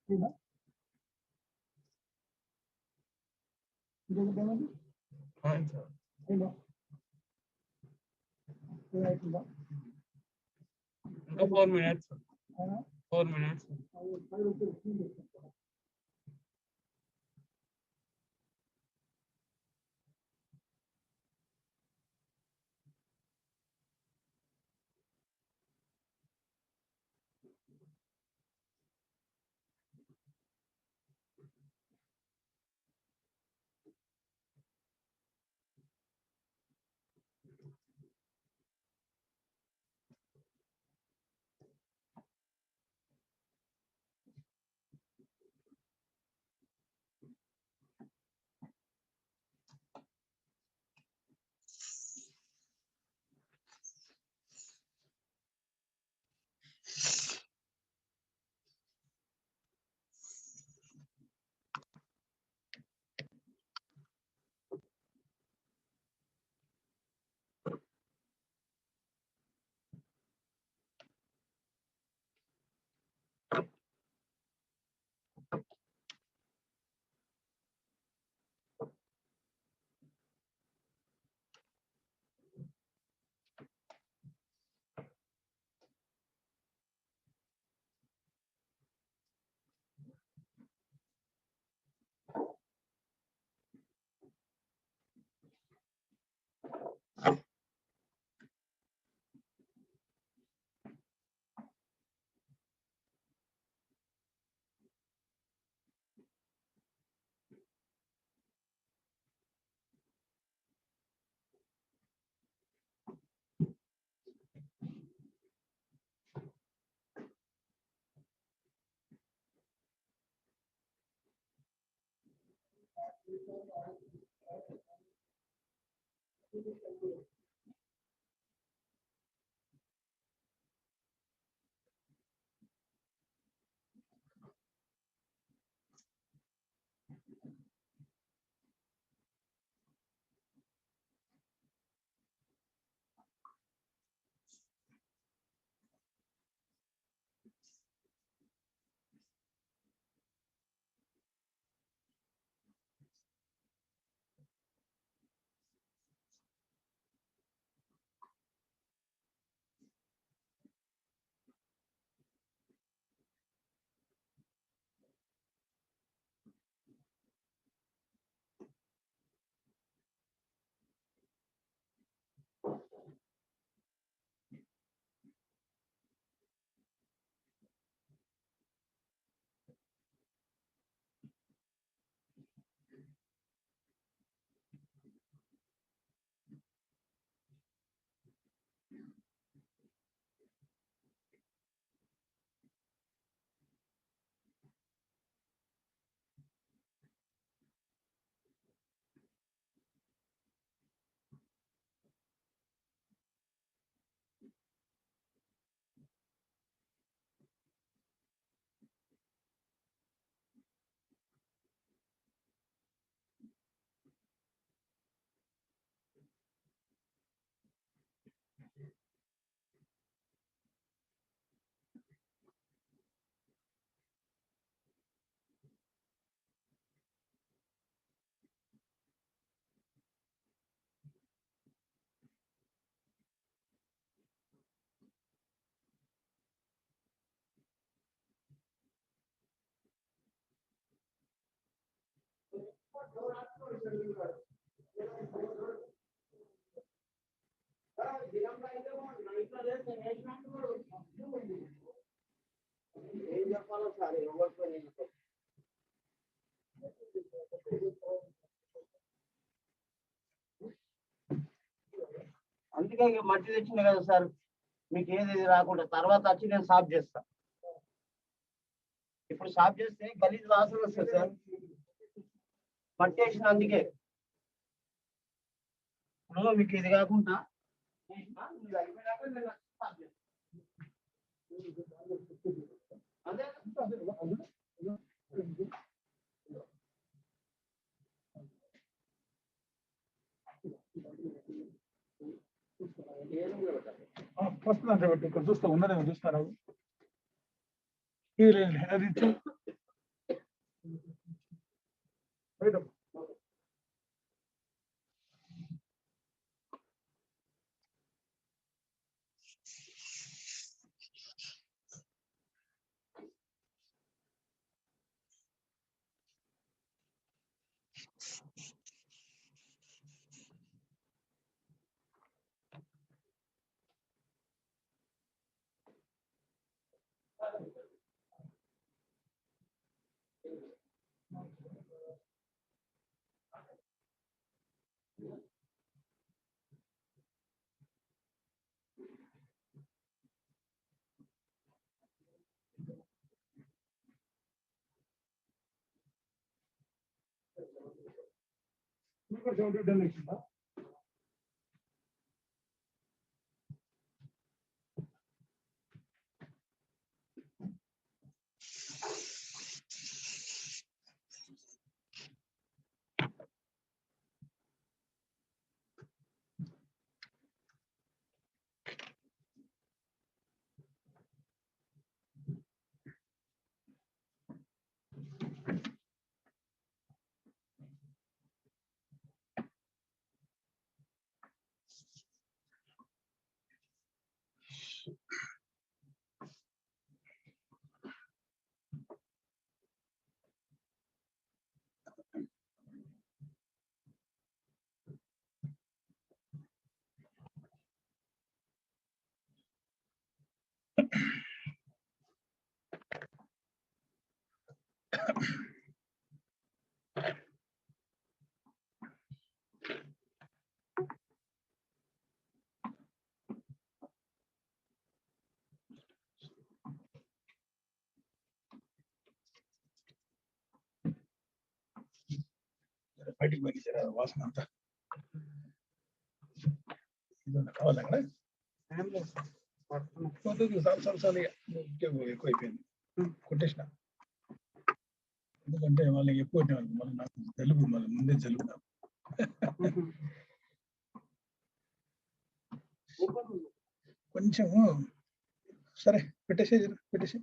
ఇంకా 4 minutes. 4 minutes. అందుకే ఇక మట్టి తెచ్చిన కదా సార్, మీకు ఏది రాకుండా తర్వాత వచ్చి నేను సాఫ్ చేస్తా. ఇప్పుడు సాఫ్ చేస్తే గలీజ్ వాసన వస్తుంది సార్, మట్టి వేసిన. అందుకే ఇప్పుడు మీకు ఇది కాకుండా అదే ఫస్ట్ దాంట్లో పెట్టి ఇక్కడ చూస్తా ఉన్నదేమో చూస్తారా? ఇది లేదు, అది బయటికి పోయి వాసన అంతా కావాలా చాలు ఎక్కువైపోయింది కొట్టేసిన ఎందుకంటే వాళ్ళకి ఎక్కువ మళ్ళీ నాకు తెలుగు మళ్ళీ ముందే తెలుగు నాకు కొంచెం సరే పెట్టేసి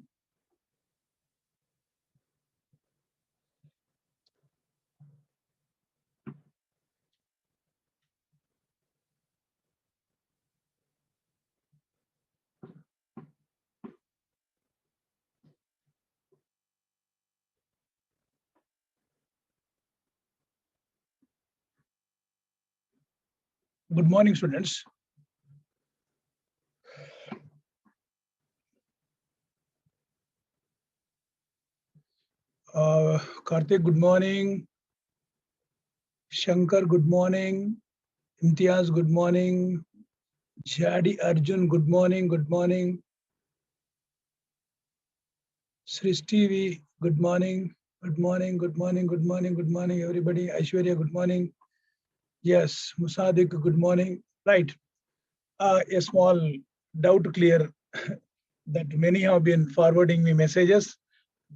Good morning, students. Karthik, good morning. Shankar, good morning. Imtiaz, good morning. Jadi Arjun, good morning. Good morning. Srishti, good morning. Good morning. Good morning. Good morning. Good morning, everybody. Aishwarya, good morning. Yes, Musadik, good morning. Right. A small doubt clear that many have been forwarding me messages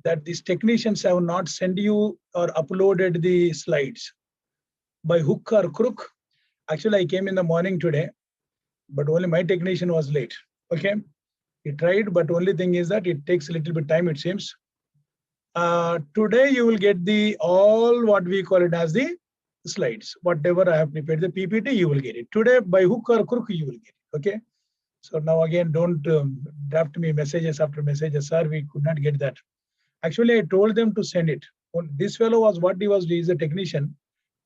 that these technicians have not sent you or uploaded the slides by hook or crook. Actually, I came in the morning today, but only my technician was late. Okay, he tried, but only thing is that it takes a little bit time, it seems. Today you will get the all what we call it as the slides. Whatever I have prepared, the PPT, you will get it. Today, by hook or crook, you will get it. Okay. So now again, don't draft me messages after messages. Sir, we could not get that. Actually, I told them to send it. This fellow was what he was doing, is a technician.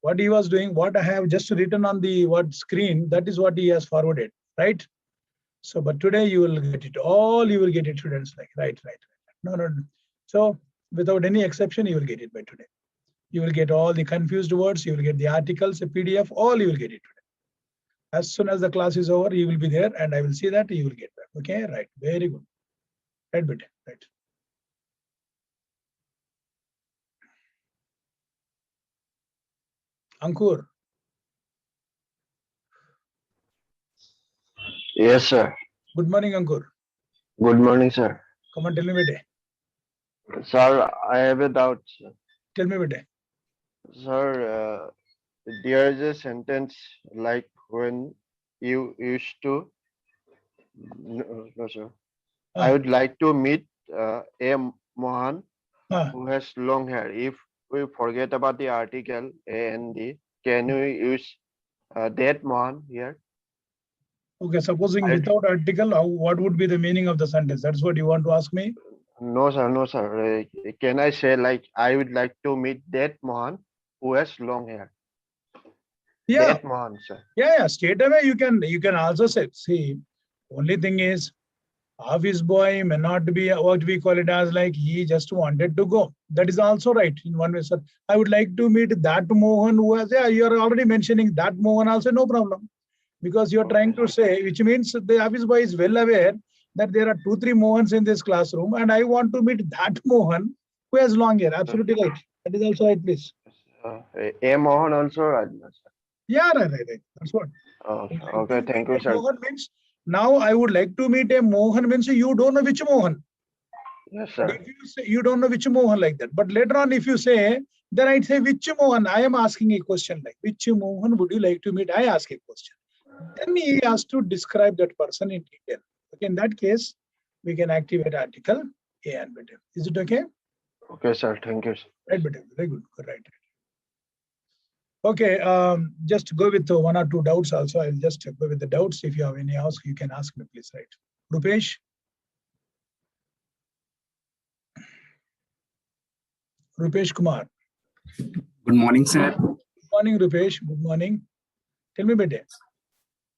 What he was doing, what I have just written on the screen, that is what he has forwarded, right? So, but today you will get it. All you will get it, students. Like right. No. So, without any exception, you will get it by today. You will get all the confused words. You will get the articles, a PDF. All you will get it today. As soon as the class is over, you will be there, and I will see that you will get back. Okay, right. Very good. Right, bit. Right. Ankur. Yes, sir. Good morning, Ankur. Good morning, sir. Come on, tell me, bete. Sir, I have a doubt, sir. Tell me, bete. Sir, there is a sentence like when you used to. No, sir. I would like to meet A. Mohan, who has long hair. If we forget about the article A and D, can you use that Mohan here? Okay, supposing without article, what would be the meaning of the sentence? That's what you want to ask me? No, sir. No, sir. Can I say like I would like to meet that Mohan who has long hair? Yeah. That Mohan, sir. Yeah. Straight away you can also say. See, only thing is, office boy may not be what we call it as like he just wanted to go. That is also right in one way, sir. I would like to meet that Mohan who has. Yeah, you are already mentioning that Mohan also, no problem. Because you are trying to say, which means the office boy is well aware that there are 2-3 Mohans in this classroom, and I want to meet that Mohan who has long hair. Absolutely right. That is also right, please. A Mohan also, Rajna, sir. Yeah, right. That's what. Okay, thank you, sir. Mohan means, now I would like to meet a Mohan means you don't know which Mohan. Yes, sir. If you say you don't know which Mohan like that, but later on if you say, then I'd say which Mohan. I am asking a question like which Mohan would you like to meet? I ask a question. Then he has to describe that person in detail. Okay, in that case, we can activate article A and B. Is it okay? Okay, sir. Thank you, sir. Right, very good. Right. Okay, just go with 1 or 2 doubts also. I'll just go with the doubts. If you have any ask, you can ask me, please. Right. Rupesh? Rupesh Kumar. Good morning, sir. Good morning, Rupesh. Good morning. Tell me better.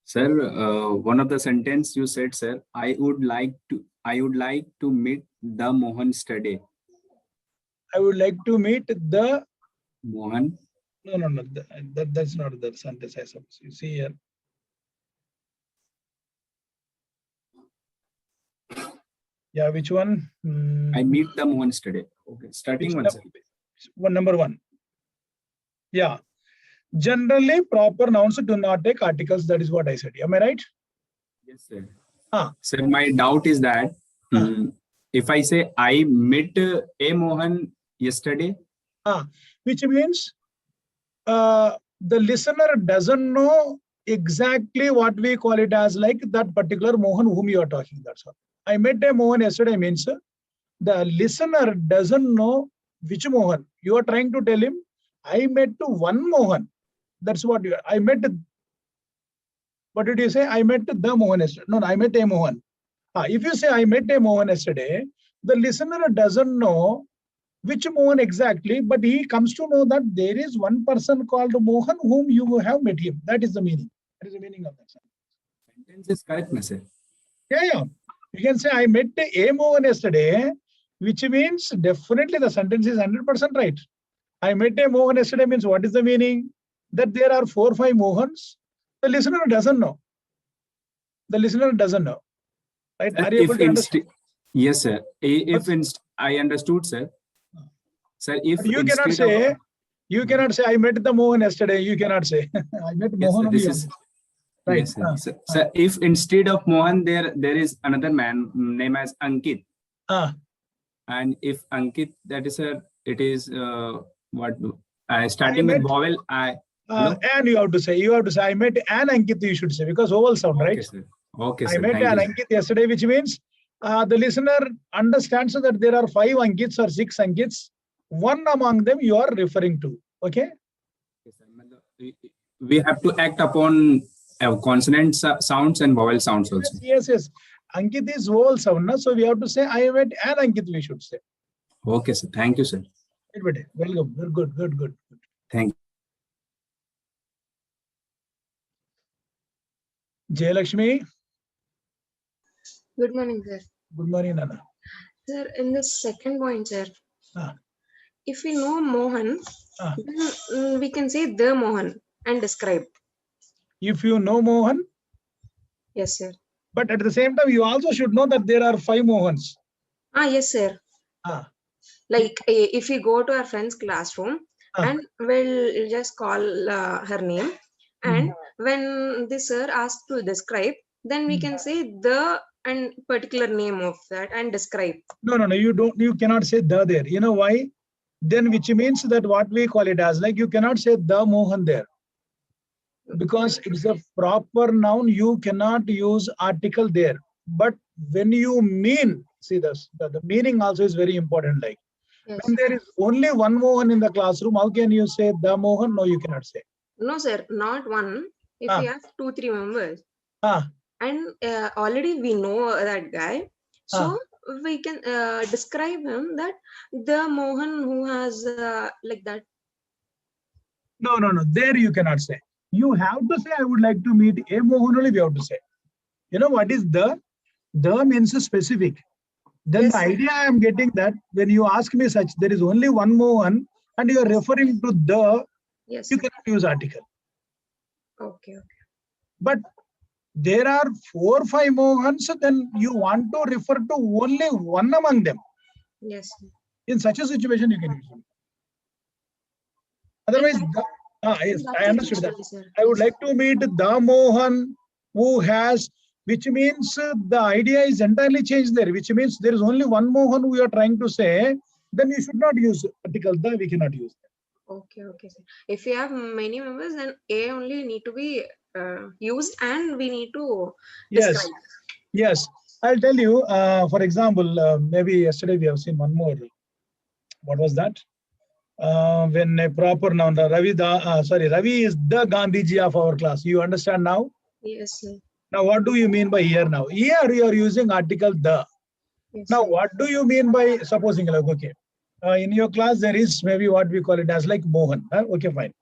Sir, one of the sentence you said, sir, I would like to meet the Mohan today. I would like to meet the Mohan. No. That's not the sentence, I suppose. You see here. Yeah, which one? I meet the Mohan today. Okay, starting one, sir. Number 1. Yeah. Generally, proper nouns do not take articles. That is what I said. Am I right? Yes, sir. Sir, my doubt is that if I say I met a Mohan yesterday, which means the listener doesn't know exactly what we call it as, like that particular Mohan whom you are talking. That's all. I met a Mohan yesterday means the listener doesn't know which Mohan. You are trying to tell him, I met one Mohan. That's what you are. I met. What did you say? I met the Mohan yesterday. No, I met a Mohan. If you say I met a Mohan yesterday, the listener doesn't know which Mohan exactly, but he comes to know that there is one person called Mohan whom you have met him. That is the meaning. That is the meaning of that sentence. sentence is correct, sir. Yeah. You can say I met a Mohan yesterday, which means definitely the sentence is 100% right. I met a Mohan yesterday means what is the meaning? That there are 4 or 5 Mohans. The listener doesn't know. The listener doesn't know. Right? Are you able to understand? Yes, sir. I understood, sir. Sir, if you cannot say I met the Mohan yesterday. You cannot say I met Mohan only. Right. Yes, sir. Sir, if instead of Mohan there is another man named as Ankit. And if Ankit, that is it is starting with vowel and you have to say I met an Ankit, you should say, because vowel sound, right? Sir. Okay, sir. I met an Ankit yesterday, which means the listener understands that there are 5 Ankits or 6 Ankits. One among them you are referring to. Okay? We have to act upon consonant sounds and vowel sounds also. Yes. Ankit is vowel sound, so we have to say I met an Ankit, we should say. Okay, sir. Thank you, sir. Welcome. Good. Thank you. Jayalakshmi. Good morning, sir. Good morning, Nana. Sir, in the second point, sir, if we know Mohan, then we can say the Mohan and describe. If you know Mohan? Yes, sir. But at the same time, you also should know that there are 5 Mohans. Yes, sir. Like if we go to our friend's classroom and we'll just call her name, and when the sir asks to describe, then we can say the and particular name of that and describe. No, you cannot say the there. You know why? Then which means that what we call it as, like you cannot say the Mohan there. Because it's a proper noun, you cannot use article there. But when you mean, see this, the meaning also is very important. Like when there is only one Mohan in the classroom, how can you say the Mohan? No, you cannot say. No, sir, not one. If we have 2-3 members, and already we know that guy, so we can describe him that the Mohan who has like that. No. There you cannot say. You have to say I would like to meet a Mohan only. We have to say. You know what is the? The means specific. Then the idea I am getting that when you ask me such, there is only one Mohan and you are referring to the. Yes. You cannot use article. Okay. But there are 4 or 5 Mohans, then you want to refer to only one among them. Yes. In such a situation, you can use it. Otherwise, yes, I understood that. I would like to meet the Mohan who has, which means the idea is entirely changed there, which means there is only one Mohan we are trying to say, then you should not use article the, we cannot use that. Okay, sir. If we have many members, then A only need to be used and we need to describe. Yes. I'll tell you, for example, maybe yesterday we have seen one more. What was that? When a proper noun, Ravi is the Gandhiji of our class. You understand now? Yes, sir. Now, what do you mean by here now? Here you are using article the. Yes, Now, sir. what do you mean by supposing, like, okay, in your class there is maybe what we call it as like Mohan. Okay, fine.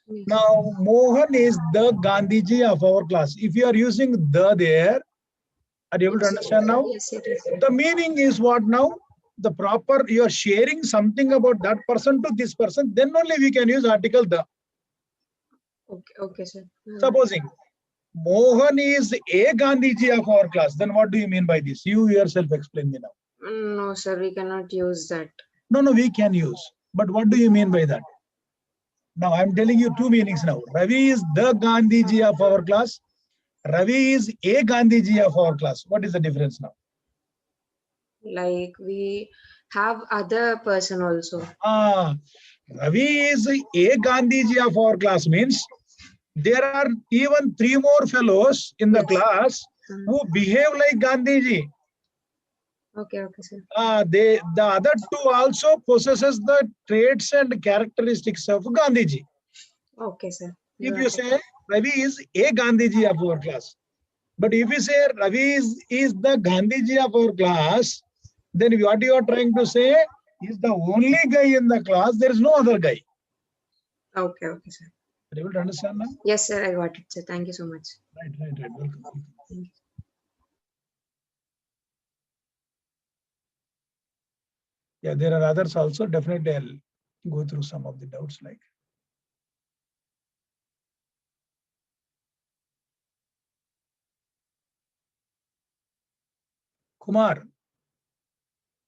Yes. Now, Mohan is the Gandhiji of our class. If you are using the there, are you able to understand now? Yes, sir. Yes. The meaning is what now? The proper, you are sharing something about that person to this person, then only we can use article the. Okay, sir. Supposing Mohan is a Gandhiji of our class, then what do you mean by this? You yourself explain me now. No, sir, we cannot use that. No, we can use. But what do you mean by that? Now, I'm telling you two meanings now. Ravi is the Gandhiji of our class. Ravi is a Gandhiji of our class. What is the difference now? Like we have other person also. Ravi is a Gandhiji of our class means there are even 3 more fellows in the class who behave like Gandhiji. Okay, sir. The other 2 also possesses the traits and characteristics of Gandhiji. Okay, sir. If you say Ravi is a Gandhiji of our class, but if you say Ravi is the Gandhiji of our class, then what you are trying to say is the only guy in the class, there is no other guy. Okay, sir. Are you able to understand now? Yes, sir, I got it, sir. Thank you so much. Right. Welcome. Thank you. Yeah, there are others also. Definitely, I'll go through some of the doubts like. Kumar.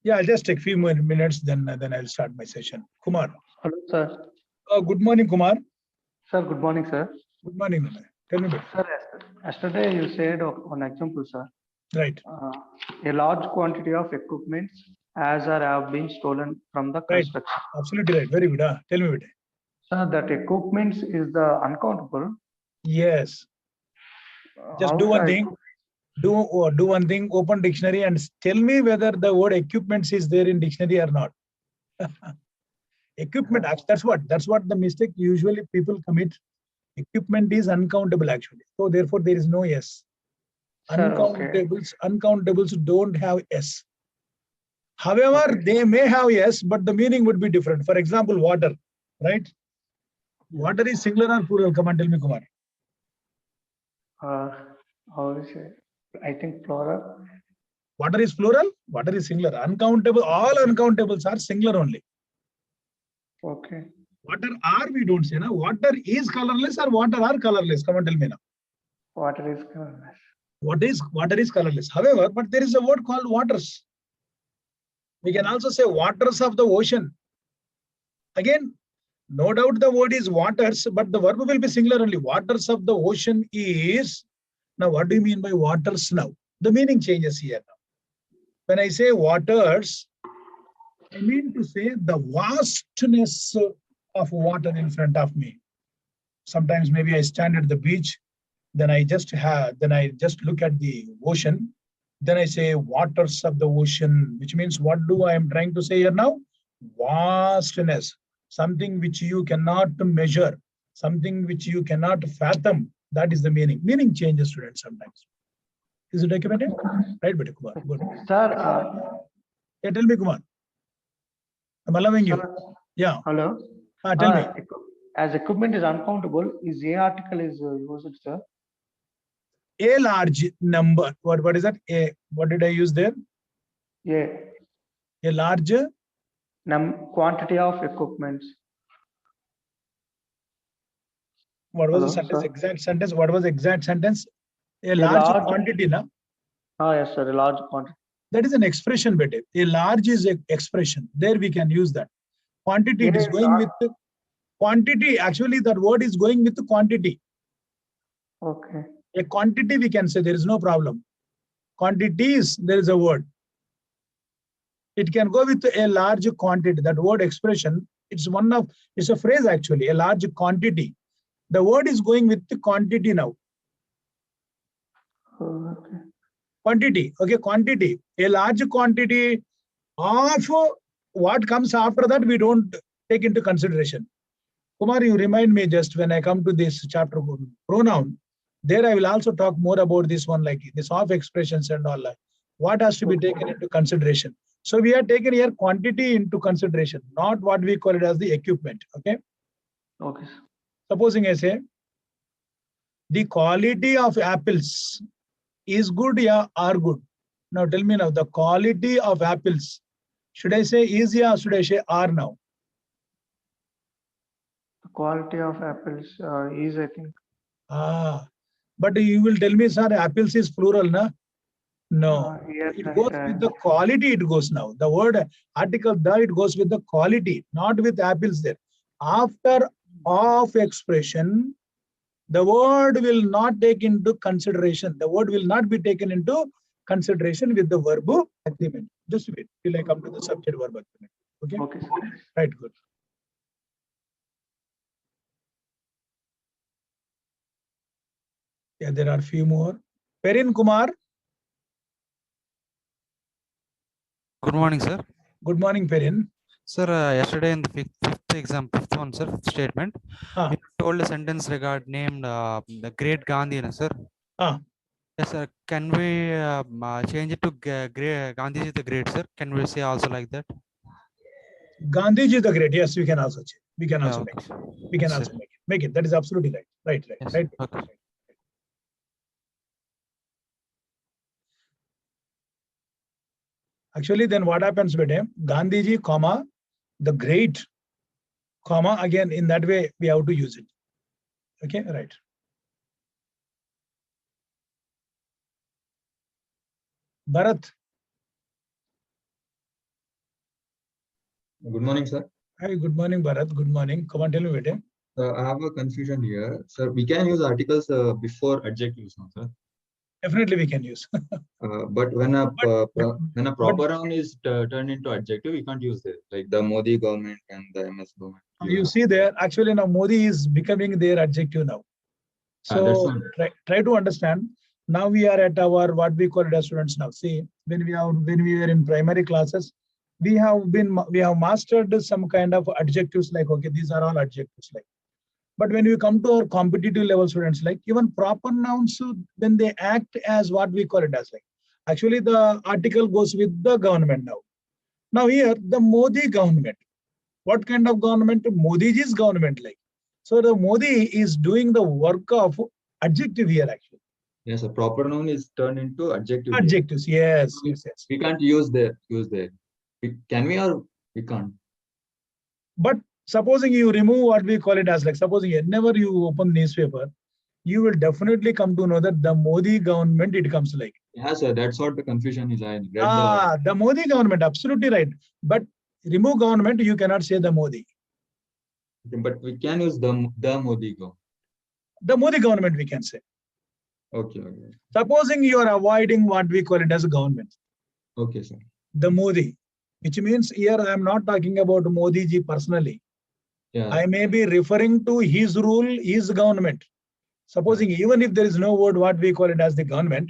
Yeah, I'll just take a few more minutes, then I'll start my session. Kumar. Hello, sir. Good morning, Kumar. Sir, good morning, sir. Good morning. Tell me better. Sir, yesterday you said one example, sir. Right. A large quantity of equipment have been stolen from the construction. Right. Absolutely right. Very good. Tell me better. Sir, that equipment is the uncountable. Yes. Just do one thing. Do one thing. Open dictionary and tell me whether the word equipments is there in dictionary or not. Equipment. That's what the mistake usually people commit. Equipment is uncountable actually. So therefore there is no S. Uncountables don't have S. However, they may have S, but the meaning would be different. For example, water, right? Water is singular or plural? Come on, tell me, Kumar. How is it? I think plural. Water is plural. Water is singular. Uncountable. All uncountables are singular only. Okay. Water are we don't say now. Water is colorless or water are colorless? Come on, tell me now. Water is colorless. Water is colorless. However, but there is a word called waters. We can also say waters of the ocean. Again, no doubt the word is waters, but the verb will be singular only. Waters of the ocean is. Now, what do you mean by waters now? The meaning changes here now. When I say waters, I mean to say the vastness of water in front of me. Sometimes maybe I stand at the beach, then I just look at the ocean. Then I say waters of the ocean, which means what do I am trying to say here now? Vastness, something which you cannot measure, something which you cannot fathom. That is the meaning. Meaning changes, students, sometimes. Is it documented? Right, Beta Kumar. Good. Sir. Yeah, tell me, Kumar. I'm allowing you. Yeah. Hello. Tell me. As equipment is uncountable, is A article is used, sir? A large number. What is that? What did I use there? Yeah. A large quantity of equipment. What was the sentence? Sir? Exact sentence. What was the exact sentence? A large quantity, na? Yes, sir. A large quantity. That is an expression, bete. A large is an expression. There we can use that. Quantity, it is going with Quantity, actually that word is going with the quantity. Okay. A quantity we can say, there is no problem. Quantities, there is a word. It can go with a large quantity. That word expression, it's a phrase actually, a large quantity. The word is going with the quantity now. Okay. Quantity, okay, quantity. A large quantity of what comes after that, we don't take into consideration. Kumar, you remind me just when I come to this chapter, pronoun, there I will also talk more about this one, like this of expressions and all that. What has to be taken into consideration? So we are taking here quantity into consideration, not what we call it as the equipment, okay? Okay. Supposing I say, the quality of apples is good, yeah, are good. Now tell me now, the quality of apples, should I say is, yeah, or should I say are now? The quality of apples is, I think. But you will tell me, sir, apples is plural, na? No, Yes, it goes with the quality, it goes now. The word article, it goes with the quality, not with apples there. After of expression, the word will not take into consideration. The word will not be taken into consideration with the verb agreement. Just wait till I come to the subject verb agreement. Okay? Okay. Right, good. Yeah, there are a few more. Perin Kumar. Good morning, sir. Good morning, Perin. Sir, yesterday in the fifth one, sir, fifth statement, you told a sentence named the great Gandhi, sir. Yes, sir. Can we change it to Gandhiji the Great, sir? Can we say also like that? Gandhiji the Great. Yes, we can also change. We can also Okay. make it. We can also make it. That is absolutely right. Right. Yes, Right. okay. Actually, then what happens with him? Gandhiji, comma, the great, comma, again, in that way, we have to use it. Okay, right. Bharat. Good morning, sir. Hi, good morning, Bharat. Good morning. Come on, tell me, Vete. I have a confusion here. Sir, we can use articles before adjectives, no, sir? Definitely we can use. But when a proper noun is turned into adjective, we can't use it. Like the Modi government and the MS government. You see there, actually now Modi is becoming their adjective now. So try to understand. Now we are at our, what we call it as students now. See, when we were in primary classes, we have mastered some kind of adjectives like, okay, these are all adjectives like. But when we come to our competitive level students, like even proper nouns, when they act as what we call it as like, actually the article goes with the government now. Now here, the Modi government, what kind of government? Modiji's government like. So the Modi is doing the work of adjective here actually. Yes, a proper noun is turned into adjective. Adjectives, yes. We can't use there. Can we or we can't? But supposing you remove what we call it as like, supposing whenever you open newspaper, you will definitely come to know that the Modi government, it comes like. Yeah, sir, that's what the confusion is. The Modi government, absolutely right. But remove government, you cannot say the Modi. But we can use the Modi government. The Modi government, we can say. Okay. Supposing you are avoiding what we call it as a government. Okay, sir. The Modi, which means here I am not talking about Modi ji personally. Yeah. I may be referring to his rule, his government. Supposing even if there is no word, what we call it as the government,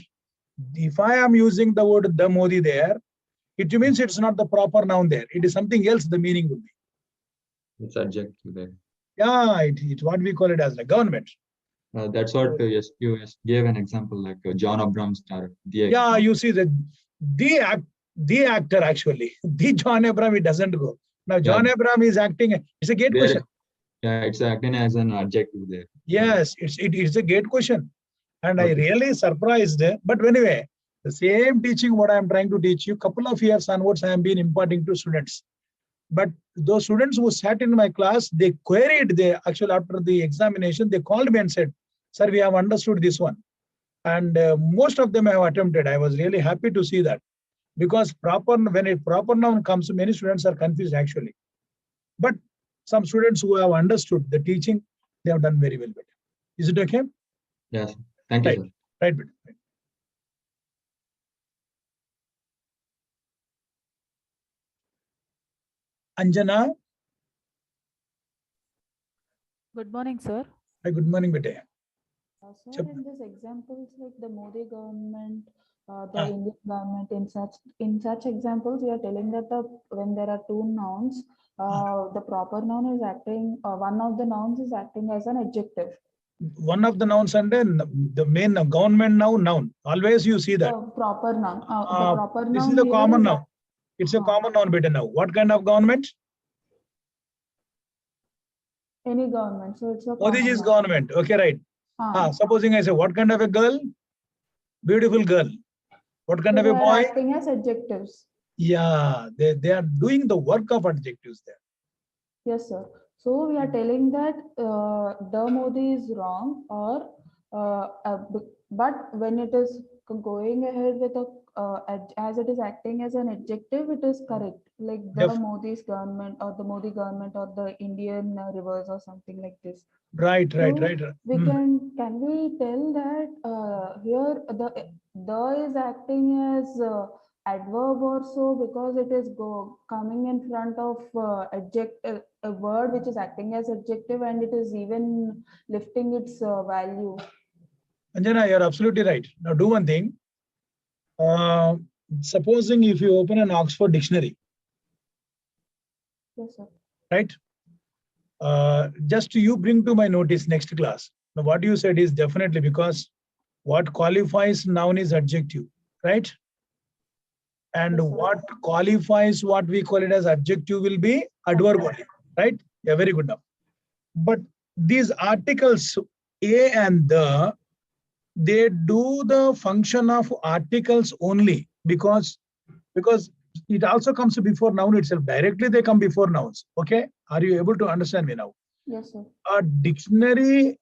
if I am using the word the Modi there, it means it's not the proper noun there. It is something else, the meaning would be. It's adjective there. Yeah, it's what we call it as the government. That's what you gave an example like John Abraham star. Yeah, you see that the actor actually, the John Abraham, it doesn't go. Now John Abraham is acting, it's a gate question. Yeah, it's acting as an adjective there. Yes, it's a gate question. And I really surprised, but anyway, the same teaching what I am trying to teach you, couple of years onwards, I have been imparting to students. But those students who sat in my class, they queried, actually after the examination, they called me and said, sir, we have understood this one. And most of them have attempted. I was really happy to see that. Because when a proper noun comes, many students are confused actually. But some students who have understood the teaching, they have done very well. Is it okay? Yes. Thank you, Right. sir. Right. Right. Anjana. Good morning, sir. Hi, good morning, beta. Sir, in these examples, like the Modi government, the Indian government, in such examples, we are telling that when there are two nouns, the proper noun is acting. One of the nouns is acting as an adjective. One of the nouns and then the main government noun. Always you see that. Proper noun. The proper noun. This is the common noun. It's a common noun, beta. Now, what kind of government? Any government. So it's a Modiji's government. Okay, right. Supposing I say, what kind of a girl? Beautiful girl. What kind of a boy? Acting as adjectives. Yeah, they are doing the work of adjectives there. Yes, sir. So we are telling that the Modi is wrong, or but when it is going ahead with as it is acting as an adjective, it is correct. Like the Modi's government, or the Modi government, or the Indian rivers, or something like this. Right. We can we tell that here the is acting as adverb also, because it is coming in front of a word which is acting as adjective, and it is even lifting its value. Anjana, you're absolutely right. Now do one thing. Supposing if you open an Oxford dictionary. Yes, sir. Right? Just you bring to my notice next class. Now what you said is definitely, because what qualifies noun is adjective, right? And yes, what qualifies what we call it as adjective will be adverb only, right? Yeah, very good now. But these articles a and the, they do the function of articles only because it also comes before noun itself. Directly they come before nouns. Okay, are you able to understand me now? Yes, sir. A dictionary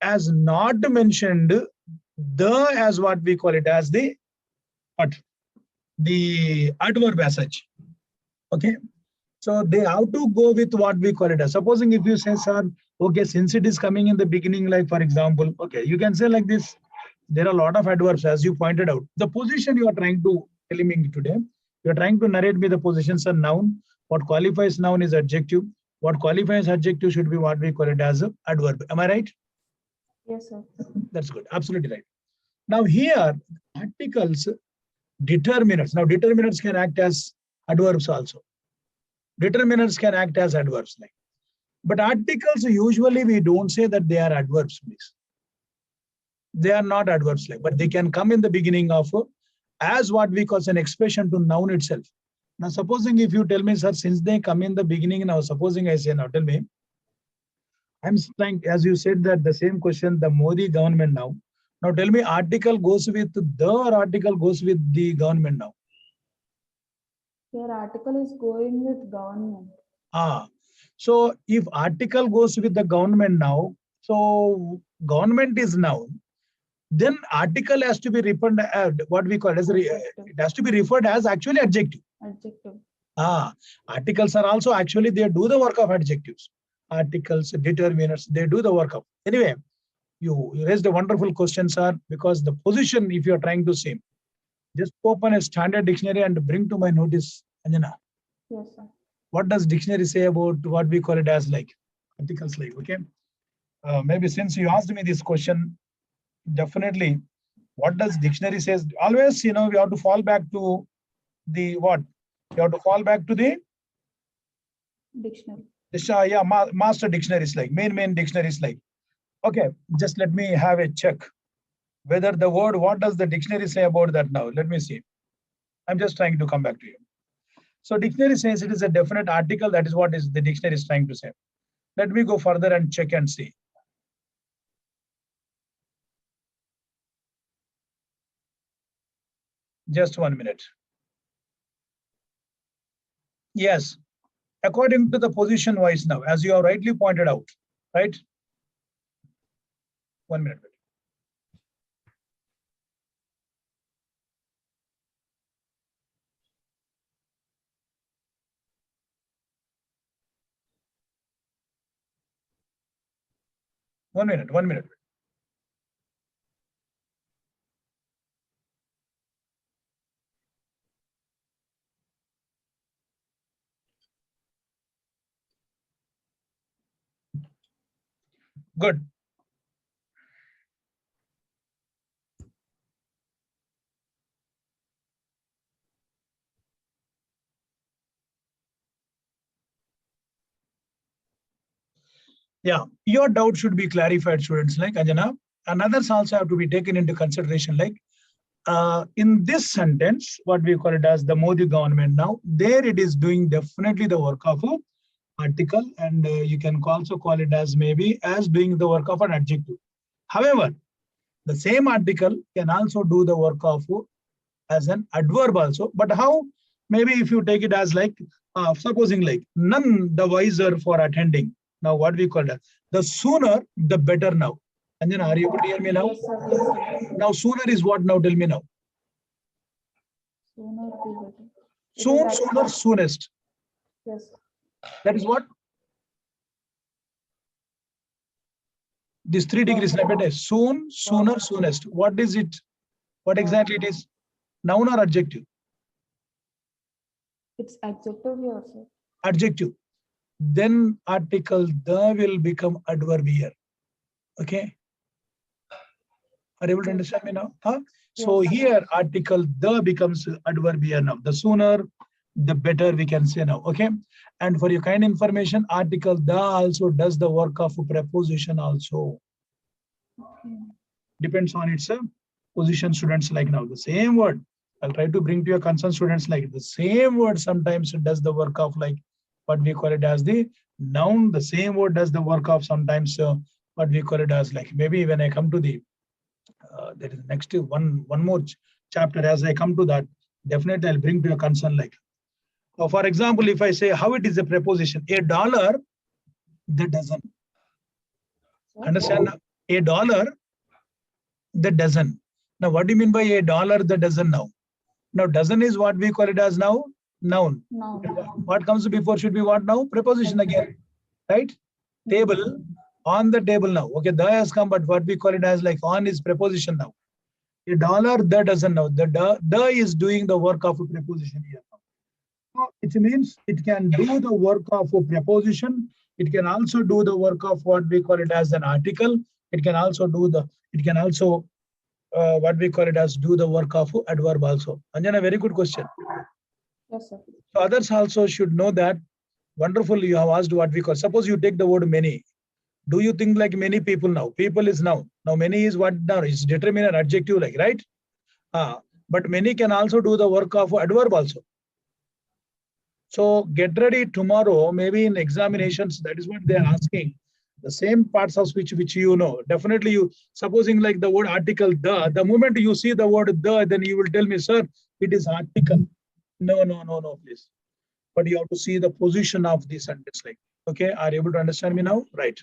has not mentioned the as what we call it as the adverb as such. Okay, so they have to go with what we call it as. Supposing if you say, sir, okay, since it is coming in the beginning, like for example, okay, you can say like this. There are a lot of adverbs, as you pointed out. The position you are trying to tell me today, you are trying to narrate me the positions are noun. What qualifies noun is adjective. What qualifies adjective should be what we call it as a adverb. Am I right? Yes, sir. That's good. Absolutely right. Now here, articles, determinants. Now determinants can act as adverbs also. Determinants can act as adverbs. But articles, usually we don't say that they are adverbs, please. They are not adverbs, but they can come in the beginning of as what we call an expression to noun itself. Now, supposing if you tell me, sir, since they come in the beginning, now supposing I say, now tell me, I'm saying, as you said that the same question, the Modi government now. Now tell me, article goes with the or article goes with the government now? Your article is going with government. So if article goes with the government now, so government is noun, then article has to be referred what we call as it has to be referred as actually adjective. Adjective. Articles are also actually, they do the work of adjectives. Articles, determinants, they do the work of. Anyway, you raised a wonderful question, sir, because the position, if you are trying to say, just open a standard dictionary and bring to my notice, Anjana. Yes, sir. What does dictionary say about what we call it as articles okay? Maybe since you asked me this question, definitely, what does dictionary says? Always, we have to fall back to the what? You have to fall back to the dictionary. Master dictionaries, main dictionaries, okay, just let me have a check whether the word, what does the dictionary say about that now? Let me see. I'm just trying to come back to you. So dictionary says it is a definite article. That is what is the dictionary is trying to say. Let me go further and check and see. Just 1 minute. Yes, according to the position wise now, as you have rightly pointed out, right? 1 minute. 1 minute, 1 minute. Good. Yeah, your doubt should be clarified, students, like Anjana. And others also have to be taken into consideration, like in this sentence, what we call it as the Modi government now, there it is doing definitely the work of an article, and you can also call it as maybe as doing the work of an adjective. However, the same article can also do the work of as an adverb also. But how? Maybe if you take it as like, supposing like none the wiser for attending. Now what we call that? The sooner, the better now. Anjana, are you able to hear me now? Yes, sir. Yes, sir. Now sooner is what now? Tell me now. Sooner the better. Soon, sooner, soonest. Yes. That is what? This 3 degrees repete. Soon, sooner, soonest. What is it? What exactly it is? Noun or adjective? It's adjective here, sir. Adjective. Then article the will become adverb here. Okay. Are you able to understand me now? Huh? So Yes. here article the becomes adverb here now. The sooner, the better we can say now. Okay. And for your kind information, article the also does the work of a preposition also. Okay. Depends on its position, students, like now. The same word. I'll try to bring to your concern, students, like the same word sometimes it does the work of like what we call it as the noun. The same word does the work of sometimes what we call it as like maybe when I come to the there is next one more chapter. As I come to that, definitely I'll bring to your concern like. For example, if I say how it is a preposition, $1, the dozen. Understand? $1, the dozen. Now, what do you mean by $1, the dozen now? Now, dozen is what we call it as now noun. No. What comes before should be what now? Preposition again, right? Table, on the table now. Okay, the has come, but what we call it as like on is preposition now. $1, the dozen now. The is doing the work of a preposition here now. So it means it can do the work of a preposition. It can also do the work of what we call it as an article. It can also do the, what we call it as do the work of adverb also. Anjana, very good question. Yes, sir. So others also should know that. Wonderful, you have asked what we call. Suppose you take the word many. Do you think like many people now? People is noun. Now many is what now? It's determinant adjective like, right? But many can also do the work of adverb also. So get ready tomorrow, maybe in examinations, that is what they are asking. The same parts of speech which you know. Definitely you, supposing like the word article the moment you see the word the, then you will tell me, sir, it is article. No, please. But you have to see the position of the sentence like, okay, are you able to understand me now? Right.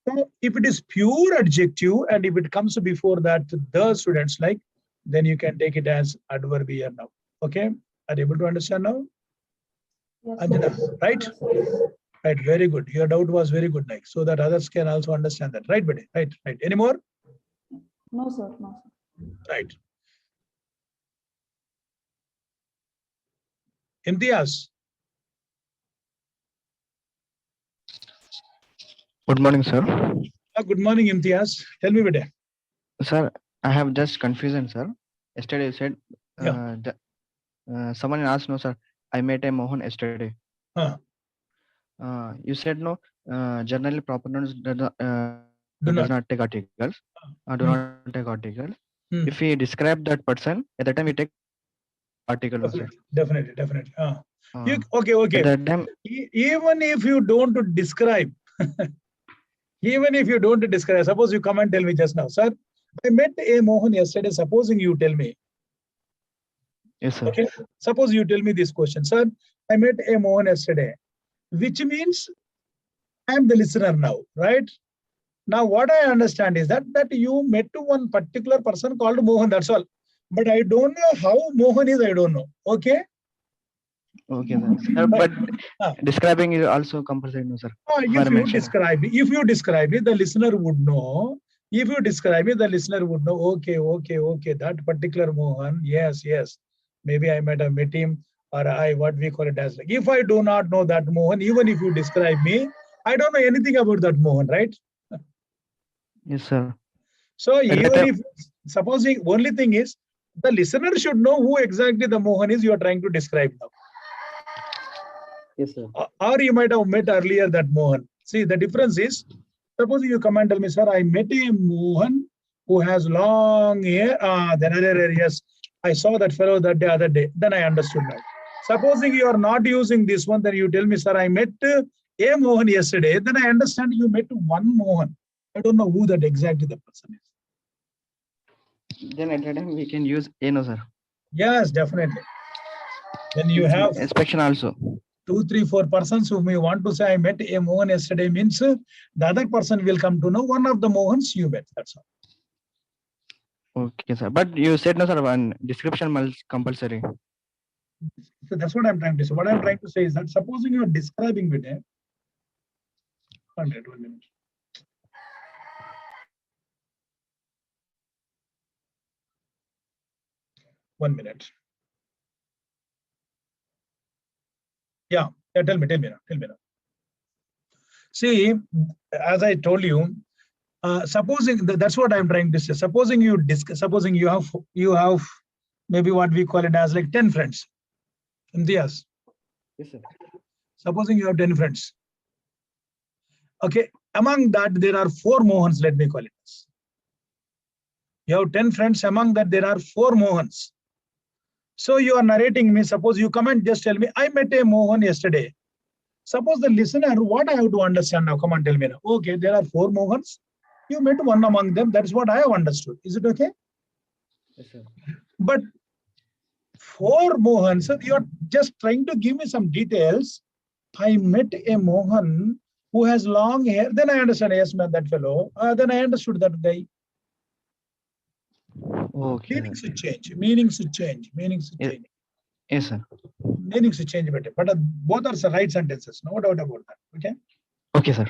So if it is pure adjective and if it comes before that the students like, then you can take it as adverb here now. Okay, are you able to understand now? Yes, Anjana, sir. right? Yes, sir. Right, very good. Your doubt was very good, like, so that others can also understand that. Right, buddy? Right. Any more? No, sir. No, sir. Right. Imtiaz. Good morning, sir. Good morning, Imtiaz. Tell me, buddy. Sir, I have just confusion, sir. Yesterday you said someone asked, no, sir. I met a Mohan yesterday. You said no. Generally, proper nouns does not take articles. Do not take articles. If we describe that person, at that time we take article. Definitely. Okay. At that time, even if you don't describe, suppose you come and tell me just now, sir, I met a Mohan yesterday. Supposing you tell me. Yes, sir. Okay. Suppose you tell me this question, sir, I met a Mohan yesterday, which means I am the listener now, right? Now, what I understand is that you met one particular person called Mohan, that's all. But I don't know how Mohan is, I don't know. Okay? Okay, sir. But describing is also compulsory, no, sir. If you describe it, the listener would know. If you describe it, the listener would know. Okay. That particular Mohan. Yes. Maybe I might have met him, or what we call it as. Like, if I do not know that Mohan, even if you describe me, I don't know anything about that Mohan, right? Yes, sir. So even if supposing only thing is the listener should know who exactly the Mohan is you are trying to describe now. Yes, sir. Or you might have met earlier that Mohan. See, the difference is, suppose you come and tell me, sir, I met a Mohan who has long hair. Then other areas, I saw that fellow that the other day. Then I understood now. Supposing you are not using this one, then you tell me, sir, I met a Mohan yesterday. Then I understand you met one Mohan. I don't know who that exactly the person is. Then at that time we can use no, sir. Yes, definitely. Then you have inspection also. 2, 3, 4 persons whom you want to say I met a Mohan yesterday means the other person will come to know one of the Mohans you met. That's all. Okay, sir. But you said no, sir. One description is compulsory. So that's what I'm trying to say. What I'm trying to say is that supposing you are describing with a 1 minute. One minute. Yeah, tell me now. See, as I told you, supposing that's what I'm trying to say. Supposing you have maybe what we call it as like 10 friends. Yes, sir. Supposing you have 10 friends. Okay, among that there are 4 Mohans, let me call it. You have 10 friends, among that there are 4 Mohans. So you are narrating me, suppose you come and just tell me, I met a Mohan yesterday. Suppose the listener, what I have to understand now, come and tell me now. Okay, there are 4 Mohans. You met one among them. That's what I have understood. Is it okay? Yes, sir. But 4 Mohans, you are just trying to give me some details. I met a Mohan who has long hair. Then I understand, yes, man, that fellow. Then I understood that guy. Okay. Meanings should change. Yes, sir. Meanings should change, but both are the right sentences. No doubt about that. Okay. Okay, sir.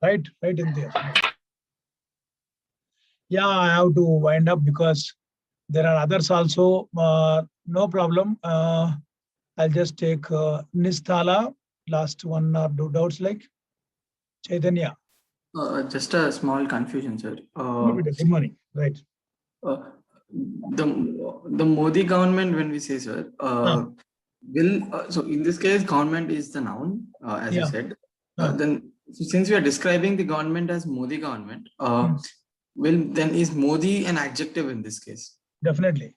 Right in there. Yeah, I have to wind up because there are others also. No problem. I'll just take Nisthala. Last 1 or 2 doubts like Chaitanya. Just a small confusion, sir. Good morning. Right. The Modi government, when we say, sir, so in this case, government is the noun, as you said. Then, since we are describing the government as Modi government, then is Modi an adjective in this case? Definitely.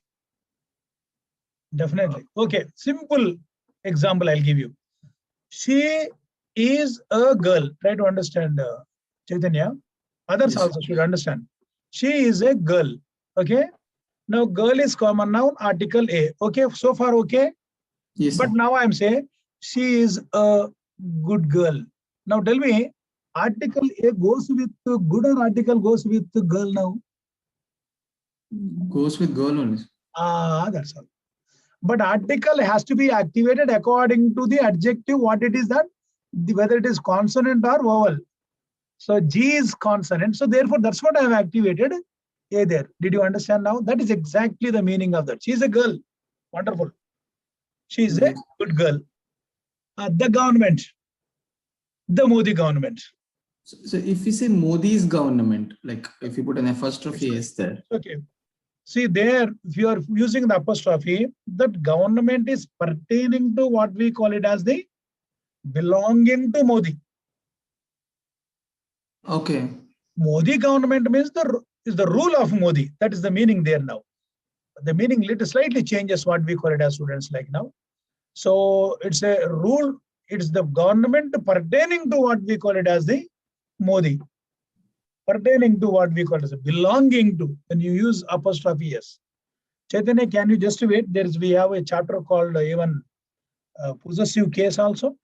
Okay. Simple example I'll give you. She is a girl. Try to understand, Chaitanya. Others also should understand. She is a girl. Okay. Now, girl is common noun, article A. Okay. So far, okay. Yes. But now I'm saying she is a good girl. Now tell me, article A goes with good or article goes with girl now? Goes with girl only. That's all. But article has to be activated according to the adjective, what it is that, whether it is consonant or vowel. So G is consonant. So therefore, that's what I have activated A there. Did you understand now? That is exactly the meaning of that. She is a girl. Wonderful. She is a good girl. The government. The Modi government. So if we say Modi's government, like if you put an apostrophe S there. Okay. See there, if you are using the apostrophe, that government is pertaining to what we call it as the belonging to Modi. Okay. Modi government means is the rule of Modi. That is the meaning there now. The meaning little slightly changes what we call it as students like now. So it's a rule. It's the government pertaining to what we call it as the Modi. Pertaining to what we call it as belonging to. When you use apostrophe S. Chaitanya, can you just wait? We have a chapter called even possessive case also.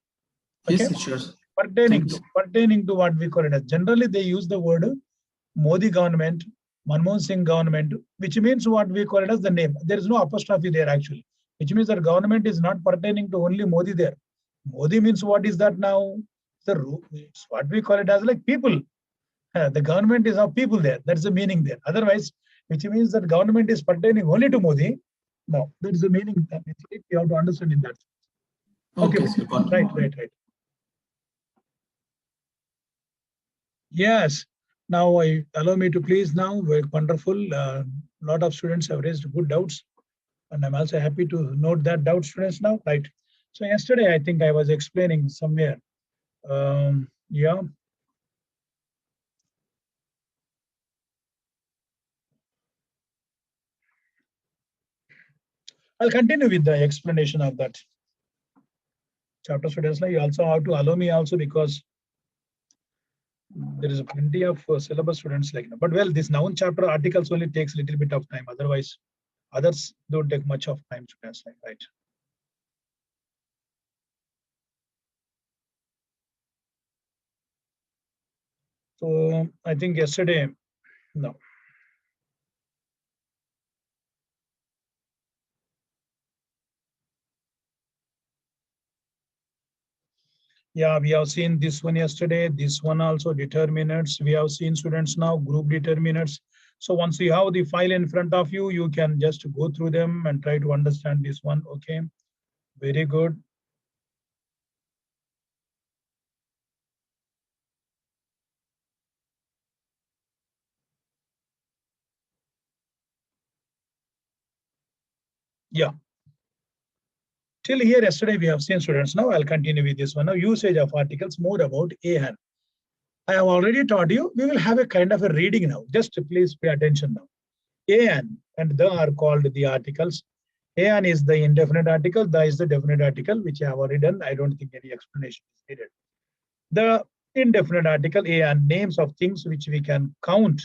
Okay? Yes, sure. Pertaining to what we call it as. Generally, they use the word Modi government, Manmohan Singh government, which means what we call it as the name. There is no apostrophe there actually. which means that government is not pertaining to only Modi there. Modi means what is that now? It's what we call it as like people. The government is of people there. That's the meaning there. Otherwise, which means that government is pertaining only to Modi. No, that is the meaning. You have to understand in that. Okay, right. Yes. Now, allow me to please now. Very wonderful. Lot of students have raised good doubts, and I'm also happy to note that doubt students now. Right. So yesterday, I think I was explaining somewhere. Yeah. I'll continue with the explanation of that chapter students. Now you also have to allow me also because there is plenty of syllabus students like now. But well, this noun chapter articles only takes a little bit of time. Otherwise, others don't take much of time students, right? So I think yesterday, no. Yeah, we have seen this one yesterday, this one also determinants. We have seen students now, group determinants. So once you have the file in front of you, you can just go through them and try to understand this one. Okay, very good. Yeah. Till here yesterday we have seen students. Now I'll continue with this one. Now usage of articles, more about AN. I have already taught you, we will have a kind of a reading now. Just please pay attention now. AN and the are called the articles. AN is the indefinite article, the is the definite article, which I have already done. I don't think any explanation is needed. The indefinite article AN, names of things which we can count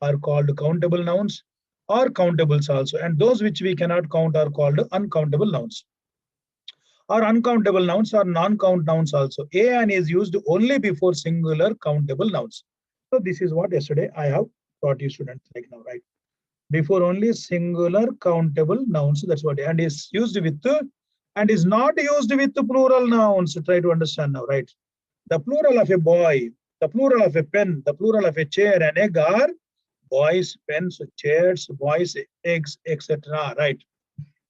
are called countable nouns or countables also. And those which we cannot count are called uncountable nouns. Or uncountable nouns or non-count nouns also. AN is used only before singular countable nouns. So this is what yesterday I have taught you students like now, right? Before only singular countable nouns, that's what, and is used with, and is not used with the plural nouns. So try to understand now, right? The plural of a boy, the plural of a pen, the plural of a chair and egg are boys, pens, chairs, boys, eggs, etc. Right?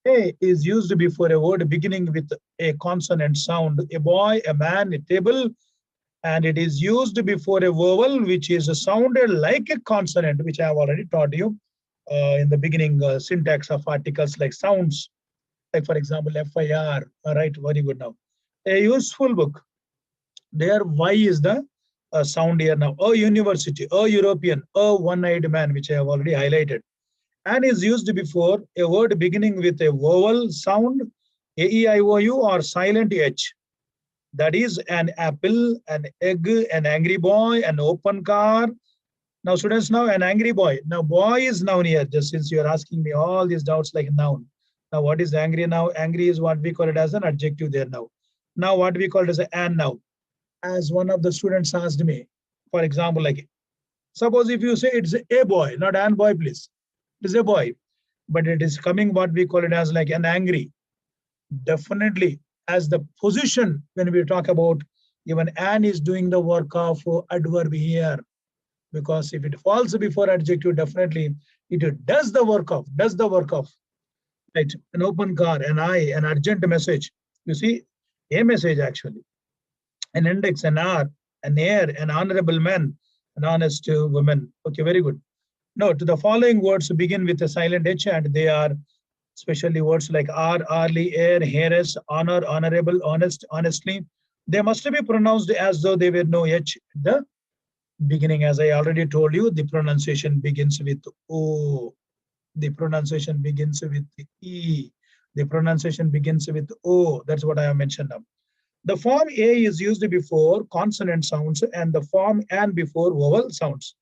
A is used before a word beginning with a consonant sound. A boy, a man, a table, and it is used before a vowel which is sounded like a consonant, which I have already taught you in the beginning syntax of articles like sounds, like for example FIR. All right, very good now. A useful book. There Y is the sound here now. A university, a European, a one-eyed man, which I have already highlighted. And is used before a word beginning with a vowel sound, A-E-I-O-U or silent H. That is an apple, an egg, an angry boy, an open car. Now students, now an angry boy. Now boy is noun here, just since you are asking me all these doubts like noun. Now what is angry now? Angry is what we call it as an adjective there now. Now what we call it as an now. As one of the students asked me, for example, like, suppose if you say it's a boy, not an boy, please. It is a boy, but it is coming what we call it as like an angry. Definitely, as the position when we talk about, even an is doing the work of adverb here, because if it falls before adjective, definitely it does the work of, right? An open car, an eye, an urgent message. You see, a message actually, an index, an hour, an heir, an honorable man, an honest woman. Okay, very good. Note, the following words begin with a silent H, and they are especially words like hourly, heir, heiress, honor, honorable, honest, honestly. They must be pronounced as though they were no H at the beginning. As I already told you, the pronunciation begins with O. The pronunciation begins with E. The pronunciation begins with O. That's what I have mentioned now. The form A is used before consonant sounds and the form N before vowel sounds.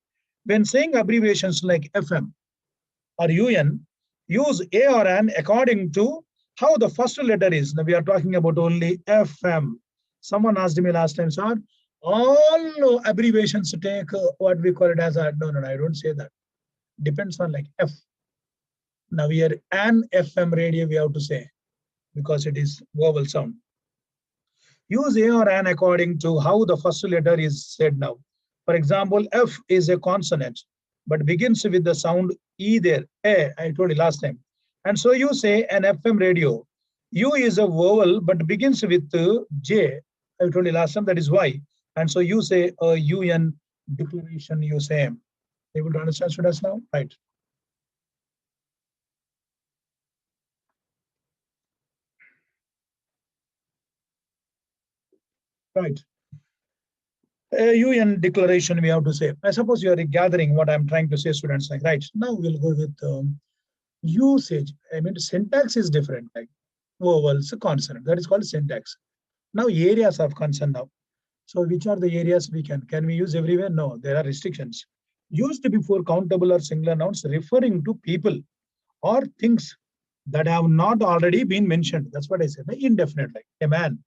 When saying abbreviations like FM or UN, use A or N according to how the first letter is. Now we are talking about only FM. Someone asked me last time, sir, all abbreviations take what we call it as a, no, I don't say that. Depends on like F. Now we are an FM radio, we have to say. because it is vowel sound. Use a or an according to how the first letter is said now. For example, F is a consonant, but begins with the sound E there. A, I told you last time. And so you say an FM radio. U is a vowel, but begins with J. I told you last time, that is Y. And so you say a UN declaration, you say. Able to understand students now? Right. Right. A UN declaration we have to say. I suppose you are gathering what I'm trying to say, students. Like, right. Now we'll go with usage. I mean, syntax is different. Like vowels, consonant. That is called syntax. Now areas of concern now. So which are the areas we can we use everywhere? No, there are restrictions. Used before countable or singular nouns referring to people or things that have not already been mentioned. That's what I said. Indefinite, like a man,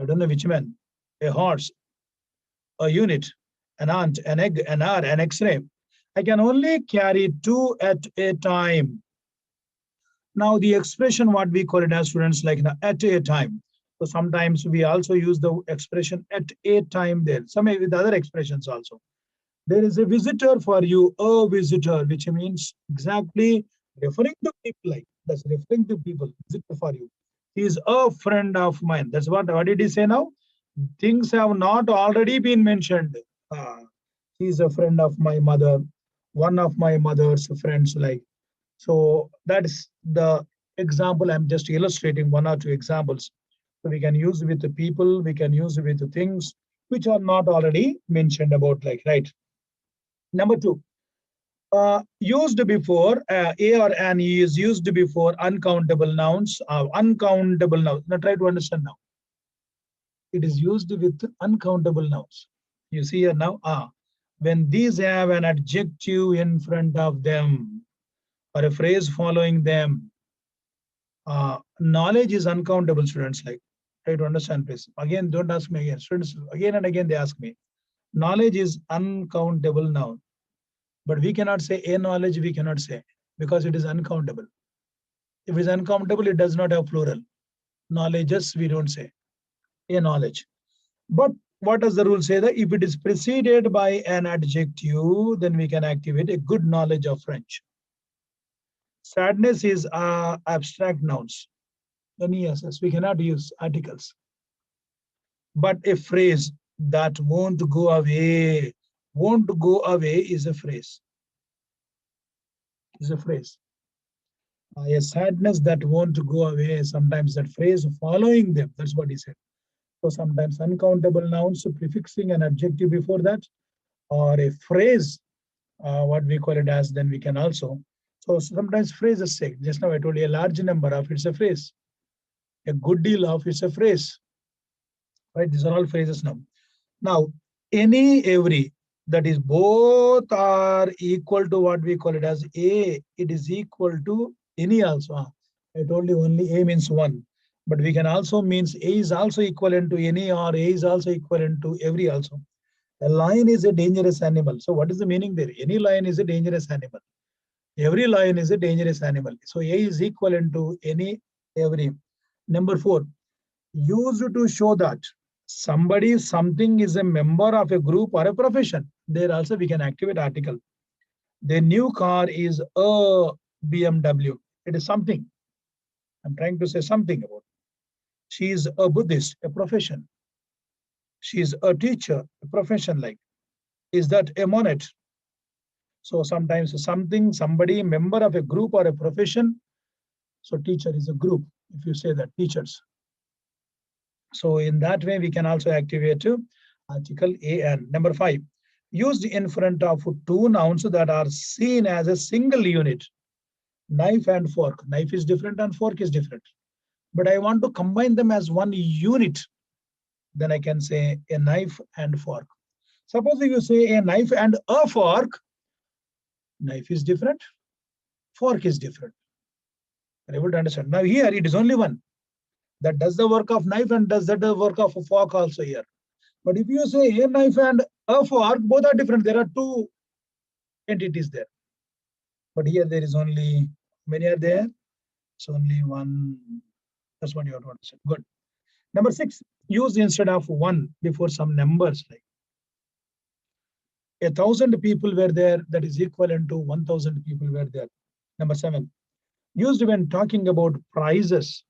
I don't know which man, a horse, a unit, an ant, an egg, an hour, an X-ray. I can only carry 2 at a time. Now the expression what we call it as students like at a time. So sometimes we also use the expression at a time there. Some with other expressions also. There is a visitor for you, a visitor, which means exactly referring to people, like that's referring to people, visitor for you. He is a friend of mine. That's what did he say now? Things have not already been mentioned. He is a friend of my mother, one of my mother's friends, like. So that is the example. I'm just illustrating 1 or 2 examples. So we can use with the people, we can use with the things which are not already mentioned about, like, right. Number 2, used before, a or an is used before uncountable nouns. Uncountable nouns. Now try to understand now. It is used with uncountable nouns. You see here now, when these have an adjective in front of them or a phrase following them, knowledge is uncountable, students. Like, try to understand, please. Again, don't ask me again. Students, again and again, they ask me. Knowledge is uncountable noun. But we cannot say a knowledge, we cannot say, because it is uncountable. If it is uncountable, it does not have plural. Knowledges, we don't say. A knowledge. But what does the rule say? That if it is preceded by an adjective, then we can activate a good knowledge of French. Sadness is abstract nouns. NESS, we cannot use articles. But a phrase that won't go away is a phrase. Is a phrase. A sadness that won't go away, sometimes that phrase following them, that's what he said. So sometimes uncountable nouns prefixing an adjective before that, or a phrase, what we call it as, then we can also. So sometimes phrases say, just now I told you a large number of it's a phrase. A good deal of it's a phrase. Right, these are all phrases now. Now, any, every, that is both are equal to what we call it as a, it is equal to any also. I told you only a means one. But we can also means a is also equivalent to any, or a is also equivalent to every also. A lion is a dangerous animal. So what is the meaning there? Any lion is a dangerous animal. Every lion is a dangerous animal. So a is equivalent to any, every. Number 4, used to show that somebody, something is a member of a group or a profession. There also we can activate article. The new car is a BMW. It is something. I'm trying to say something about it. She is a Buddhist, a profession. She is a teacher, a profession, like. Is that a monet? So sometimes something, somebody, member of a group or a profession. So teacher is a group, if you say that, teachers. So in that way, we can also activate article an. Number 5, used in front of 2 nouns that are seen as a single unit. Knife and fork. Knife is different and fork is different. But I want to combine them as one unit. Then I can say a knife and fork. Suppose if you say a knife and a fork, knife is different, fork is different. Are you able to understand? Now here it is only one that does the work of knife and does that the work of a fork also here. But if you say a knife and a fork, both are different. There are 2 entities there. But here there is only, many are there? It's only 1, That's what you have to understand. Good. Number 6, use instead of 1 before some numbers like 1,000 people were there, that is equivalent to 1,000 people were there. Number 7, used when talking about prices,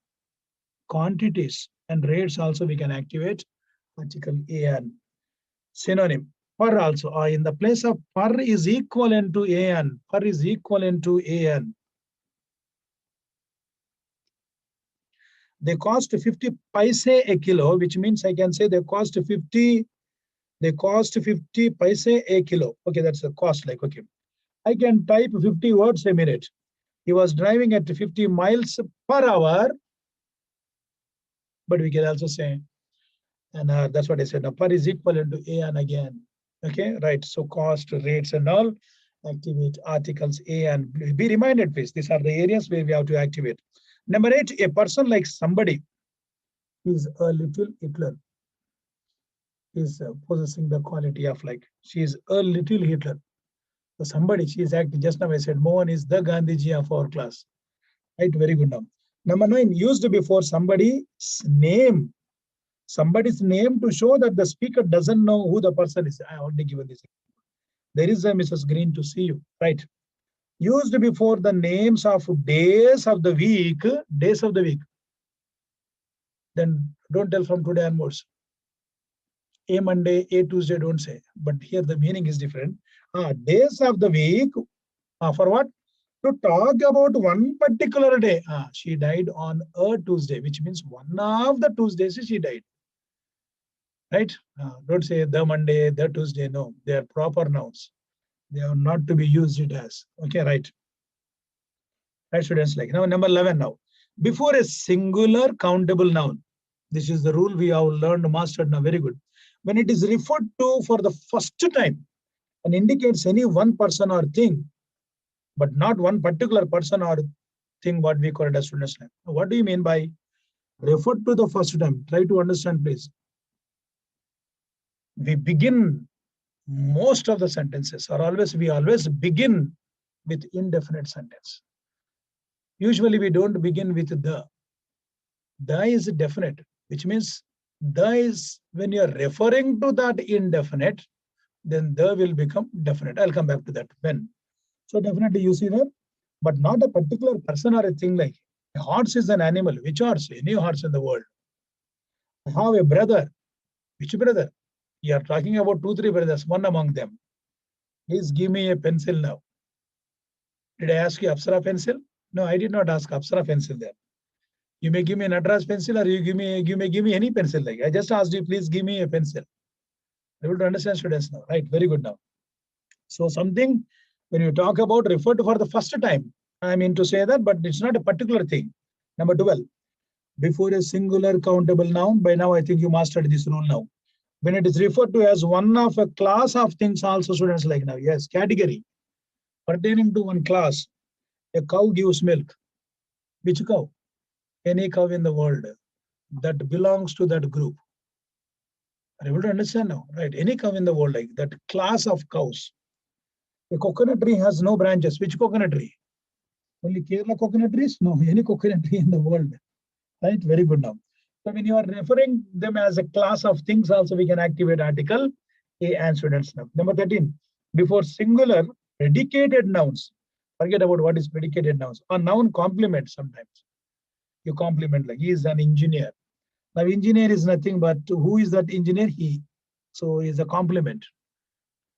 quantities, and rates also we can activate article an. Synonym, per also, or in the place of per is equivalent to an, per is equivalent to an. They cost 50 paise a kilo, which means I can say they cost 50 paise a kilo. Okay, that's the cost, like, okay. I can type 50 words a minute. He was driving at 50 miles per hour, but we can also say, and that's what I said, now per is equivalent to an again. Okay, right, so cost, rates and all, activate articles a and be reminded, please, these are the areas where we have to activate. Number 8, a person like somebody is a little Hitler, is possessing the quality of like, she is a little Hitler. So somebody, she is acting, just now I said, Mohan is the Gandhiji of our class. Right, very good now. Number 9, used before somebody's name. Somebody's name to show that the speaker doesn't know who the person is. I already given this. There is a Mrs. Green to see you, right? Used before the names of days of the week, days of the week. Then don't tell from today onwards. A Monday, A Tuesday, don't say. But here the meaning is different. Days of the week, for what? To talk about one particular day. She died on a Tuesday, which means one of the Tuesdays she died. Right? Don't say the Monday, the Tuesday. No, they are proper nouns. They are not to be used it as. Okay, right. Right, students, like now number 11 now. Before a singular countable noun. This is the rule we have learned, mastered now, very good. When it is referred to for the first time and indicates any one person or thing, but not one particular person or thing, what we call it as students. What do you mean by referred to the first time? Try to understand, please. We begin most of the sentences, or we always begin with indefinite sentence. Usually we don't begin with the. The is definite, which means the is when you are referring to that indefinite, then the will become definite. I'll come back to that when. So definitely you see that, but not a particular person or a thing like a horse is an animal. Which horse? Any horse in the world. I have a brother. Which brother? You are talking about 2, 3 brothers, one among them. Please give me a pencil now. Did I ask you Apsara pencil? No, I did not ask Apsara pencil there. You may give me an Natras pencil, or you may give me any pencil. Like I just asked you, please give me a pencil. Able to understand, students, now, right? Very good now. So something when you talk about refer to for the first time, I mean to say that, but it's not a particular thing. Number 12, before a singular countable noun. By now I think you mastered this rule now. When it is referred to as one of a class of things, also students like now, yes, category pertaining to one class. A cow gives milk. Which cow? Any cow in the world that belongs to that group. Are you able to understand now? Right? Any cow in the world, like that class of cows. A coconut tree has no branches. Which coconut tree? Only Kerala coconut trees? No, any coconut tree in the world. Right? Very good now. So when you are referring them as a class of things, also we can activate article a and students now. Number 13, before singular predicated nouns. Forget about what is predicated nouns. A noun complement sometimes. You complement, like he is an engineer. Now engineer is nothing but who is that engineer? He. So he is a complement.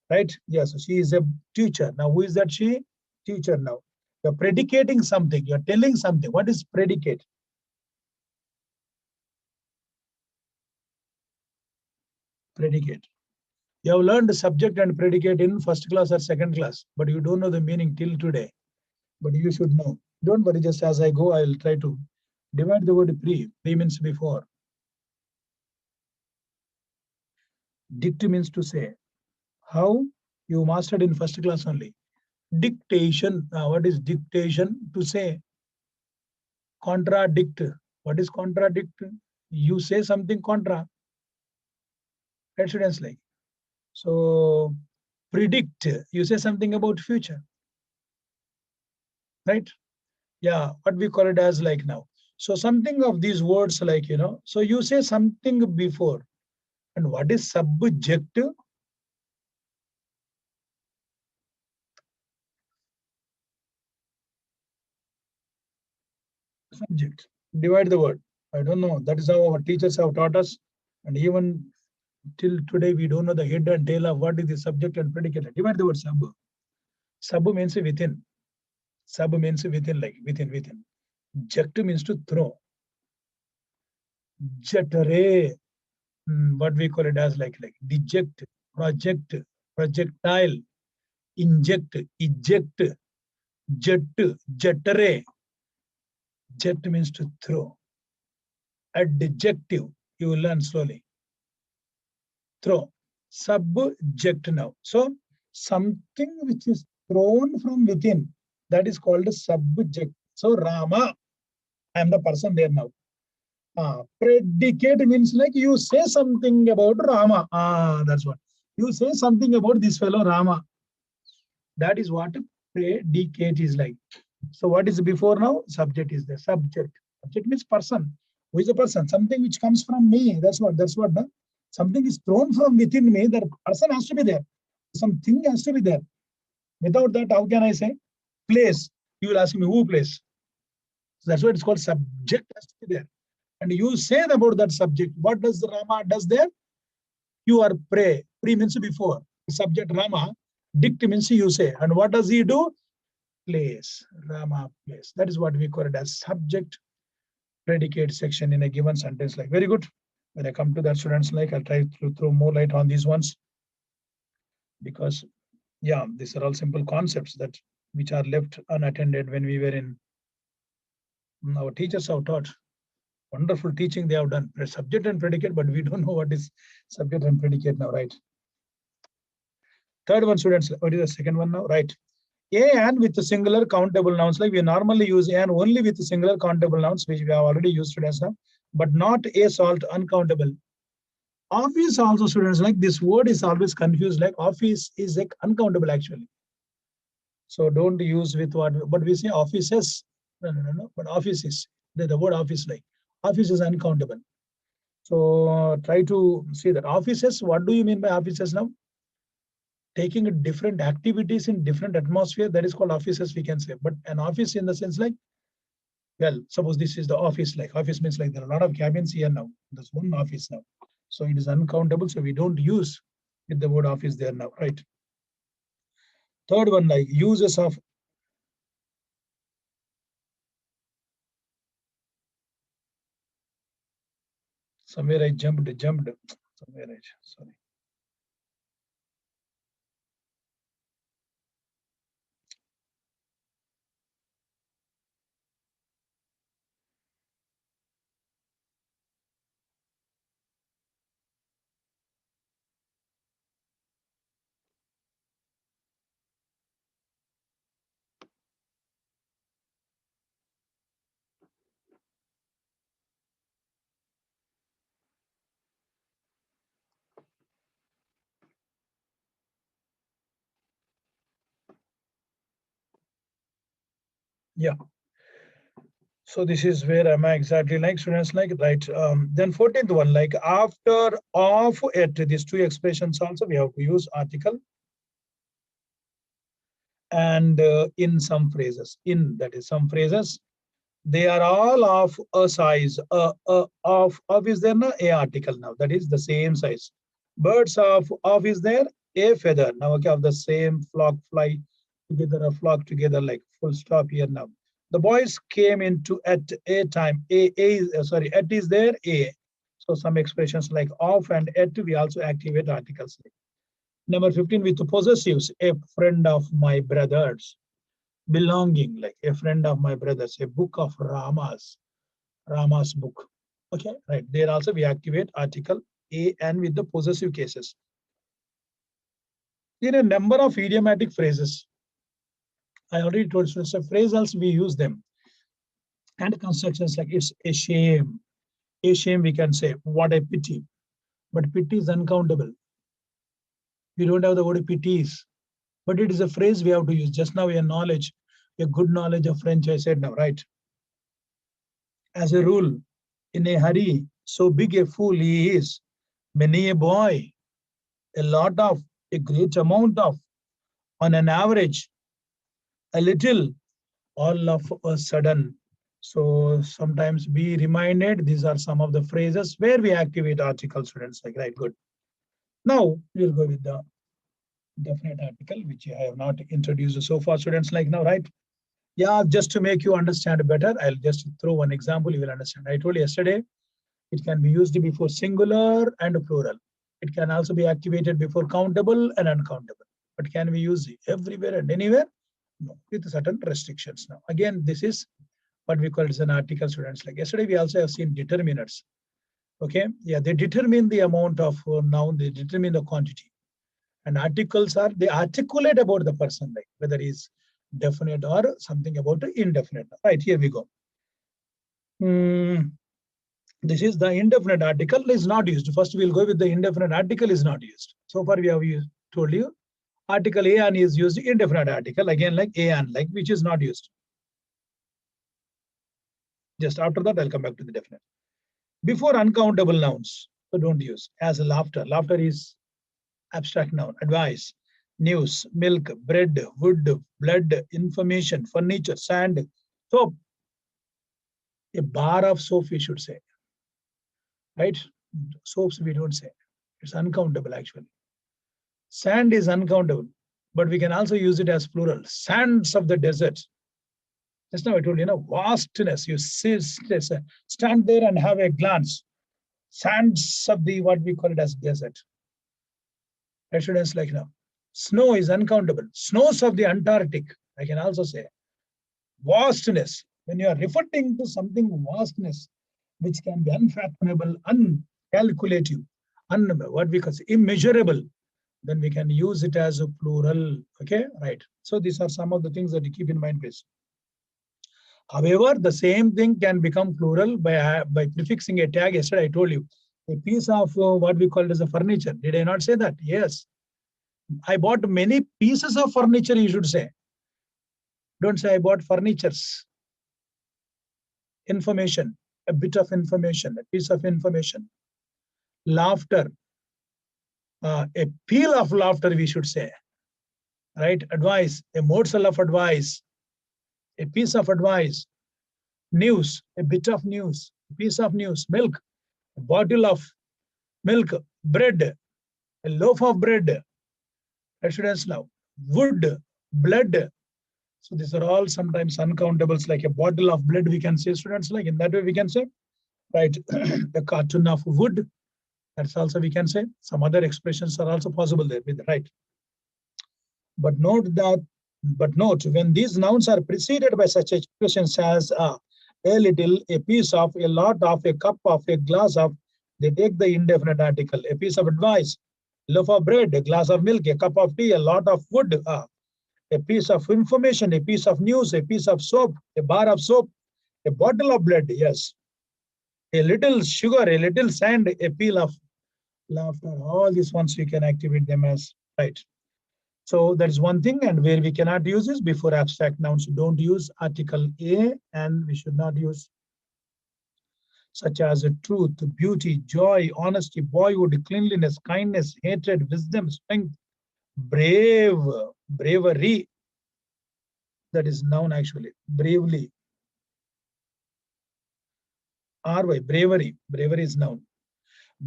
Right? Yes, so she is a teacher. Now who is that she? Teacher now. You're predicating something. You're telling something. What is predicate? Predicate. You have learned subject and predicate in first class or second class, but you don't know the meaning till today. But you should know. Don't worry, just as I go, I will try to divide the word pre. Pre means before. Dict means to say. How? You mastered in first class only. Dictation. What is dictation? To say. Contradict. What is contradict? You say something contra. Right, students, like. So predict. You say something about future. Right? Yeah, what we call it as like now. So something of these words like, so you say something before. And what is subject? Subject. Divide the word. I don't know. That is how our teachers have taught us. And even till today, we don't know the head and tail of what is the subject and predicate. Divide the word sub. Sub means within. Sub means within, like within. Ject means to throw. Jetare, what we call it as like deject, project, projectile, inject, eject, jet, jetare. Jet means to throw. Adjective, you will learn slowly. Throw. Subject now. So something which is thrown from within, that is called a subject. So Rama, I am the person there now. Predicate means like you say something about Rama. That's what. You say something about this fellow Rama. That is what predicate is like. So what is before now? Subject is the subject. Subject means person. Who is the person? Something which comes from me. That's what. No? Something is thrown from within me. That person has to be there. Something has to be there. Without that, how can I say? Place. You will ask me who place. So that's why it's called subject has to be there. And you say about that subject. What does the Rama does there? You are pray. Pre means before. Subject Rama. Dict means you say. And what does he do? Place. Rama place. That is what we call it as subject predicate section in a given sentence. Like very good. When I come to that, students, like I'll try to throw more light on these ones. Because yeah, these are all simple concepts that which are left unattended when we were in our teachers have taught. Wonderful teaching they have done. Subject and predicate, but we don't know what is subject and predicate now, right? Third one, students, what is the second one now? Right. And with the singular countable nouns, like we normally use and only with the singular countable nouns, which we have already used, students, now, but not a salt uncountable. Office also, students, like this word is always confused, like office is like uncountable actually. So don't use with what, but we say offices. No, but office is the word office, like office is uncountable. So try to see that offices. What do you mean by offices now? Taking different activities in different atmosphere, that is called offices, we can say. But an office in the sense like, well, suppose this is the office, like office means like there are a lot of cabins here now. There's one office now. So it is uncountable. So we don't use with the word office there now, right? Third one, like uses of somewhere I jumped. Somewhere I, sorry. Yeah. So this is where am I exactly like, students, like, right? Then 14th one, like after, of, at, these two expressions also we have to use article. And in some phrases, that is some phrases, they are all of a size. Of is there now? A article now, that is the same size. Birds of is there? A feather. Now, okay, of the same flock, fly together, a flock together, like full stop here now. The boys came into at a time. At is there? A. So some expressions like of and at, we also activate articles. Number 15 with the possessives, a friend of my brothers. Belonging, like a friend of my brothers, a book of Rama's book. Okay, right. There also we activate article a and with the possessive cases. In a number of idiomatic phrases, I already told you, so phrasals we use them. And constructions like it's a shame. A shame we can say, what a pity. But pity is uncountable. We don't have the word pities. But it is a phrase we have to use. Just now a good knowledge of French, I said now, right? As a rule, in a hurry, so big a fool he is. Many a boy, a lot of, a great amount of, on an average, a little, all of a sudden. So sometimes be reminded, these are some of the phrases where we activate article, students. Like, right, good. Now we'll go with the definite article, which I have not introduced so far, students. Like now, right? Yeah, just to make you understand better, I'll just throw one example, you will understand. I told you yesterday, it can be used before singular and plural. It can also be activated before countable and uncountable. But can we use it everywhere and anywhere? No, with certain restrictions. Now, again, this is what we call as an article, students. Like yesterday, we also have seen determinants. Okay, yeah, they determine the amount of noun, they determine the quantity. And articles are, they articulate about the person, like whether he's definite or something about the indefinite. Right, here we go. This is the indefinite article is not used. First, we'll go with the indefinite article is not used. So far, we have told you article an is used, indefinite article, again like an, like, which is not used. Just after that, I'll come back to the definite. Before uncountable nouns, so don't use. As laughter. Laughter is abstract noun. Advice, news, milk, bread, wood, blood, information, furniture, sand, soap. A bar of soap, we should say. Right? Soaps we don't say. It's uncountable actually. Sand is uncountable, but we can also use it as plural. Sands of the desert. Just now I told you, vastness. You stand there and have a glance. Sands of the, what we call it as desert. Students, like now. Snow is uncountable. Snows of the Antarctic, I can also say. Vastness. When you are referring to something vastness, which can be unfathomable, uncalculative, what we call immeasurable, then we can use it as a plural. Okay, right. So these are some of the things that you keep in mind, please. However, the same thing can become plural by prefixing a tag. Yesterday I told you, a piece of what we call it as a furniture. Did I not say that? Yes. I bought many pieces of furniture, you should say. Don't say I bought furnitures. Information, a bit of information, a piece of information. Laughter, a peal of laughter, we should say. Right? Advice, a morsel of advice, a piece of advice. News, a bit of news, a piece of news. Milk, a bottle of milk. Bread, a loaf of bread. Students now. Wood, blood. So these are all sometimes uncountables, like a bottle of blood, we can say, students, like in that way we can say. Right? A carton of wood. That's also we can say. Some other expressions are also possible there, right? But note when these nouns are preceded by such expressions as a little, a piece of, a lot of, a cup of, a glass of, they take the indefinite article. A piece of advice, loaf of bread, a glass of milk, a cup of tea, a lot of wood, a piece of information, a piece of news, a piece of soap, a bar of soap, a bottle of blood, yes. A little sugar, a little sand, a peel of laughter. All these ones you can activate them as, right? So that is one thing, and where we cannot use is before abstract nouns. Don't use article a, and we should not use such as truth, beauty, joy, honesty, boyhood, cleanliness, kindness, hatred, wisdom, strength, bravery. That is noun actually. Bravely. Bravery. Bravery is noun.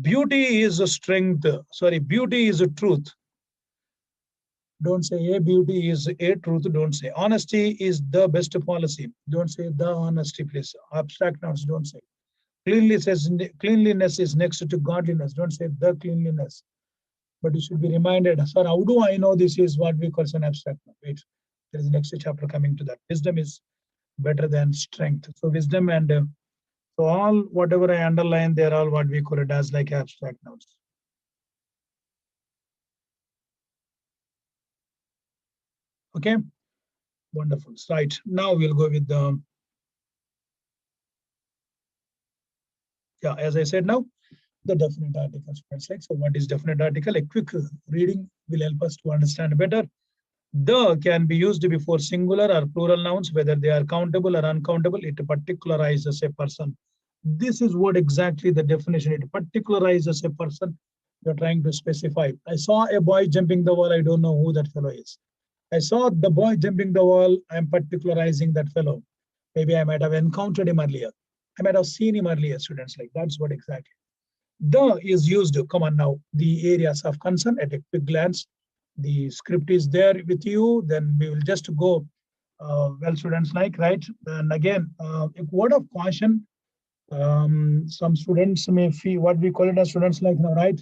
Beauty is a strength. Sorry, beauty is a truth. Don't say a beauty is a truth. Don't say honesty is the best policy. Don't say the honesty, please. Abstract nouns, don't say. Cleanliness is next to godliness. Don't say the cleanliness. But you should be reminded, sir, how do I know this is what we call an abstract noun? Wait, there is a next chapter coming to that. Wisdom is better than strength. So wisdom and so all whatever I underline, they're all what we call it as like abstract nouns. Okay, wonderful. Right, now we'll go with the, as I said now, the definite article. So what is definite article? A quick reading will help us to understand better The can be used before singular or plural nouns, whether they are countable or uncountable. It particularizes a person. This is what exactly the definition. It particularizes a person you're trying to specify. I saw a boy jumping the wall. I don't know who that fellow is. I saw the boy jumping the wall. I'm particularizing that fellow. Maybe I might have encountered him earlier. I might have seen him earlier, students. Like that's what exactly. The is used. Come on now. The areas of concern at a quick glance. The script is there with you. Then we will just go. Well, students, like right. And again, a word of caution. Some students may feel what we call it as students like now, right?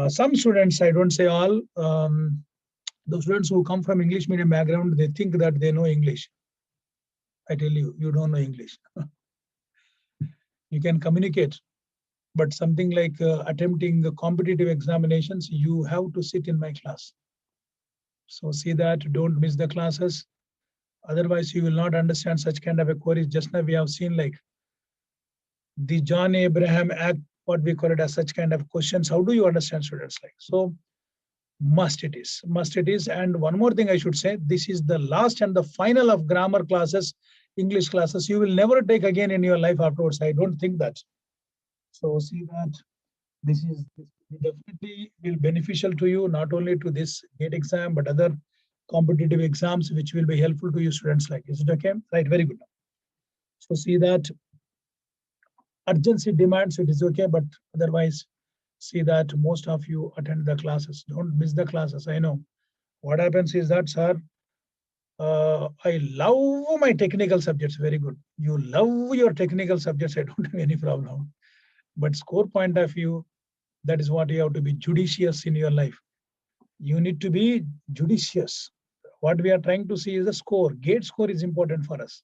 Some students, I don't say all, the students who come from English medium background, they think that they know English. I tell you, you don't know English. You can communicate, but something like attempting the competitive examinations, you have to sit in my class. So see that, don't miss the classes. Otherwise, you will not understand such kind of a query. Just now we have seen like the John Abraham Act, what we call it as such kind of questions. How do you understand, students? Like so, must it is. And one more thing I should say, this is the last and the final of grammar classes, English classes. You will never take again in your life afterwards. I don't think that. So see that this definitely will beneficial to you, not only to this GATE exam, but other competitive exams, which will be helpful to you, students. Like, is it okay? Right, very good. So see that urgency demands it is okay, but otherwise see that most of you attend the classes. Don't miss the classes. I know what happens is that, sir, I love my technical subjects. Very good. You love your technical subjects. I don't have any problem. But score point of view, that is what you have to be judicious in your life. You need to be judicious. What we are trying to see is the score. GATE score is important for us.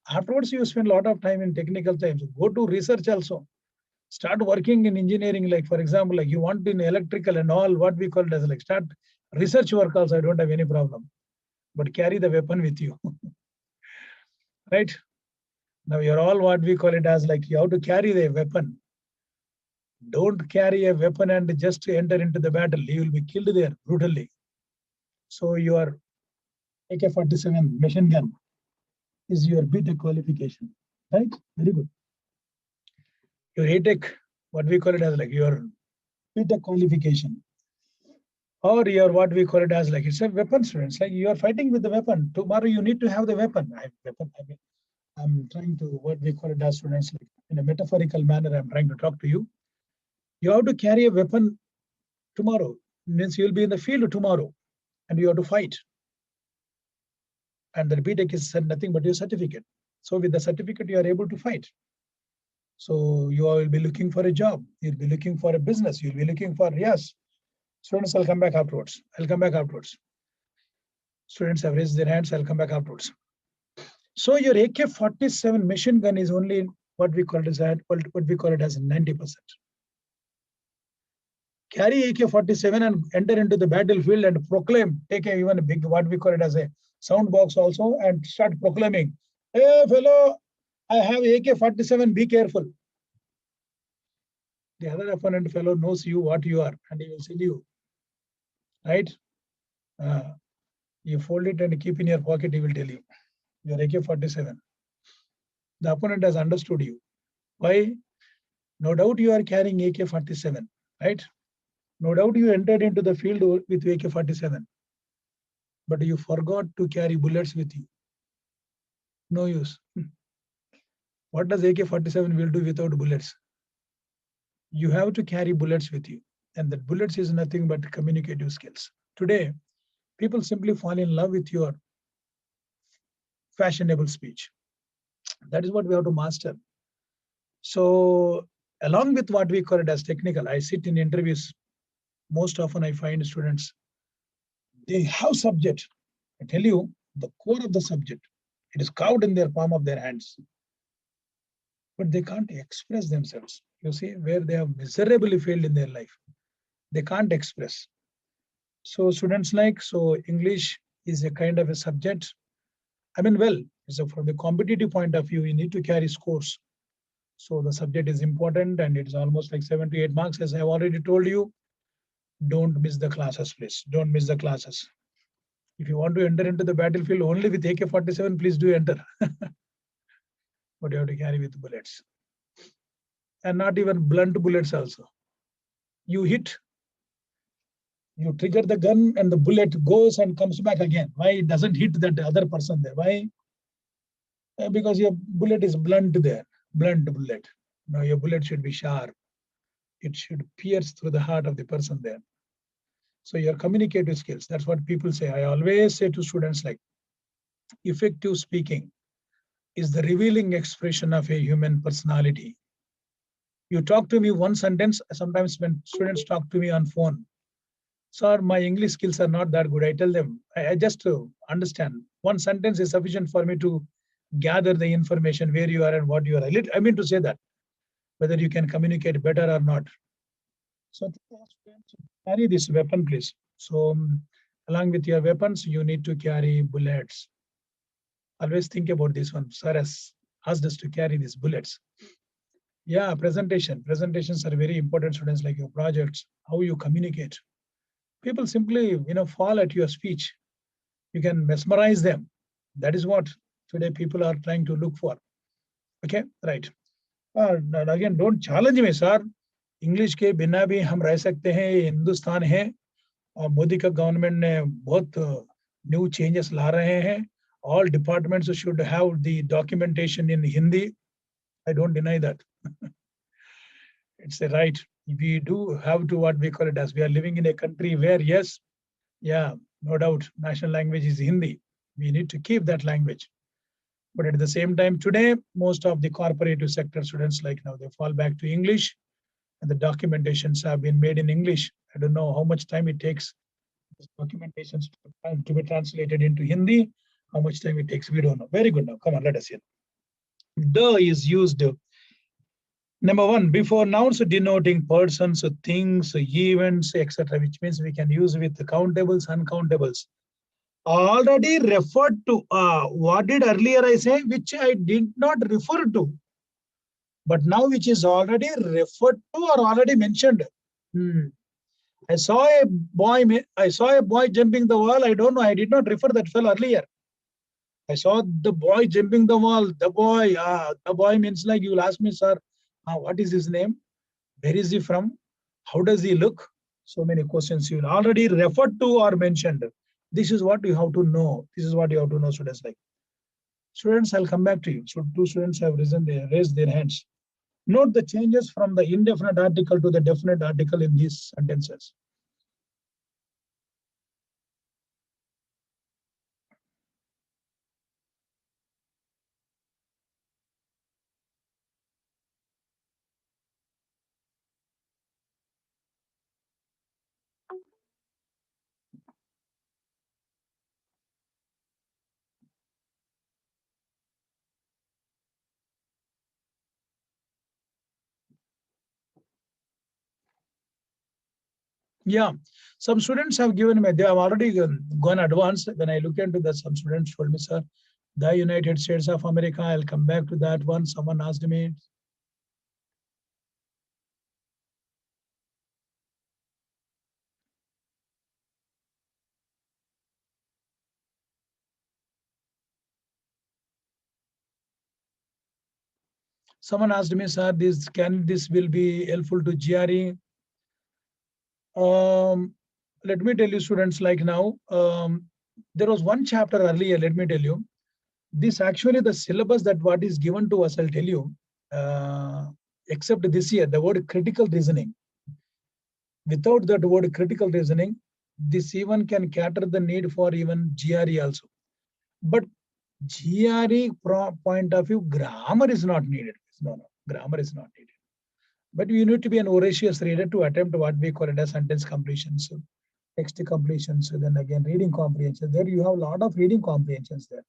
Afterwards, you spend a lot of time in technical times. Go to research also. Start working in engineering, like for example, like you want in electrical and all, what we call it as like start research work also. I don't have any problem. But carry the weapon with you. Right? Now you're all what we call it as like you have to carry the weapon. Don't carry a weapon and just enter into the battle. You will be killed there brutally. So your AK-47 machine gun is your BTech qualification, right? Very good. Your ATech, what we call it as like your BTech qualification, or your what we call it as like it's a weapon, students. Like you are fighting with the weapon. Tomorrow you need to have the weapon. I'm trying to what we call it as students, like in a metaphorical manner. I'm trying to talk to you. You have to carry a weapon tomorrow. Means you'll be in the field tomorrow, and you have to fight. And the BTech is nothing but your certificate. So with the certificate, you are able to fight. So you will be looking for a job. You'll be looking for a business. You'll be looking for, yes. Students, I'll come back afterwards. Students have raised their hands. I'll come back afterwards. So your AK-47 machine gun is only what we call it as 90%. Carry AK-47 and enter into the battlefield and proclaim. Take even a big what we call it as a sound box also and start proclaiming, "Hey fellow, I have AK-47, be careful." The other opponent fellow knows you what you are and he will sell you. Right? You fold it and keep in your pocket, he will tell you. Your AK-47. The opponent has understood you. Why? No doubt you are carrying AK-47, right? No doubt you entered into the field with AK-47. But you forgot to carry bullets with you. No use. What does AK-47 will do without bullets? You have to carry bullets with you. And that bullets is nothing but communicative skills. Today, people simply fall in love with your fashionable speech. That is what we have to master. So along with what we call it as technical, I sit in interviews. Most often I find students, they have subject. I tell you, the core of the subject, it is carved in their palm of their hands. But they can't express themselves. You see, where they have miserably failed in their life. They can't express. So students like, so English is a kind of a subject. I mean, well, so from the competitive point of view, you need to carry scores. So the subject is important and it's almost like 7 to 8 marks, as I have already told you. Don't miss the classes, please. Don't miss the classes. If you want to enter into the battlefield only with AK-47, please do enter. But you have to carry with bullets. And not even blunt bullets also. You hit, you trigger the gun and the bullet goes and comes back again. Why it doesn't hit that other person there? Why? Because your bullet is blunt there, blunt bullet. Now your bullet should be sharp. It should pierce through the heart of the person there. So your communicative skills, that's what people say. I always say to students, like, effective speaking is the revealing expression of a human personality. You talk to me one sentence, sometimes when students talk to me on phone, sir, my English skills are not that good. I tell them, I just understand. One sentence is sufficient for me to gather the information where you are and what you are. I mean to say that, whether you can communicate better or not. So carry this weapon, please. So along with your weapons, you need to carry bullets. Always think about this one. Sir has asked us to carry these bullets. Yeah, presentation. Presentations are very important, students, like your projects, how you communicate. People simply, fall at your speech. You can mesmerize them. That is what today people are trying to look for. Okay, right. And again, don't challenge me, sir. English के बिना भी हम रह सकते हैं. हिंदुस्तान है और मोदी का गवर्नमेंट ने बहुत new changes ला रहे हैं. All departments should have the documentation in Hindi. I don't deny that. It's a right. We do have to what we call it as we are living in a country where, yes, yeah, no doubt, national language is Hindi. We need to keep that language. But at the same time, today, most of the corporative sector students, like now, they fall back to English, and the documentations have been made in English. I don't know how much time it takes these documentations to be translated into Hindi. How much time it takes, we don't know. Very good. Now, come on, let us hear. The is used, number one, before nouns denoting persons, things, events, etc., which means we can use with countables, uncountables. Already referred to. What did earlier I say? Which I did not refer to. But now which is already referred to or already mentioned. I saw a boy jumping the wall. I don't know. I did not refer that fellow earlier. I saw the boy jumping the wall. The boy means like you will ask me, sir, what is his name? Where is he from? How does he look? So many questions you will already referred to or mentioned. This is what you have to know. This is what you have to know, students. Like students, I'll come back to you. So two students have raised their hands. Note the changes from the indefinite article to the definite article in these sentences. Yeah, some students have given me, they have already gone advanced. When I look into that, some students told me, sir, the United States of America, I'll come back to that one. Someone asked me. Someone asked me, sir, this will be helpful to GRE? Let me tell you, students, like now, there was one chapter earlier, let me tell you. This actually the syllabus that what is given to us, I'll tell you, except this year, the word critical reasoning. Without that word critical reasoning, this even can cater the need for even GRE also. But GRE point of view, grammar is not needed. No, grammar is not needed. But you need to be an voracious reader to attempt what we call it as sentence completions, text completions, then again reading comprehension. There you have a lot of reading comprehensions there.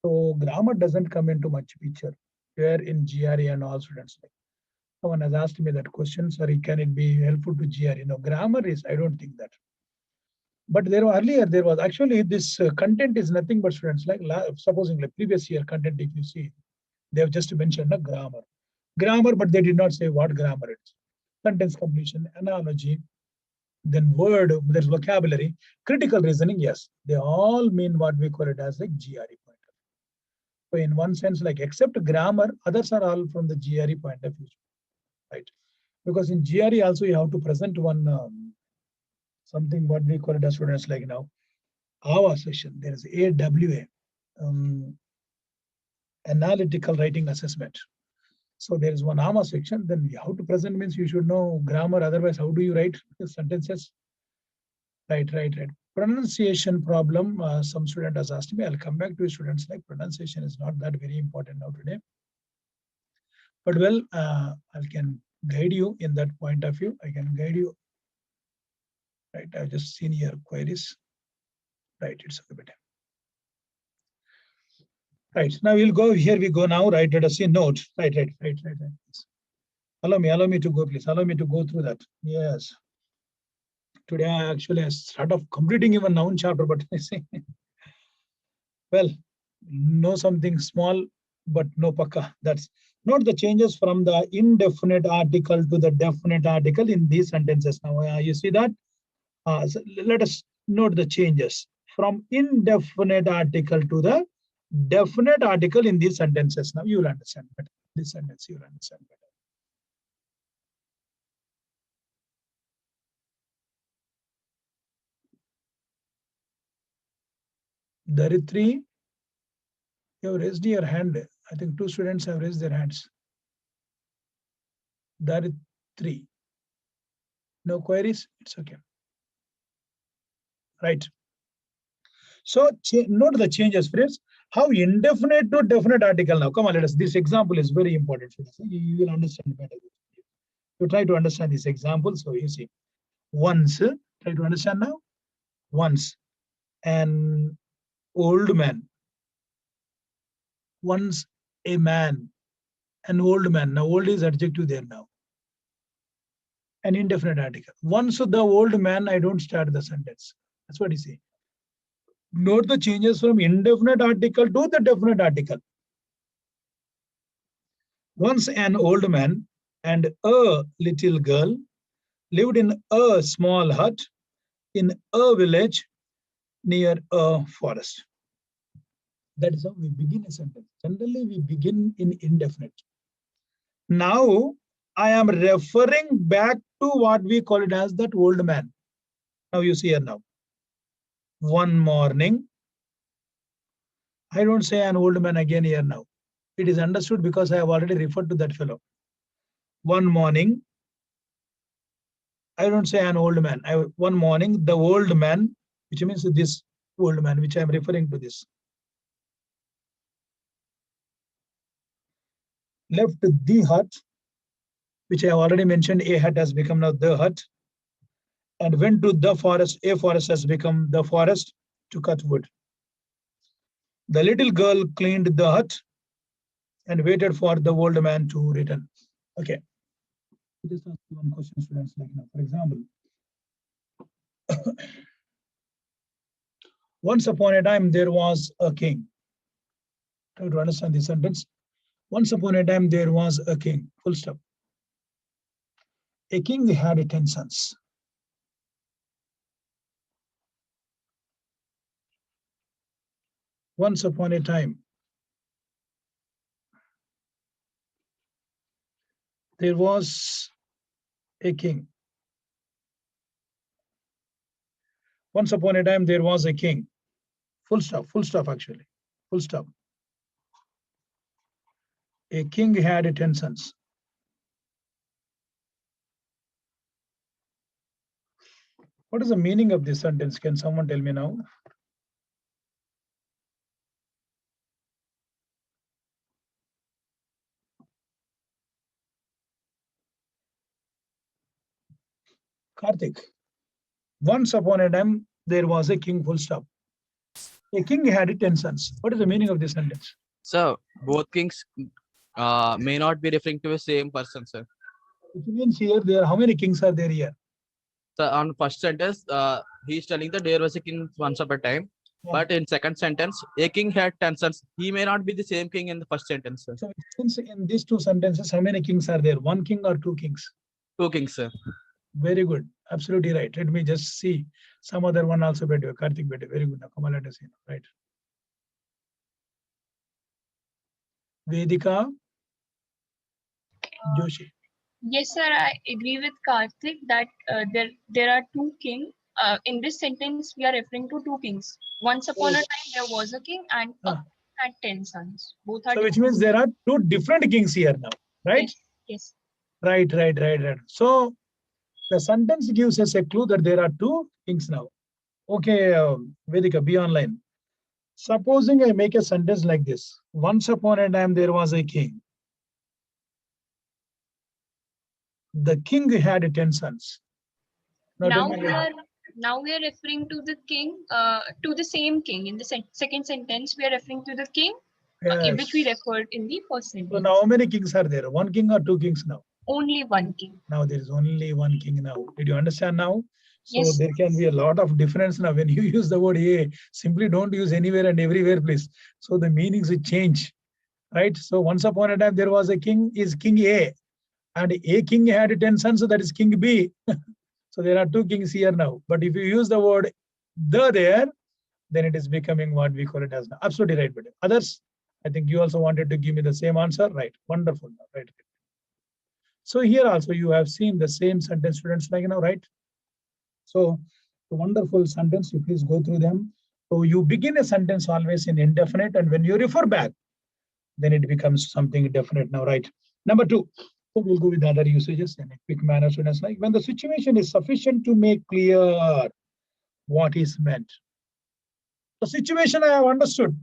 So grammar doesn't come into much picture here in GRE and all students. Someone has asked me that question, sorry, can it be helpful to GRE? No, grammar is, I don't think that. But there was actually this content is nothing but students, like supposing like previous year content, if you see, they have just mentioned a grammar, but they did not say what grammar it is. Sentence completion, analogy, then word, there's vocabulary. Critical reasoning, yes, they all mean what we call it as like GRE point of view. So in one sense, like except grammar, others are all from the GRE point of view, right? Because in GRE also you have to present one something what we call it as students like now AWA session. There is AWA, analytical writing assessment. So there is one AMA section. Then how to present means you should know grammar. Otherwise, how do you write the sentences? Right. Pronunciation problem. Some student has asked me. I'll come back to students like pronunciation is not that very important now today. But well, I can guide you in that point of view. I can guide you. Right. I've just seen your queries. Right. It's a bit. Right. Now we'll go here. We go now. Right. Let us see note. Right. Allow me to go, please. Allow me to go through that. Yes. Today I actually start off completing even noun chapter, but I say, well, know something small, but no pakka. That's not the changes from the indefinite article to the definite article in these sentences. Now you see that. So let us note the changes from indefinite article to the definite article in these sentences. Now you will understand better. This sentence you will understand better. Daritri, you have raised your hand. I think 2 students have raised their hands. Daritri. No queries? It's okay. Right. So note the changes, friends. How indefinite to definite article now. Come on, let us. This example is very important for us. You will understand better. You try to understand this example. So you see, once, try to understand now. Once, an old man. Once a man, an old man. Now old is adjective there now. An indefinite article. Once the old man, I don't start the sentence. That's what you see. Note the changes from indefinite article to the definite article. Once an old man and a little girl lived in a small hut in a village near a forest. That is how we begin a sentence. Generally, we begin in indefinite. Now, I am referring back to what we call it as that old man. Now you see here now. One morning, I don't say an old man again here now. It is understood because I have already referred to that fellow. One morning, I don't say an old man. One morning, the old man, which means this old man, which I am referring to this, left the hut, which I have already mentioned, a hut has become now the hut, and went to the forest. A forest has become the forest to cut wood. The little girl cleaned the hut and waited for the old man to return. Okay. Just ask one question, students, like now. For example, once upon a time there was a king. Try to understand this sentence. Once upon a time there was a king. Full stop. A king had 10 sons. Once upon a time, there was a king. Once upon a time, there was a king. Full stop actually. Full stop. A king had 10 sons. What is the meaning of this sentence? Can someone tell me now? Karthik. Once upon a time, there was a king, full stop. A king had 10 sons. What is the meaning of this sentence? Sir, both kings may not be referring to the same person, sir. It means here, how many kings are there here? So on first sentence, he is telling that there was a king once upon a time. Yeah. But in second sentence, a king had 10 sons. He may not be the same king in the first sentence, sir. So since in these 2 sentences, how many kings are there? 1 king or 2 kings? 2 kings, sir. Very good. Absolutely right. Let me just see some other one also better. Karthik better. Very good. Now come on, let us see. Right. Vedika Joshi. Yes, sir. I agree with Karthik that there are two kings. In this sentence, we are referring to two kings. Once upon a time, there was a king and a king had 10 sons. Both are So which means there are two different kings here now, right? Yes. Yes. Right. So the sentence gives us a clue that there are two kings now. Okay, Vedika, be online. Supposing I make a sentence like this. Once upon a time, there was a king. The king had 10 sons. Now we are referring to the king, to the same king. In the second sentence, we are referring to the king, which we referred in the first sentence. So now how many kings are there? One king or two kings now? Only one king. Now there is only one king now. Did you understand now? So yes. There can be a lot of difference now. When you use the word A, simply don't use anywhere and everywhere, please. So the meanings will change, right? So once upon a time, there was a king, is King A. And A king had 10 sons, so that is King B. So there are two kings here now. But if you use the word the there, then it is becoming what we call it as now. Absolutely right. But others, I think you also wanted to give me the same answer. Right. Wonderful. Right. So here also you have seen the same sentence, students, like now, right? So the wonderful sentence, you please go through them. So you begin a sentence always in indefinite, and when you refer back, then it becomes something definite now, right? Number 2. So we'll go with other usages in a quick manner, students, like when the situation is sufficient to make clear what is meant. The situation I have understood.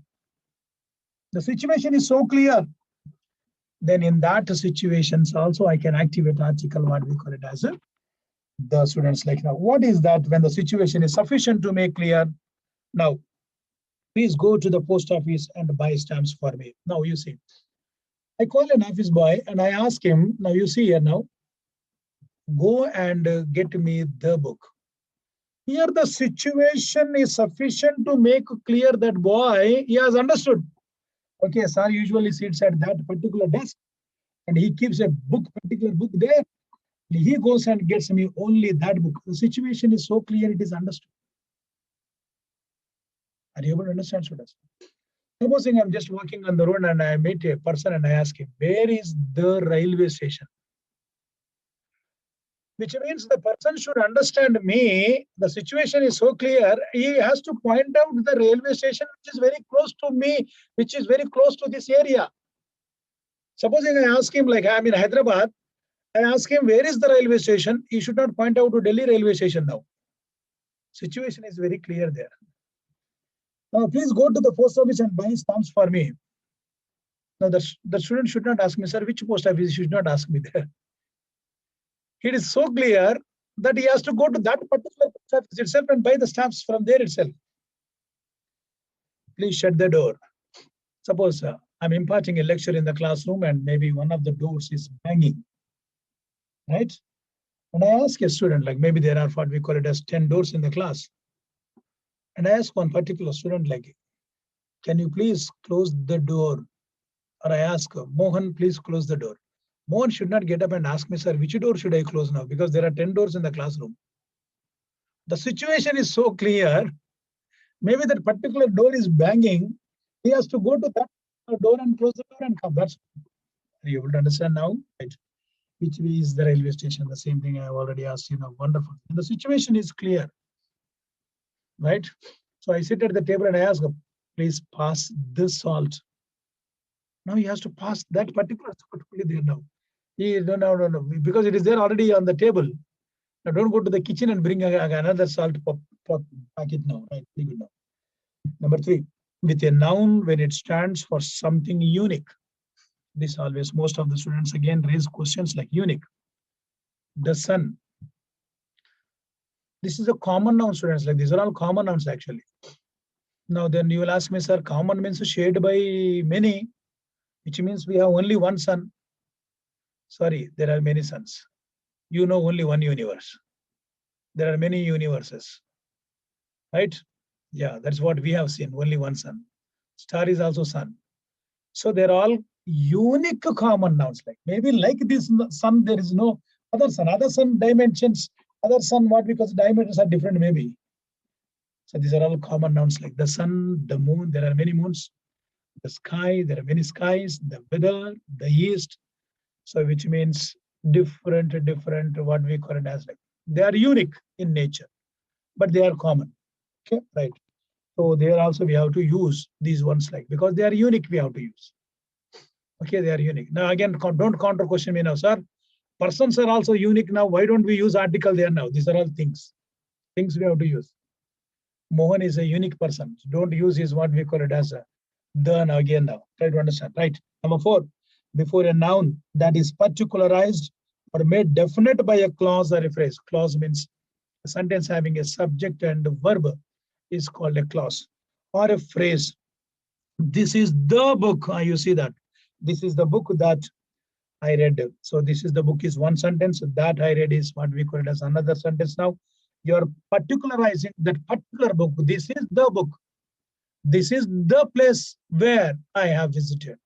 The situation is so clear. Then in that situations also I can activate article, what we call it as the, students, like now. What is that when the situation is sufficient to make clear? Now, please go to the post office and buy stamps for me. Now you see. I call an office boy and I ask him, now you see here now, go and get me the book. Here the situation is sufficient to make clear that boy, he has understood. Okay, sir usually sits at that particular desk and he keeps a book, particular book there. He goes and gets me only that book. The situation is so clear, it is understood. Are you able to understand, students? Supposing I'm just walking on the road and I meet a person and I ask him, where is the railway station? Which means the person should understand me. The situation is so clear, he has to point out the railway station which is very close to me, which is very close to this area. Supposing I ask him, like I'm in Hyderabad, I ask him, where is the railway station? He should not point out to Delhi railway station now. Situation is very clear there. Now, please go to the post office and buy stamps for me. Now, the student should not ask me, sir, which post office? He should not ask me there. It is so clear that he has to go to that particular post office itself and buy the stamps from there itself. Please shut the door. Suppose I'm imparting a lecture in the classroom and maybe one of the doors is banging, right? And I ask a student, like maybe there are what we call it as 10 doors in the class. And I ask one particular student, like, can you please close the door? Or I ask, Mohan, please close the door. Mohan should not get up and ask me, sir, which door should I close now? Because there are 10 doors in the classroom. The situation is so clear. Maybe that particular door is banging. He has to go to that door and close the door and come. Are you able to understand now? Right. Which way is the railway station? The same thing I have already asked you now. Wonderful. And the situation is clear. Right? So I sit at the table and I ask, please pass this salt. Now he has to pass that particular salt there now. No, because it is there already on the table. Now don't go to the kitchen and bring another salt packet now. Right? Now. Number 3, with a noun when it stands for something unique. This always, most of the students again raise questions like unique. The sun. This is a common noun, students, like these are all common nouns actually. Now then you will ask me, sir, common means shared by many, which means we have only one sun. Sorry, there are many suns. You know only one universe. There are many universes. Right? Yeah, that's what we have seen, only one sun. Star is also sun. So they're all unique common nouns. Like maybe like this sun, there is no other sun. Other sun dimensions Other sun, what, because diameters are different maybe. So these are all common nouns like the sun, the moon, there are many moons. The sky, there are many skies, the weather, the east. So which means different, what we call it as like. They are unique in nature, but they are common. Okay, right. So there also we have to use these ones like, because they are unique, we have to use. Okay, they are unique. Now again, don't counter question me now, sir. Persons are also unique now. Why don't we use article there now? These are all things we have to use. Mohan is a unique person. Don't use his what we call it as a the now again now. Try to understand. Right. Number 4, before a noun that is particularized or made definite by a clause or a phrase. Clause means a sentence having a subject and a verb is called a clause, or a phrase. This is the book. You see that. This is the book that I read. So this is the book is one sentence. That I read is what we call it as another sentence. Now you're particularizing that particular book. This is the book. This is the place where I have visited.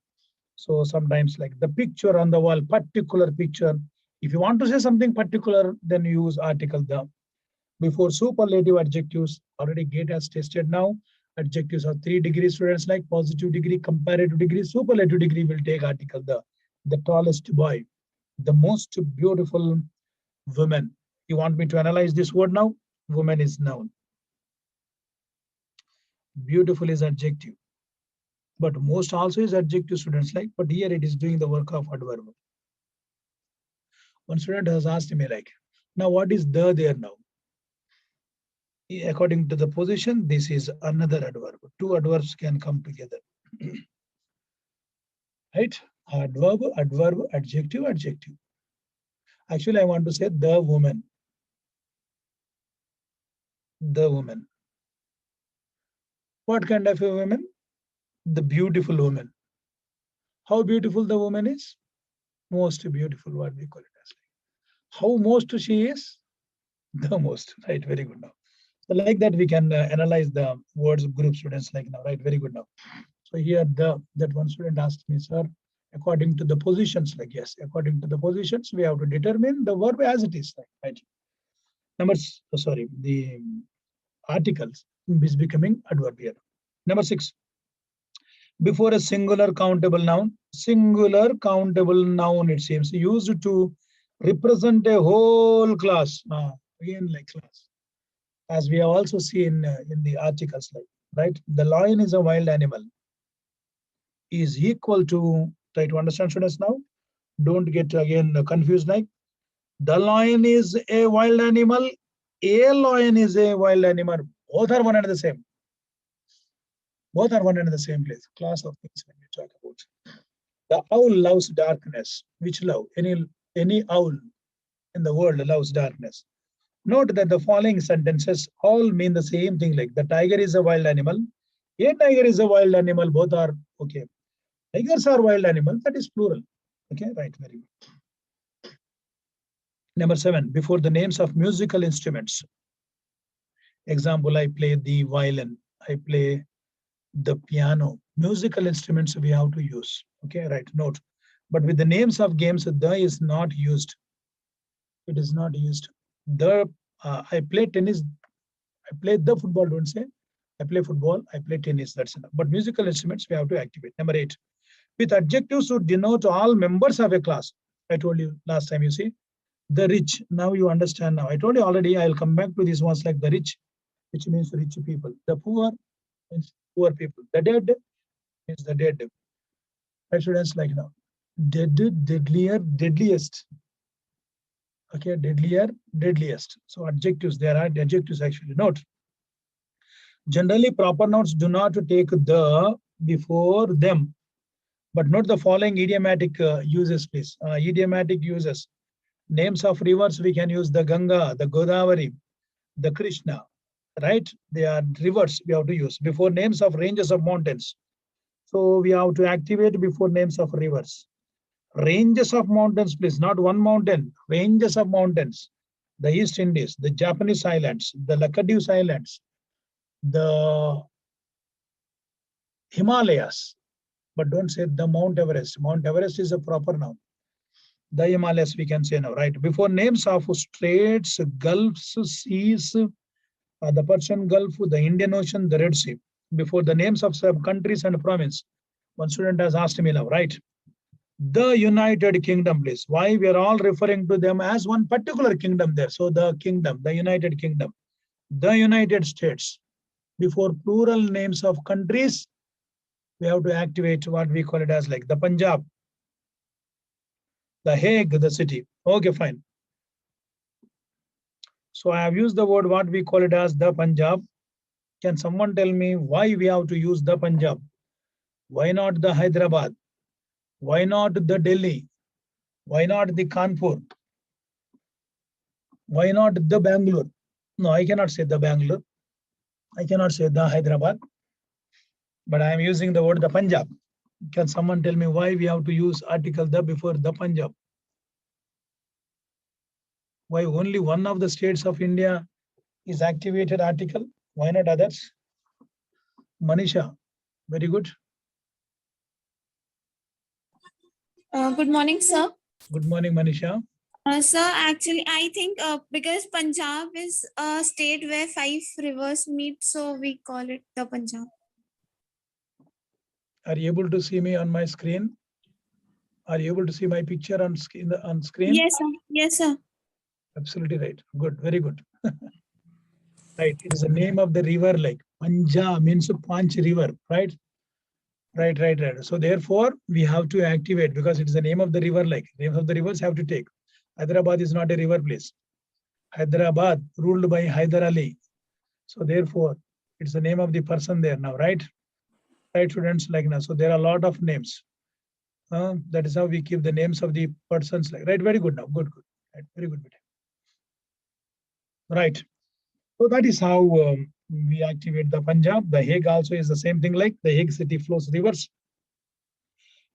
So sometimes like the picture on the wall, particular picture. If you want to say something particular, then use article the. Before superlative adjectives, already Gate has tested now. Adjectives are 3 degrees, students, like positive degree, comparative degree, superlative degree will take article the tallest boy, the most beautiful woman. You want me to analyze this word now? Woman is noun. Beautiful is adjective. But most also is adjective, students, like, but here it is doing the work of adverb. One student has asked me like, now what is the there now? According to the position, this is another adverb. 2 adverbs can come together. Right? Adverb, adverb, adjective, adjective. Actually, I want to say the woman. The woman. What kind of a woman? The beautiful woman. How beautiful the woman is? Most beautiful, what we call it as. How most she is? The most. Right, very good now. So like that we can analyze the words group, students, like now, right? Very good now. So here that one student asked me, sir, according to the positions, like, yes, according to the positions, we have to determine the verb as it is, right? The articles is becoming adverb here. Number 6, before a singular countable noun, it seems, used to represent a whole class. Again, like class. As we have also seen in the articles, like, right? The lion is a wild animal. Is equal to, try to understand, students, now. Don't get again confused, like, the lion is a wild animal. A lion is a wild animal. Both are one and the same. Both are one and the same place. Class of things when we talk about. The owl loves darkness. Which love? Any owl in the world loves darkness. Note that the following sentences all mean the same thing, like the tiger is a wild animal. A tiger is a wild animal. Both are okay. Tigers are wild animals. That is plural. Okay, right. Very good. Number 7, before the names of musical instruments. Example, I play the violin. I play the piano. Musical instruments we have to use. Okay, right. Note. But with the names of games, the is not used. It is not used. I play tennis. I play the football. Don't say. I play football. I play tennis. That's enough. But musical instruments we have to activate. Number 8, with adjectives to denote all members of a class. I told you last time. You see, the rich. Now you understand. Now I told you already. I'll come back to these ones, like the rich, which means rich people. The poor means poor people. The dead means the dead. Right, students, like now. Dead, deadlier, deadliest. Okay, deadlier, deadliest. So adjectives, there are adjectives actually. Note. Generally, proper nouns do not take the before them. But note the following idiomatic uses, please. Idiomatic uses. Names of rivers, we can use the Ganga, the Godavari, the Krishna. Right? They are rivers we have to use. Before names of ranges of mountains. So we have to activate before names of rivers. Ranges of mountains, please, not one mountain, ranges of mountains. The East Indies, the Japanese islands, the Lakadives Islands, the Himalayas. But don't say the Mount Everest. Mount Everest is a proper noun. The Himalayas we can say now, right? Before names of straits, gulfs, seas, the Persian Gulf, the Indian Ocean, the Red Sea. Before the names of some countries and province. One student has asked me now, right? The United Kingdom, please. Why we are all referring to them as one particular kingdom there? So the kingdom, the United Kingdom, the United States. Before plural names of countries, we have to activate what we call it as like the Punjab, the Hague, the city. Okay, fine. So I have used the word what we call it as the Punjab. Can someone tell me why we have to use the Punjab? Why not the Hyderabad? Why not the Delhi? Why not the Kanpur? Why not the Bangalore? No, I cannot say the Bangalore. I cannot say the Hyderabad. But I am using the word the Punjab. Can someone tell me why we have to use article the before the Punjab? Why only one of the states of India is activated article? Why not others? Manisha, very good. Good morning, sir. Good morning, Manisha. Sir, actually, I think because Punjab is a state where 5 rivers meet, so we call it the Punjab. Are you able to see me on my screen? Are you able to see my picture on screen? Yes, sir. Yes, sir. Absolutely right. Good, very good. Right, it is the name of the river like Panja means Panch river, right? Right. So therefore, we have to activate because it is the name of the river like names of the rivers have to take. Hyderabad is not a river place. Hyderabad ruled by Hyder Ali. So therefore, it's the name of the person there now, right? Right, students, like now. So there are a lot of names. That is how we keep the names of the persons like, right? Very good now. Good. Right, very good. Right. So that is how we activate the Punjab. The Hague also is the same thing like the Hague city flows rivers.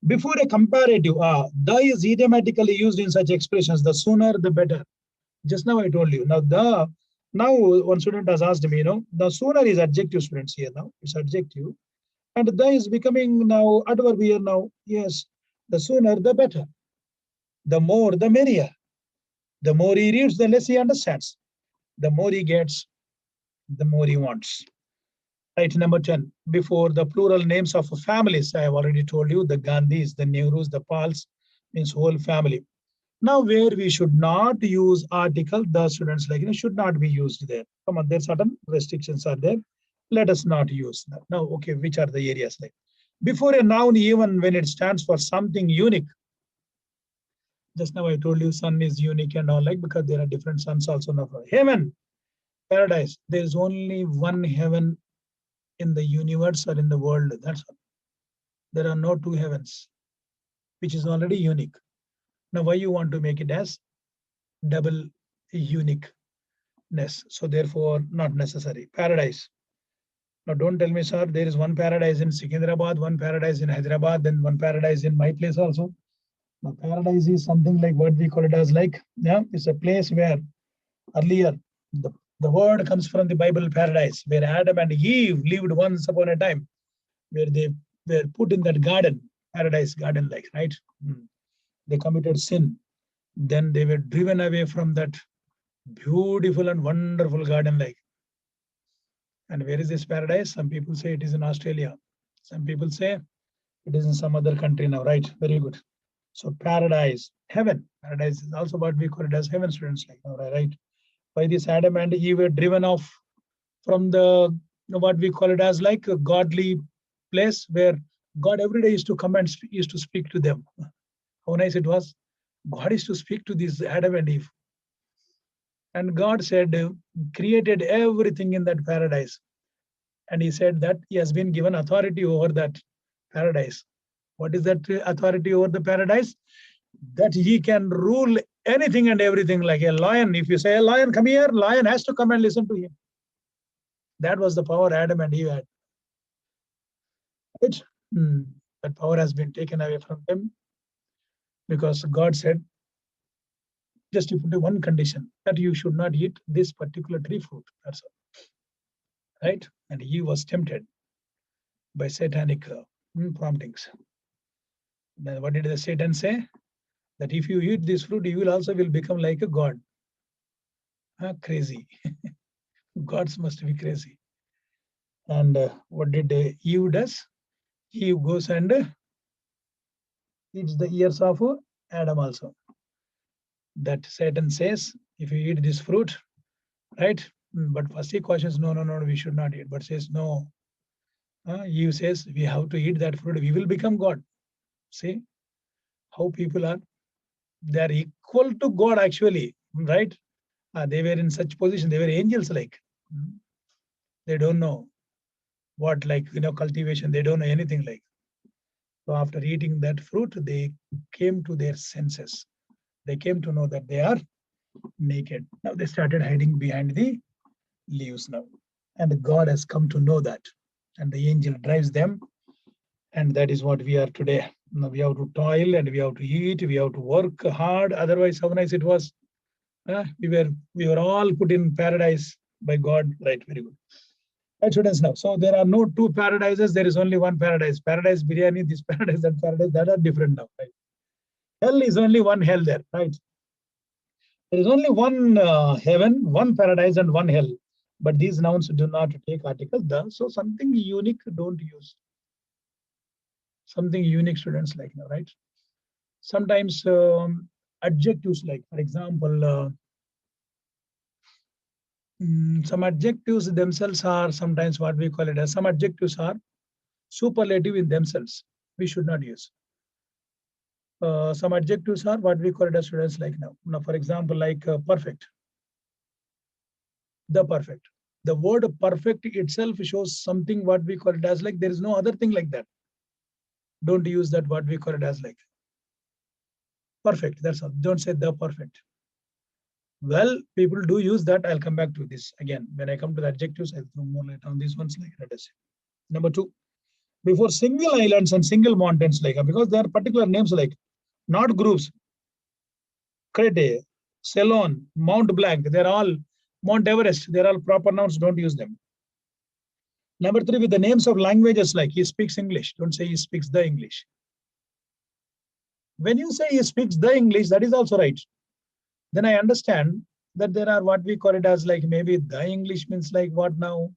Before a comparative, the is idiomatically used in such expressions. The sooner, the better. Just now I told you. Now one student has asked me, the sooner is adjective, students here now. It's adjective. And the is becoming now adverb here now. Yes, the sooner, the better. The more, the merrier. The more he reads, the less he understands. The more he gets, the more he wants. Right, number 10. Before the plural names of families, I have already told you, the Gandhis, the Nehrus, the Pals, means whole family. Now, where we should not use article, the students like, should not be used there. Come on, there certain restrictions are there. Let us not use that. Now, okay, which are the areas like? Before a noun, even when it stands for something unique. Just now I told you sun is unique and all like, because there are different suns also now. Heaven, paradise. There is only one heaven in the universe or in the world. That's all. There are no two heavens, which is already unique. Now, why you want to make it as double uniqueness? So therefore, not necessary. Paradise. Now, don't tell me, sir, there is one paradise in Secunderabad, one paradise in Hyderabad, then one paradise in my place also. Now, paradise is something like what we call it as like, it's a place where earlier the word comes from the Bible, paradise, where Adam and Eve lived once upon a time, where they were put in that garden, paradise garden like, right? They committed sin. Then they were driven away from that beautiful and wonderful garden like. And where is this paradise? Some people say it is in Australia. Some people say it is in some other country now, right? Very good. So paradise, heaven. Paradise is also what we call it as heaven, students like now, right? By this Adam and Eve were driven off from the what we call it as like a godly place where God every day used to come and used to speak to them. How nice it was. God used to speak to these Adam and Eve. And God said, created everything in that paradise. And he said that he has been given authority over that paradise. What is that authority over the paradise? That he can rule anything and everything like a lion. If you say, a lion, come here, lion has to come and listen to him. That was the power Adam and Eve had. Right? That power has been taken away from them because God said, just to put one condition, that you should not eat this particular tree fruit. That's all. Right? And Eve was tempted by satanic promptings. Then what did the Satan say? that if you eat this fruit, you will also become like a god. Crazy. Gods must be crazy. And what did Eve does? Eve goes and eats the ears of Adam also. That Satan says, if you eat this fruit, right? But first he cautions, no, we should not eat. But says, no. Eve says, we have to eat that fruit. We will become God. See how people are. They are equal to God actually, right? They were in such position. They were angels like. They don't know what, like, cultivation. They don't know anything like. So after eating that fruit, they came to their senses. They came to know that they are naked. Now they started hiding behind the leaves now. And God has come to know that. And the angel drives them. And that is what we are today. Now we have to toil and we have to eat. We have to work hard. Otherwise, how nice it was. We were all put in paradise by God. Right, very good. Right, students, now. So there are no two paradises. There is only one paradise. Paradise biryani, this paradise, that paradise, that are different now. Right? Hell is only one hell there, right? There is only one heaven, one paradise, and one hell. But these nouns do not take article the. So something unique don't use. Something unique, students, like now, right? Sometimes adjectives, like, for example, some adjectives themselves are sometimes what we call it as, some adjectives are superlative in themselves. We should not use. Some adjectives are what we call it as, students, like now. Now, for example, like perfect. The perfect. The word perfect itself shows something what we call it as, like, there is no other thing like that. Don't use that what we call it as, like perfect. That's all. Don't say the perfect. Well, people do use that. I'll come back to this again. When I come to the adjectives, I'll throw more light on these ones, like let us say. Number 2, before single islands and single mountains, like, because there are particular names, like not groups, Crete, Ceylon, Mount Blanc, they're all Mount Everest, they're all proper nouns, don't use them. Number 3, with the names of languages, like he speaks English, don't say he speaks the English. When you say he speaks the English, that is also right. Then I understand that there are what we call it as, like, maybe the English means like what now?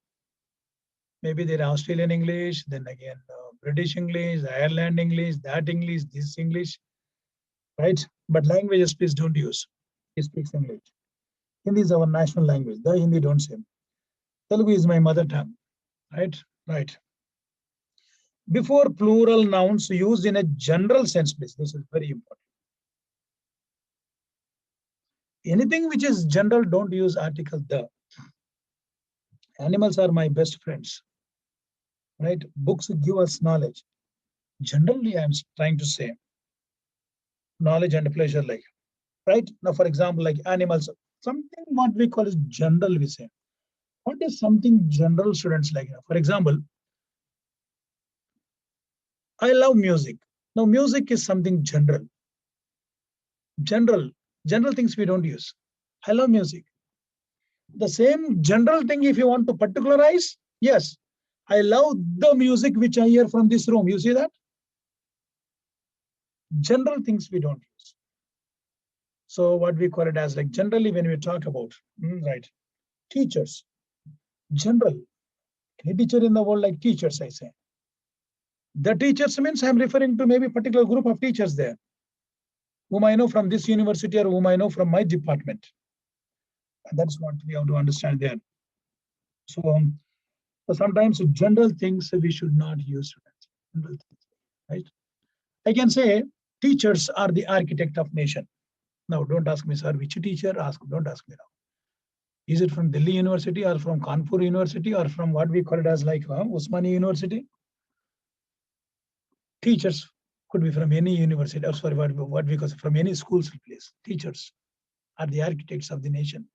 Maybe there are Australian English, then again British English, Ireland English, that English, this English, right? But languages, please don't use. He speaks English. Hindi is our national language. The Hindi don't say. Telugu is my mother tongue, right? Right. Before plural nouns used in a general sense, please. This is very important. Anything which is general, don't use article the. Animals are my best friends, right? Books give us knowledge. Generally, I'm trying to say knowledge and pleasure, like, right? Now, for example, like animals, something what we call is general, we say. What is something general, students, like? For example, I love music. Now, music is something general. General things we don't use. I love music. The same general thing, if you want to particularize, yes, I love the music which I hear from this room. You see that? General things we don't use. So what we call it as, like, generally when we talk about, right, teachers, general, any teacher in the world, like teachers, I say. The teachers means I'm referring to maybe a particular group of teachers there, whom I know from this university or whom I know from my department. And that's what we have to understand there. So, sometimes general things we should not use, right? I can say teachers are the architect of nation. Now, don't ask me, sir, which teacher? Don't ask me now. Is it from Delhi University or from Kanpur University or from what we call it as, like Osmani University? Teachers could be from any university, or sorry, what we call from any schools place. Teachers are the architects of the nation.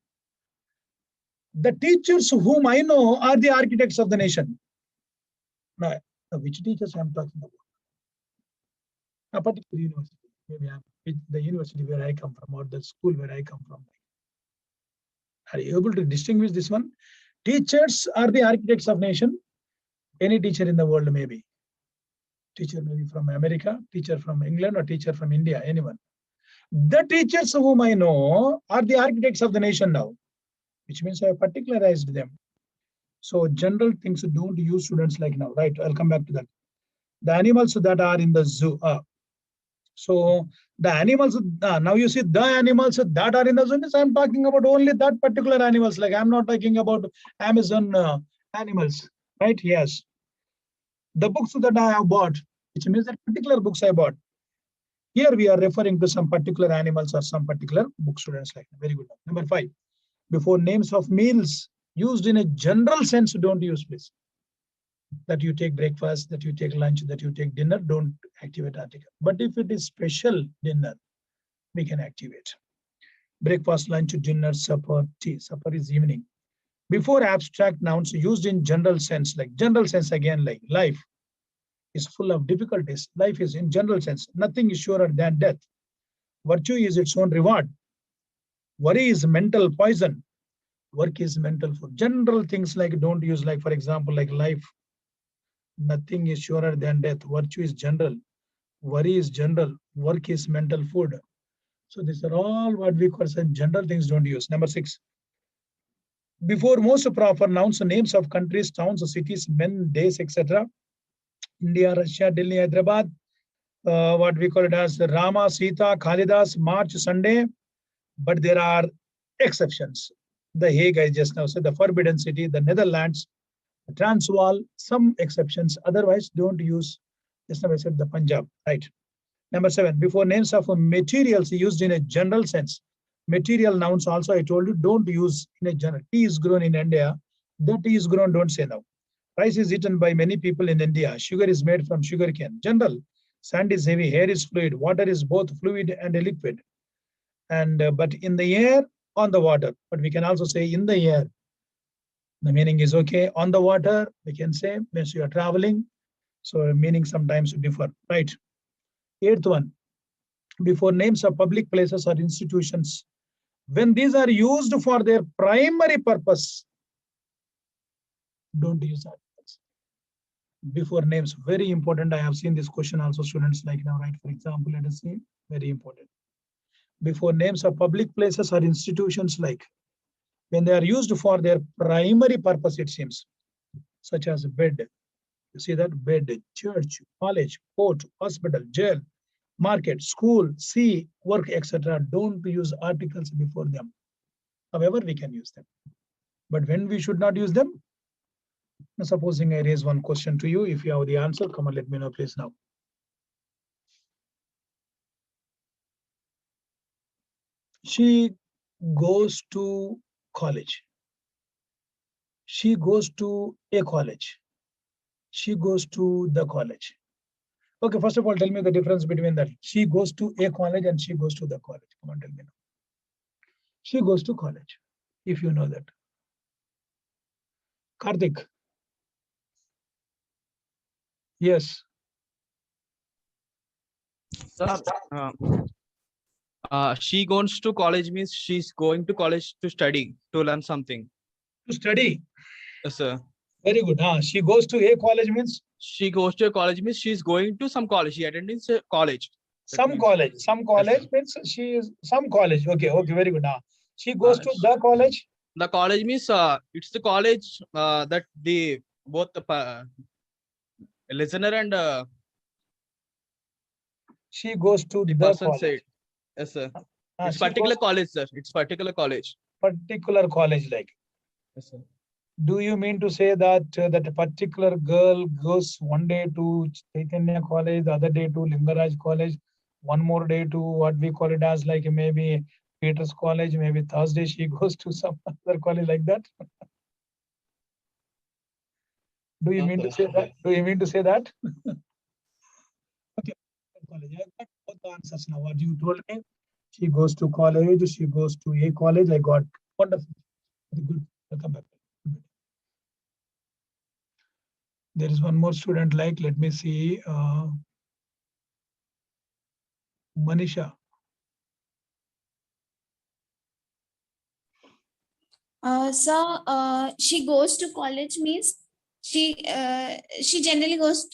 The teachers whom I know are the architects of the nation. Now, which teachers I'm talking about? A particular university, maybe the university where I come from or the school where I come from. Are you able to distinguish this one? Teachers are the architects of nation. Any teacher in the world, maybe. Teacher maybe from America, teacher from England, or teacher from India, anyone. The teachers whom I know are the architects of the nation now, which means I have particularized them. So general things don't use students like now, right? I'll come back to that. The animals that are in the zoo. So the animals, now you see the animals that are in the zoo, I'm talking about only that particular animals. Like I'm not talking about Amazon animals, right? Yes. The books that I have bought, which means that particular books I bought. Here we are referring to some particular animals or some particular book, students like that. Very good. Number 5, before names of meals used in a general sense, don't use, please. That you take breakfast, that you take lunch, that you take dinner, don't activate article. But if it is special dinner, we can activate. Breakfast, lunch, dinner, supper, tea. Supper is evening. Before abstract nouns used in general sense, like general sense again, like life is full of difficulties. Life is in general sense. Nothing is surer than death. Virtue is its own reward. Worry is mental poison. Work is mental food. General things like don't use, like for example, like life. Nothing is surer than death. Virtue is general. Worry is general. Work is mental food. So these are all what we call some general things don't use. Number 6. Before most proper nouns, names of countries, towns, cities, men, days, etc. India, Russia, Delhi, Hyderabad. What we call it as Rama, Sita, Kalidas, March, Sunday. But there are exceptions. The Hague, I just now said, the Forbidden City, the Netherlands, the Transvaal, some exceptions. Otherwise, don't use, just now I said, the Punjab, right? Number 7, before names of materials used in a general sense. Material nouns also, I told you, don't use in a general. Tea is grown in India. The tea is grown, don't say now. Rice is eaten by many people in India. Sugar is made from sugarcane. General. Sand is heavy, hair is fluid. Water is both fluid and a liquid. And but in the air, on the water. But we can also say in the air. The meaning is okay. On the water, we can say means you are traveling. So meaning sometimes differ, right? 8th one. Before names of public places or institutions, when these are used for their primary purpose, don't use articles. Before names, very important. I have seen this question also, students like now, right? For example, let us see, very important. Before names of public places or institutions, like when they are used for their primary purpose, it seems, such as bed. You see that? Bed, church, college, court, hospital, jail, market, school, sea, work, etc. Don't use articles before them. However, we can use them. But when we should not use them? Now, supposing I raise one question to you, if you have the answer, come on, let me know, please now. She goes to college. She goes to a college. She goes to the college. Okay, first of all, tell me the difference between that. She goes to a college and she goes to the college. Come on, tell me now. She goes to college, if you know that. Karthik. Yes. Sir, she goes to college means she's going to college to study, to learn something. To study? Yes, sir. Very good. She goes to a college means? She goes to a college means she's going to some college. She attends a college. Some college. Some college means she is some college. Okay, okay, very good. She goes to the college? The college means it's the college that the both the listener and she goes to the person college. said. Yes, sir. It's particular college, sir. It's particular college. Particular college, like. Yes, sir. Do you mean to say that that a particular girl goes one day to Chaitanya College, the other day to Lingaraj College, one more day to what we call it as like maybe Peter's College, maybe Thursday she goes to some other college like that? Do you mean to say that? Do you mean to say that? Okay, college. I got both the answers now. What you told me, she goes to college, she goes to a college. I got wonderful. Good. Welcome back. There is one more student, like, let me see, Manisha. So she goes to college means she generally goes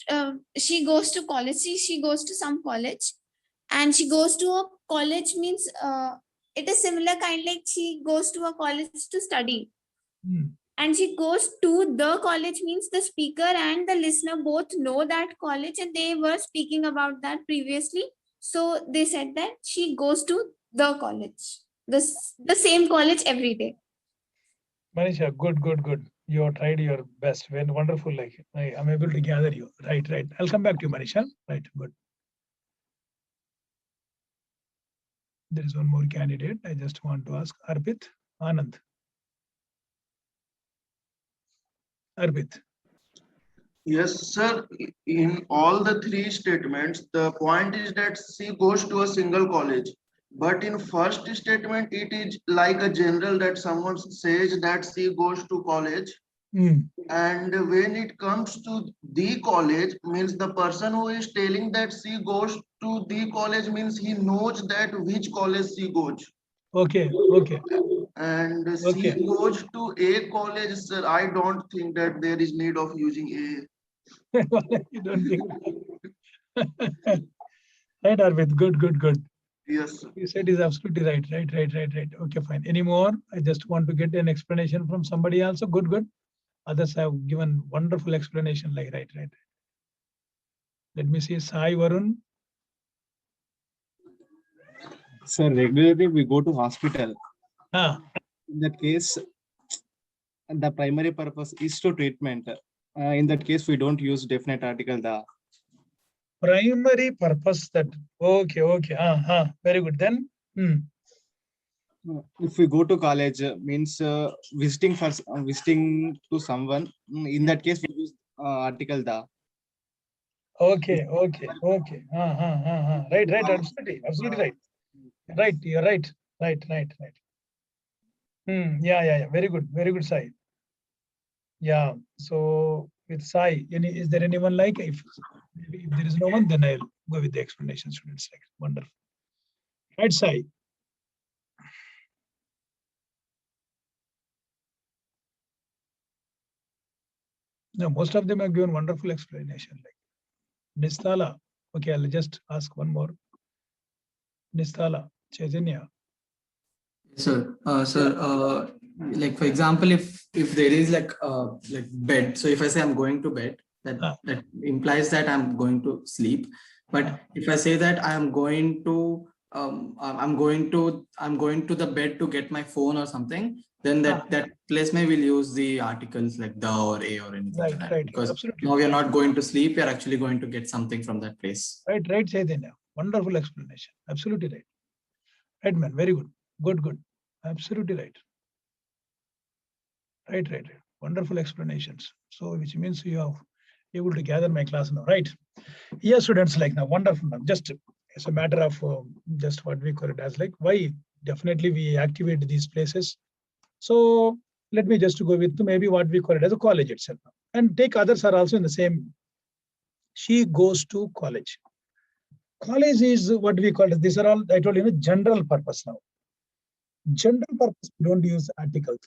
she goes to college. She goes to some college and she goes to a college means it is similar kind like she goes to a college to study. And she goes to the college means the speaker and the listener both know that college and they were speaking about that previously. So they said that she goes to the college, the same college every day. Manisha, good. You have tried your best. Very wonderful. Like I'm able to gather you. Right. I'll come back to you, Manisha. Right, good. There is one more candidate. I just want to ask Arpit Anand. Arpit. Yes, sir. In all the three statements, the point is that she goes to a single college. But in first statement, it is like a general that someone says that she goes to college. And when it comes to the college, means the person who is telling that she goes to the college means he knows that which college she goes. Okay. And she goes to a college, sir. I don't think that there is need of using a. You don't think? Right, Arvind. Good. Yes, sir. You said is absolutely right. Okay, fine. Any more? I just want to get an explanation from somebody else. Good. Others have given wonderful explanation. Like right. Let me see. Sai Varun. Sir, regularly we go to hospital. In that case, the primary purpose is to treatment. In that case, we don't use definite article the. Primary purpose that. Okay. Very good. Then. If we go to college, means visiting to someone. In that case, we use article the. Okay. Right. Absolutely right. Right. You're right. Right. Yeah. Very good, Sai. Yeah. So with Sai, is there anyone like? If there is no one, then I'll go with the explanation. Students, like wonderful. Right, Sai. No, most of them have given wonderful explanation. Like Nistala. Okay, I'll just ask one more. Nistala, Chaitanya. Sir, like for example, if there is like bed, so if I say I'm going to bed, that implies that I'm going to sleep. But if I say that I'm going to the bed to get my phone or something, then that place may will use the articles like the or a or anything like that. Because absolutely. Now we are not going to sleep, we are actually going to get something from that place. Right, Chaitanya. Wonderful explanation. Absolutely right. Right, man. Very good. Good. Absolutely right. Right. Wonderful explanations. So, which means you have able to gather my class now, right? Yes, students, like now, wonderful. Just it's a matter of just what we call it as like why definitely we activate these places. So let me just go with maybe what we call it as a college itself, and take others are also in the same. She goes to college. College is what we call it. These are all I told you, general purpose now. General purpose, we don't use articles.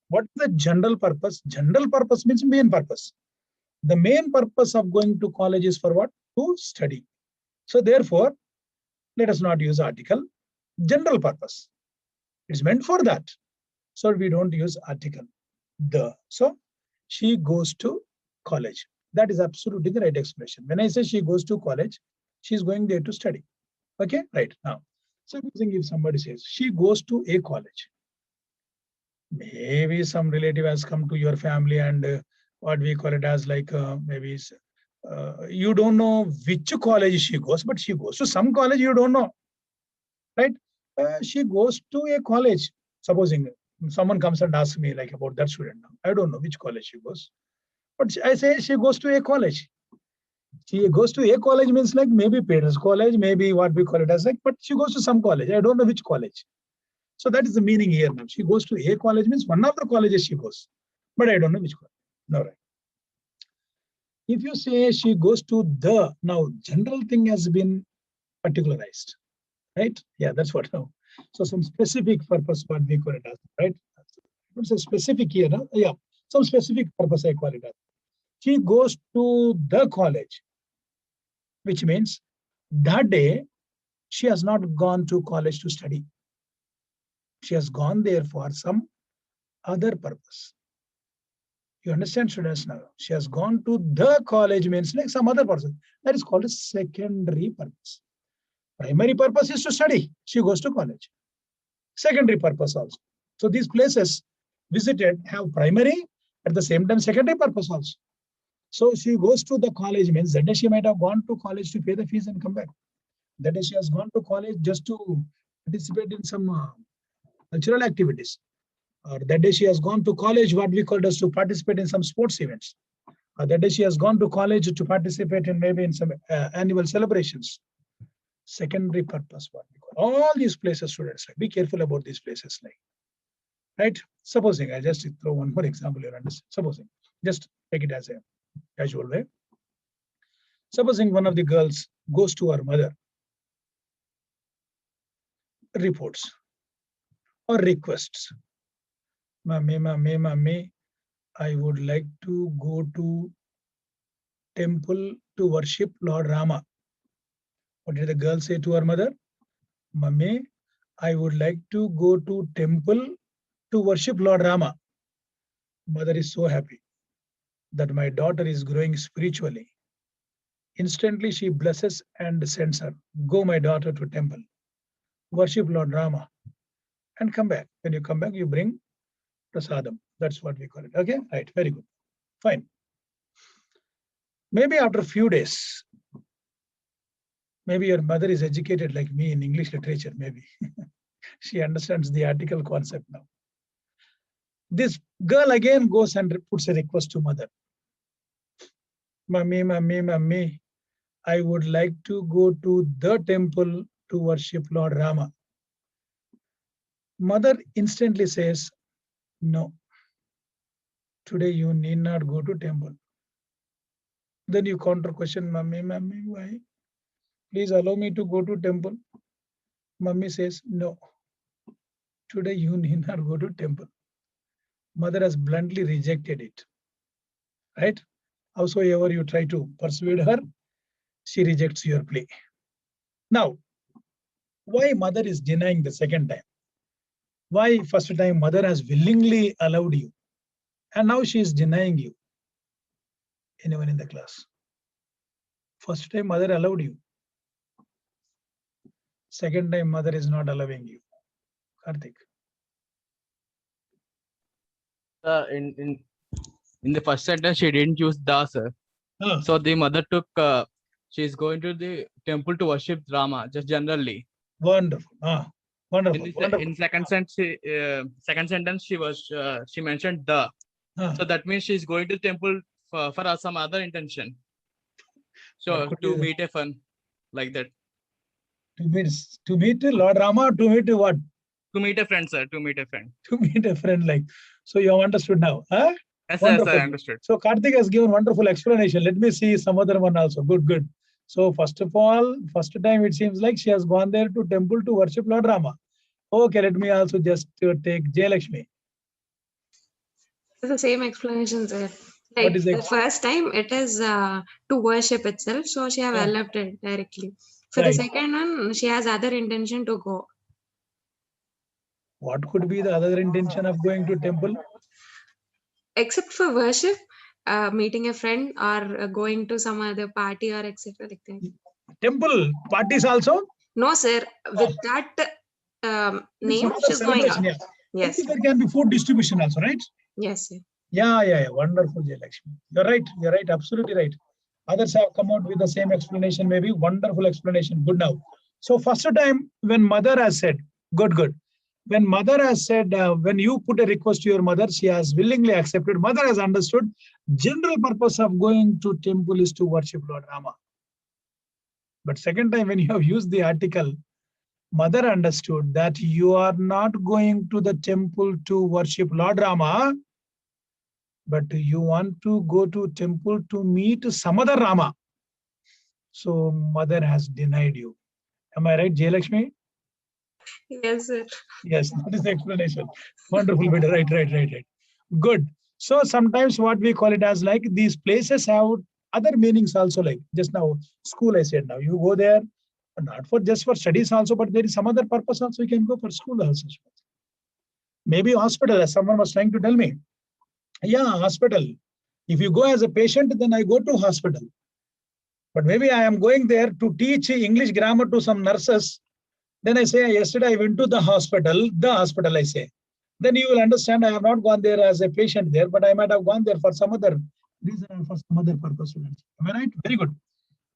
What is the general purpose? General purpose means main purpose. The main purpose of going to college is for what? To study. So therefore, let us not use article. General purpose. It's meant for that. So we don't use article. So she goes to college. That is absolutely the right explanation. When I say she goes to college, she's going there to study. Okay, right now. Supposing if somebody says she goes to a college, maybe some relative has come to your family and what we call it as like maybe you don't know which college she goes, but she goes to some college you don't know, right? She goes to a college. Supposing someone comes and asks me like about that student, I don't know which college she goes, but I say she goes to a college. She goes to a college means like maybe Peter's college, maybe what we call it as like, but she goes to some college. I don't know which college. So that is the meaning here now. She goes to a college means one of the colleges she goes, but I don't know which college. No, right. If you say she goes to the, now general thing has been particularized, right? Yeah, that's what now. So some specific purpose what we call it as, right? It's a specific here, no? Yeah, some specific purpose I call it as. She goes to the college, which means that day she has not gone to college to study. She has gone there for some other purpose. You understand, students, now? She has gone to the college means like some other person. That is called a secondary purpose. Primary purpose is to study. She goes to college. Secondary purpose also. So these places visited have primary, at the same time secondary purpose also. So she goes to the college means that day she might have gone to college to pay the fees and come back. That day she has gone to college just to participate in some cultural activities. Or that day she has gone to college, what we call as to participate in some sports events. Or that day she has gone to college to participate in maybe in some annual celebrations. Secondary purpose, what we call. All these places, students, like, be careful about these places, like, right? Supposing, I just throw one more example here. Supposing, just take it as a casual way. Supposing one of the girls goes to her mother, reports or requests, Mummy, I would like to go to temple to worship Lord Rama. What did the girl say to her mother? Mummy, I would like to go to temple to worship Lord Rama. Mother is so happy that my daughter is growing spiritually. Instantly she blesses and sends her. Go, my daughter, to temple. Worship Lord Rama. And come back. When you come back, you bring prasadam. That's what we call it. Okay? Right. Very good. Fine. Maybe after a few days, maybe your mother is educated like me in English literature, maybe. She understands the article concept now. This girl again goes and puts a request to mother. Mummy, I would like to go to the temple to worship Lord Rama. Mother instantly says, no, today you need not go to temple. Then you counter question, Mummy, why? Please allow me to go to temple. Mummy says, no, today you need not go to temple. Mother has bluntly rejected it, right? Howsoever you try to persuade her, she rejects your plea. Now, why mother is denying the second time? Why first time mother has willingly allowed you and now she is denying you? Anyone in the class? First time mother allowed you. Second time mother is not allowing you. Karthik. In the first sentence, she didn't use the, sir. So the mother took, she is going to the temple to worship Rama, just generally. Wonderful. Wonderful. In second sentence, she mentioned the. So that means she's going to temple for some other intention. So to meet a fun, like that. To meet Lord Rama, to meet what? To meet a friend, sir. To meet a friend. To meet a friend, like. So you have understood now, huh? Yes, sir, I understood. So Karthik has given wonderful explanation. Let me see some other one also. Good. So first of all, first time it seems like she has gone there to temple to worship Lord Rama. Okay, let me also just take Jayalakshmi. It's the same explanation, sir. Like the first time it is to worship itself, so she have allowed it directly. For the second one, she has other intention to go. What could be the other intention of going to temple? Except for worship, meeting a friend or going to some other party or etc. like that. Temple parties also? No, sir. With that name, she's going out. Yeah. Yes. There can be food distribution also, right? Yes, sir. Yeah. Wonderful, Jayalakshmi. You're right. Absolutely right. Others have come out with the same explanation, maybe. Wonderful explanation. Good now. So first time when mother has said, good. When mother has said, when you put a request to your mother, she has willingly accepted. Mother has understood general purpose of going to temple is to worship Lord Rama. But second time when you have used the article, mother understood that you are not going to the temple to worship Lord Rama, but you want to go to temple to meet some other Rama. So mother has denied you. Am I right, Jayalakshmi? Yes, sir. Yes, that is the explanation. Wonderful, beta. Right. Good. So sometimes what we call it as like these places have other meanings also, like just now school I said now. You go there Not for just for studies also, but there is some other purpose also. You can go for school also. Maybe hospital, as someone was trying to tell me. Yeah, hospital. If you go as a patient, then I go to hospital. But maybe I am going there to teach English grammar to some nurses. Then I say, yesterday I went to the hospital I say. Then you will understand I have not gone there as a patient there, but I might have gone there for some other reason or for some other purpose. Am I right? Very good.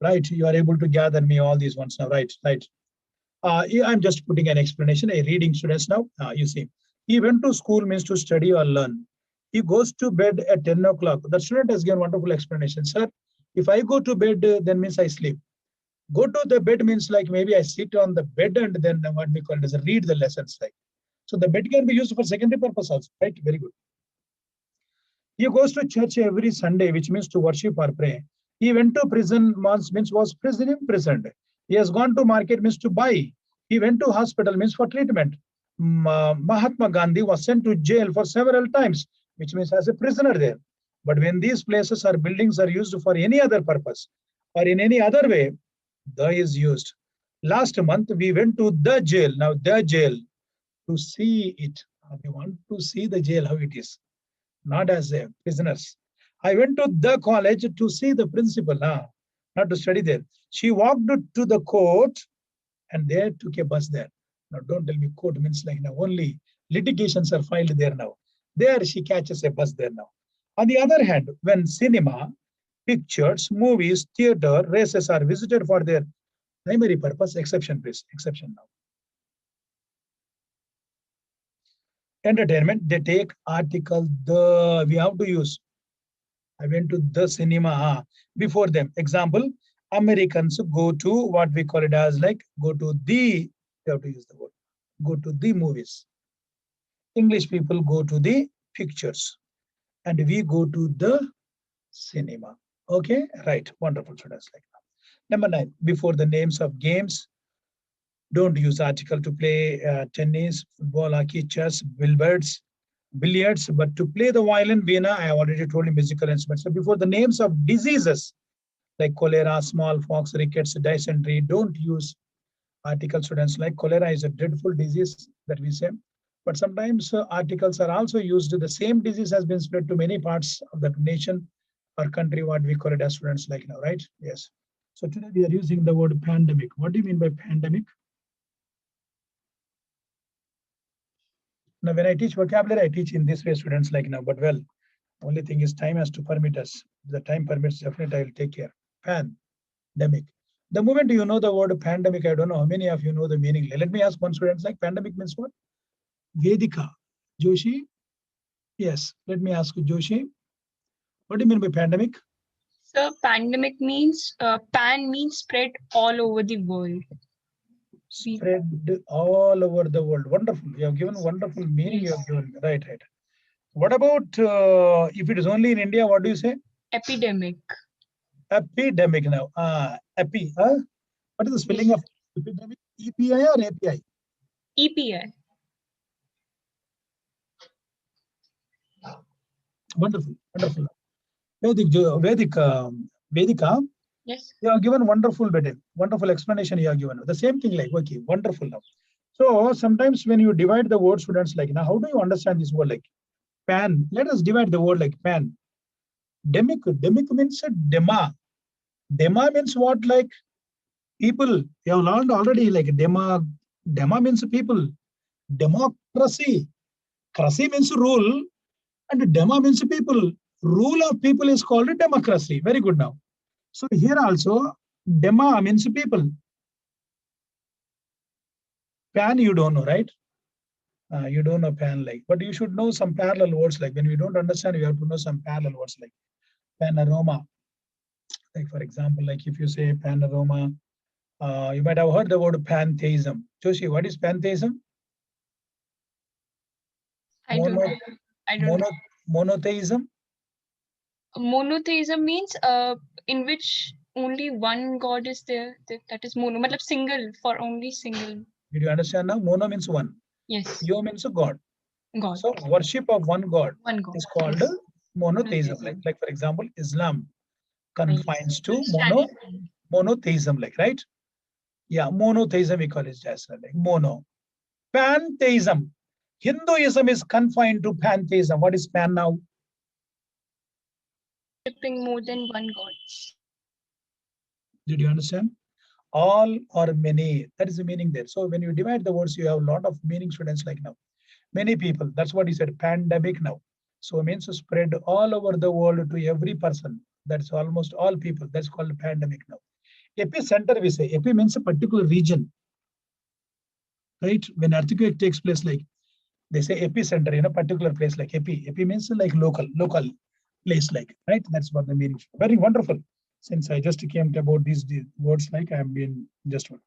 Right, you are able to gather me all these ones now. Right. Yeah, I'm just putting an explanation, a reading students now. You see, he went to school means to study or learn. He goes to bed at 10 o'clock. The student has given wonderful explanation. Sir, if I go to bed, then means I sleep. Go to the bed means like maybe I sit on the bed and then what we call it as read the lessons like. So the bed can be used for secondary purpose also, right? Very good. He goes to church every Sunday, which means to worship or pray. He went to prison once means was imprisoned. He has gone to market means to buy. He went to hospital means for treatment. Mahatma Gandhi was sent to jail for several times, which means as a prisoner there. But when these places or buildings are used for any other purpose or in any other way, the is used. Last month we went to the jail. Now the jail, to see it. We want to see the jail how it is, not as a prisoners. I went to the college to see the principal, not to study there. She walked to the court and there took a bus there. Now don't tell me court means like now only litigations are filed there now. There she catches a bus there now. On the other hand, when cinema, pictures, movies, theater, races are visited for their primary purpose, exception please, exception now. Entertainment, they take article the, we have to use. I went to the cinema before them. Example, Americans go to what we call it as like go to the, you have to use the word, go to the movies. English people go to the pictures and we go to the cinema. Okay, right, wonderful students like that. Number 9, before the names of games, don't use article to play tennis, football, hockey, chess, billiards, but to play the violin, veena, I have already told you musical instruments. So before the names of diseases like cholera, smallpox, rickets, dysentery, don't use article students like cholera is a dreadful disease that we say. But sometimes articles are also used. The same disease has been spread to many parts of the nation or country, what we call it as students like now, right? Yes. So today we are using the word pandemic. What do you mean by pandemic? Now, when I teach vocabulary, I teach in this way, students like now, but well, only thing is time has to permit us. If the time permits, definitely I will take care. Pandemic. The moment you know the word pandemic, I don't know how many of you know the meaning. Let me ask one student, like pandemic means what? Vedika. Joshi? Yes, let me ask you, Joshi. What do you mean by pandemic? So pandemic means, pan means spread all over the world. Spread all over the world. Wonderful. You have given wonderful meaning. You have given. Right. What about if it is only in India? What do you say? Epidemic. Epidemic now. Epi. What is the spelling of epidemic? EPI or API? EPI. Wonderful. Vedika. Yes. You have given wonderful explanation you have given. The same thing like, okay, wonderful now. So sometimes when you divide the word, students like, now how do you understand this word like pan? Let us divide the word like pan. Demic means dema. Dema means what? Like people. You have learned already like dema means people. Democracy. Crasy means rule. And dema means people. Rule of people is called a democracy. Very good now. So here also, dema means people. Pan you don't know, right? You don't know pan like, but you should know some parallel words like when we don't understand, you have to know some parallel words like panorama. Like for example, like if you say panorama, you might have heard the word pantheism. Joshi, what is pantheism? I don't know. Monotheism? Monotheism means in which only one God is there. That is mono. Matlab single, for only single. Did you understand now? Mono means one. Yes. Yo means a God. God. So worship of one God is called yes. monotheism. Like for example, Islam confines to monotheism, like, right? Yeah, monotheism we call it as well, like mono. Pantheism. Hinduism is confined to pantheism. What is pan now? Worshipping more than one god. Did you understand? All or many. That is the meaning there. So when you divide the words, you have a lot of meaning, students, like now. Many people. That's what he said. Pandemic now. So it means to spread all over the world to every person. That's almost all people. That's called pandemic now. Epicenter, we say. Epi means a particular region. Right? When earthquake takes place, like they say epicenter in a particular place, like epi. Epi means like local place, like, right? That's what the meaning. Very wonderful. Since I just came to about these words, like I have been just one.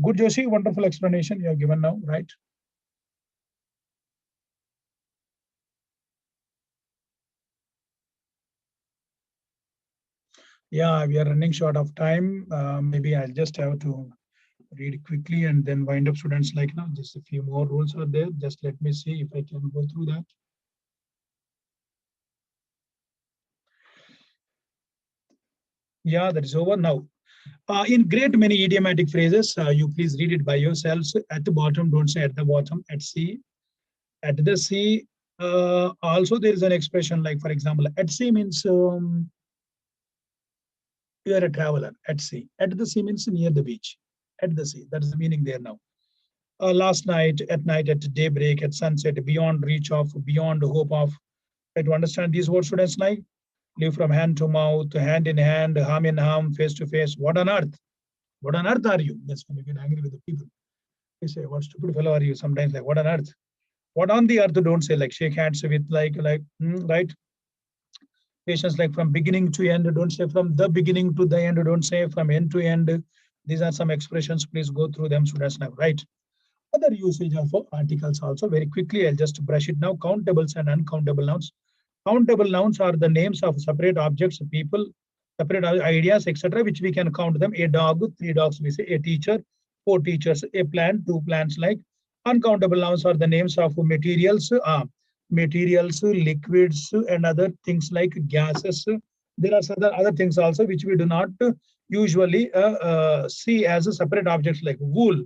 Good, Joshi. Wonderful explanation you have given now, right? Yeah, we are running short of time. Maybe I'll just have to read quickly and then wind up, students, like now. Just a few more rules are there. Just let me see if I can go through that. Yeah, that is over now. In great many idiomatic phrases, you please read it by yourselves. At the bottom, don't say at the bottom, at sea. At the sea, also there is an expression like, for example, at sea means you are a traveler at sea. At the sea means near the beach. At the sea, that is the meaning there now. Last night, at daybreak, at sunset, beyond reach of, beyond hope of. Try to understand these words, students, like live from hand to mouth, hand in hand, arm in arm, face to face. What on earth? What on earth are you? That's when you get angry with the people. They say, what stupid fellow are you? Sometimes like, what on earth? What on the earth? Don't say, like shake hands with right? Patience, like from beginning to end. Don't say from the beginning to the end. Don't say from end to end. These are some expressions. Please go through them, students, now, right? Other usage of articles also very quickly. I'll just brush it now. Countables and uncountable nouns. Countable nouns are the names of separate objects, people, separate ideas, etc., which we can count them. A dog, 3 dogs, we say. A teacher, 4 teachers. A plant, 2 plants, like. Uncountable nouns are the names of materials, liquids, and other things like gases. There are other things also which we do not usually see as a separate objects, like wool,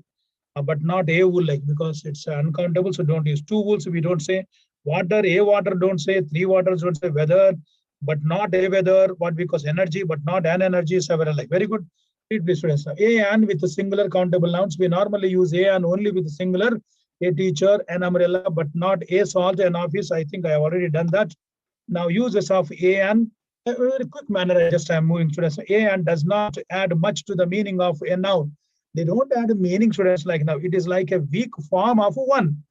but not a wool, like, because it's uncountable. So don't use 2 wools. We don't say water, a water, don't say 3 waters, don't say weather, but not a weather. What? Because energy, but not an energy, several, like. Very good. Read, please, students. A and with the singular countable nouns. We normally use a and only with the singular. A teacher, an umbrella, but not a salt, an office. I think I have already done that. Now uses of a and, a very quick manner, I'm moving, students. A and does not add much to the meaning of a noun. They don't add meaning, students, like now. It is like a weak form of one.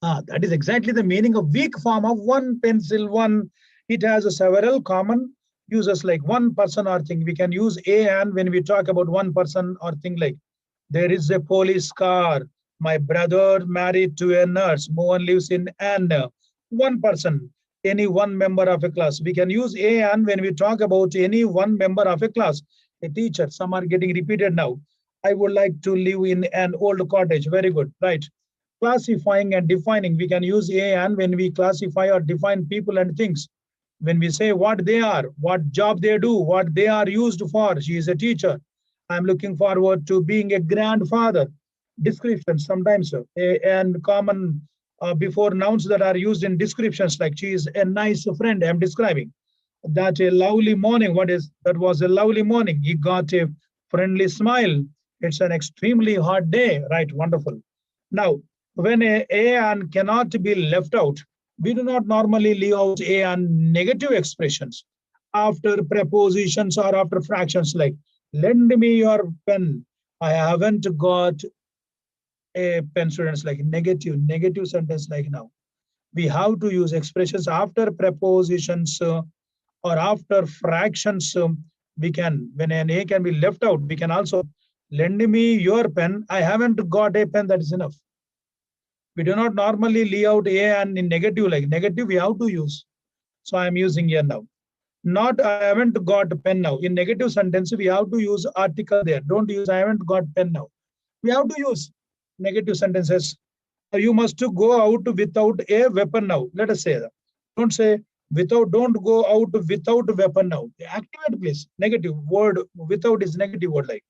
That is exactly the meaning of weak form of one. Pencil, one. It has several common uses, like one person or thing. We can use a and when we talk about one person or thing, like there is a police car. My brother married to a nurse. Mohan lives in an. One person, any one member of a class. We can use a and when we talk about any one member of a class. A teacher. Some are getting repeated now. I would like to live in an old cottage. Very good, right? Classifying and defining. We can use a and when we classify or define people and things. When we say what they are, what job they do, what they are used for. She is a teacher. I'm looking forward to being a grandfather. Description, sometimes and common before nouns that are used in descriptions, like she is a nice friend. I'm describing that a lovely morning. What is that? Was a lovely morning. He got a friendly smile. It's an extremely hot day, right? Wonderful. Now, when a and cannot be left out, we do not normally leave out a and negative expressions after prepositions or after fractions, like lend me your pen. I haven't got a pen, students, like negative sentence, like now. We have to use expressions after prepositions or after fractions. We can, when an a can be left out, we can also lend me your pen. I haven't got a pen. That is enough. We do not normally leave out a and in negative, like negative we have to use. So I am using here now. Not I haven't got a pen now. In negative sentence, we have to use article there. Don't use I haven't got pen now. We have to use negative sentences. You must go out without a weapon now. Let us say that. Don't say without, don't go out without a weapon now. Activate, please. Negative word, without is negative word, like.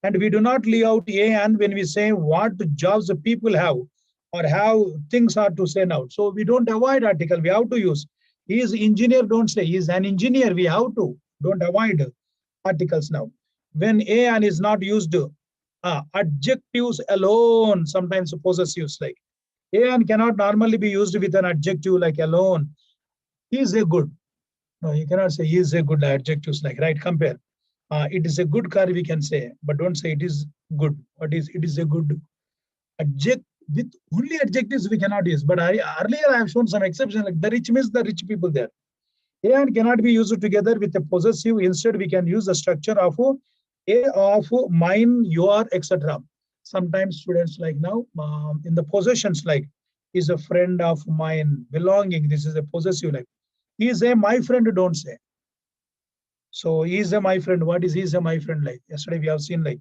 And we do not leave out A and when we say what jobs the people have or how things are to say now. So we don't avoid article, we have to use. He is engineer, don't say. He is an engineer, we have to. Don't avoid articles now. When A and is not used, adjectives alone sometimes possessives like. A and cannot normally be used with an adjective like alone. He is a good. No, you cannot say he is a good adjectives like, right? Compare. It is a good car, we can say, but don't say it is good. What is it is a good adjective with only adjectives we cannot use. But earlier I have shown some exception, like the rich means the rich people there. A and cannot be used together with a possessive. Instead, we can use the structure of a of mine, your, etc. Sometimes students like now in the possessions like is a friend of mine, belonging. This is a possessive like. He is a my friend, don't say. So he is a my friend. What is he is a my friend like? Yesterday we have seen like,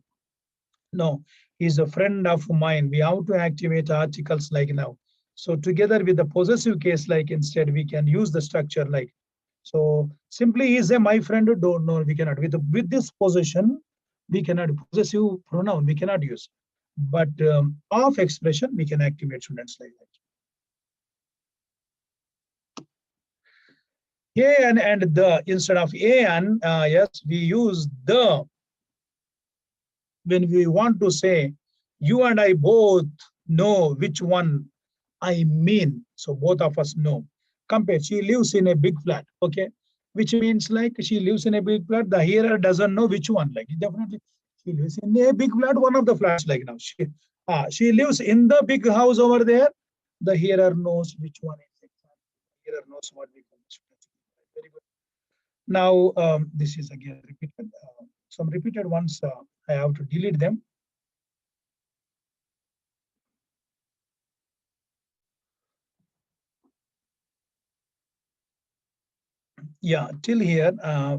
no, he is a friend of mine. We have to activate articles like now. So together with the possessive case like instead we can use the structure like. So simply he is a my friend, don't know, we cannot. With this possession, we cannot, possessive pronoun we cannot use. But of expression we can activate students like that. A and the instead of a and yes, we use the when we want to say you and I both know which one I mean. So both of us know. Compare, she lives in a big flat, okay, which means like she lives in a big flat. The hearer doesn't know which one. Like definitely, she lives in a big flat. One of the flats like now. She lives in the big house over there. The hearer knows which one is exactly. The hearer knows what we call it. Very good. Now this is again repeated. Some repeated ones. I have to delete them. Yeah, till here,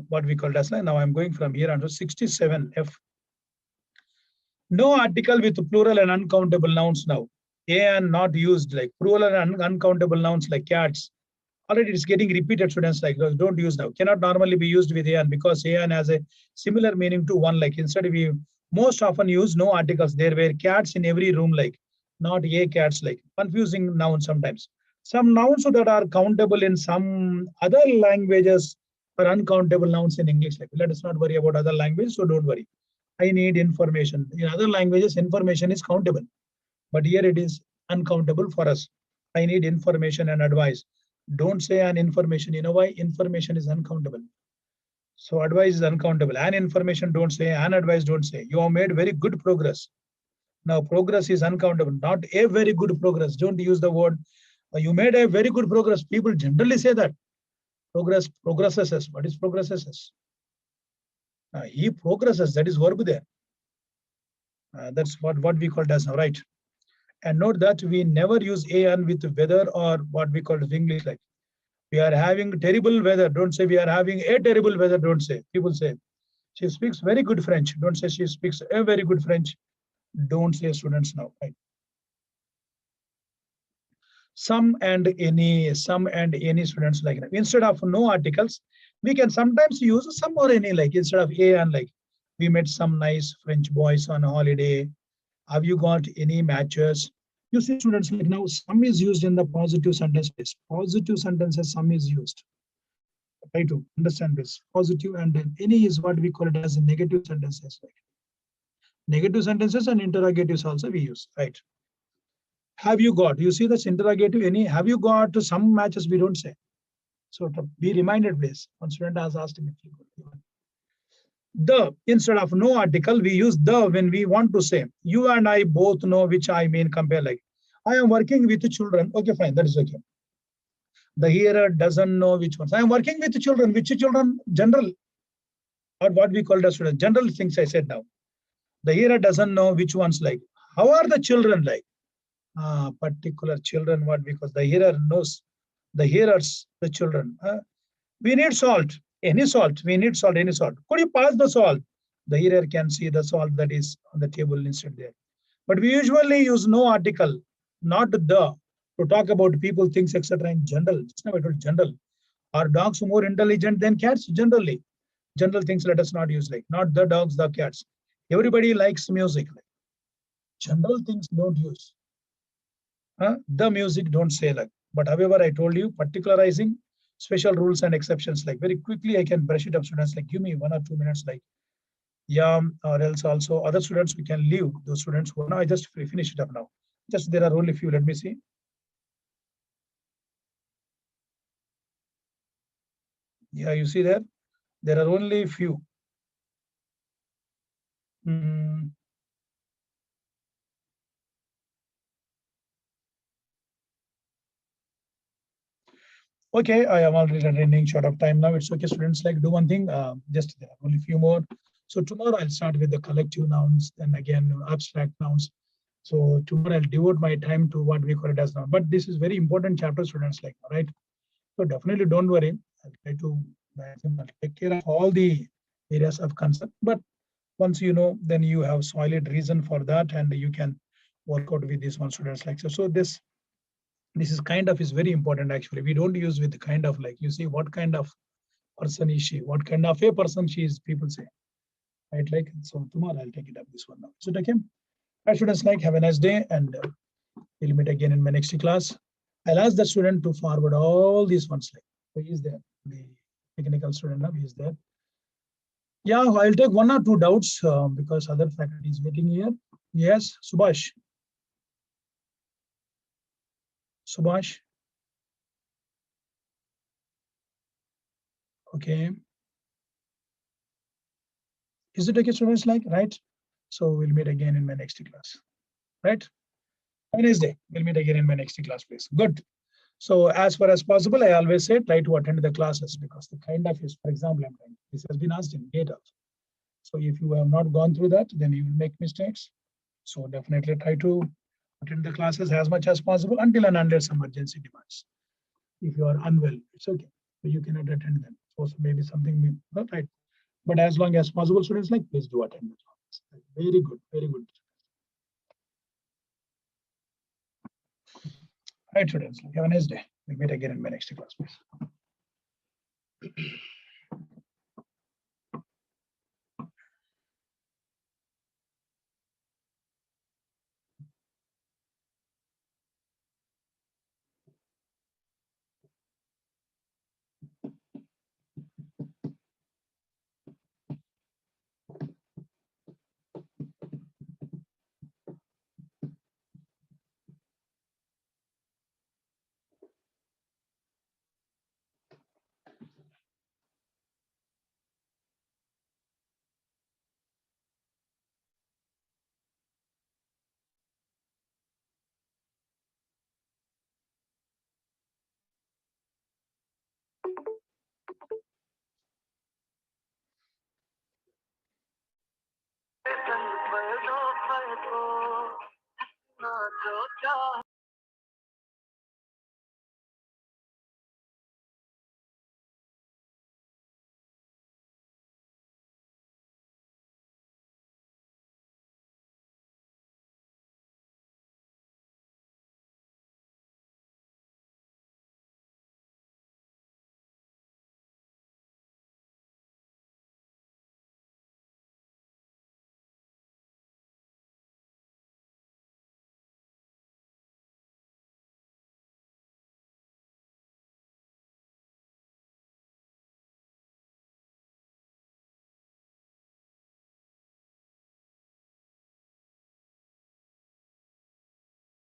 what we call as line. Now I'm going from here onto 67F. No article with plural and uncountable nouns now. A and not used like plural and uncountable nouns like cats. Already it's getting repeated, students like those don't use now. Cannot normally be used with an because an has a similar meaning to one like. Instead we most often use no articles. There were cats in every room like, not a cats like. Confusing noun sometimes. Some nouns that are countable in some other languages are uncountable nouns in English. Like, let us not worry about other languages, so don't worry. I need information. In other languages, information is countable, but here it is uncountable for us. I need information and advice. Don't say an information. You know why? Information is uncountable. So advice is uncountable. An information don't say, an advice don't say. You have made very good progress. Now progress is uncountable, not a very good progress. Don't use the word you made a very good progress. People generally say that. Progresses. What is progresses? He progresses. That is verb there. That's what we call as now, right? And note that we never use an with weather or what we call English like. We are having terrible weather. Don't say we are having a terrible weather. Don't say. People say she speaks very good French. Don't say she speaks a very good French. Don't say students now, right? Some and any students like that. Instead of no articles, we can sometimes use some or any like instead of a and like. We met some nice French boys on holiday. Have you got any matches? You see students like now some is used in the positive sentences. Positive sentences some is used. Try to understand this. Positive and then any is what we call it as negative sentences. Like negative sentences and interrogatives also we use, right? Have you got? You see this interrogative any? Have you got to some matches we don't say. So to be reminded, please. One student has asked me. The instead of no article, we use the when we want to say. You and I both know which I mean. Compare like. I am working with children. Okay, fine. That is okay. The hearer doesn't know which ones. I am working with children. Which children? General. Or what we call the student. General things I said now. The hearer doesn't know which ones like. How are the children like? Particular children, what? Because the hearer knows the hearers, the children. We need salt, any salt. We need salt, any salt. Could you pass the salt? The hearer can see the salt that is on the table instead there. But we usually use no article, not the, to talk about people, things, etc. in general. Just now I told general. Are dogs more intelligent than cats? Generally. General things let us not use like, not the dogs, the cats. Everybody likes music. General things don't use. The music don't say like. But however, I told you, particularizing special rules and exceptions, like very quickly I can brush it up, students, like give me 1 or 2 minutes, like yeah, or else also other students we can leave, those students who now I just finish it up now. Just there are only few, let me see. Yeah, you see there are only few. Okay, I am already running short of time now. It's okay, students, like do one thing, just there are only few more. So tomorrow I'll start with the collective nouns, then again abstract nouns. So tomorrow I'll devote my time to what we call it as noun. But this is very important chapter, students, like, right? So definitely don't worry. I'll try to take care of all the areas of concern. But once you know, then you have solid reason for that, and you can work out with this one, students, like so. So this is kind of is very important actually. We don't use with the kind of, like, you see what kind of person is she, what kind of a person she is, people say, right? Like, so tomorrow I'll take it up this one now. Is it okay? Right, students, like have a nice day, and we'll meet again in my next class. I'll ask the student to forward all these ones, like so he is there, the technical student now, he is there. Yeah, I'll take 1 or 2 doubts because other faculty is waiting here. Yes, Subhash. Subhash. Okay. Is it okay, students, like, right? So we'll meet again in my next class, right? Have a nice day. We'll meet again in my next class, please. Good. So as far as possible, I always say try to attend the classes, because the kind of is, for example, this has been asked in GATE also. So if you have not gone through that, then you will make mistakes. So definitely try to attend the classes as much as possible until and unless emergency demands. If you are unwell, it's okay. So you cannot attend them. So maybe something not right. But as long as possible, students, like, please do attend the classes. Very good, very good. Right, students, have a nice day. We'll meet again in my next class, please.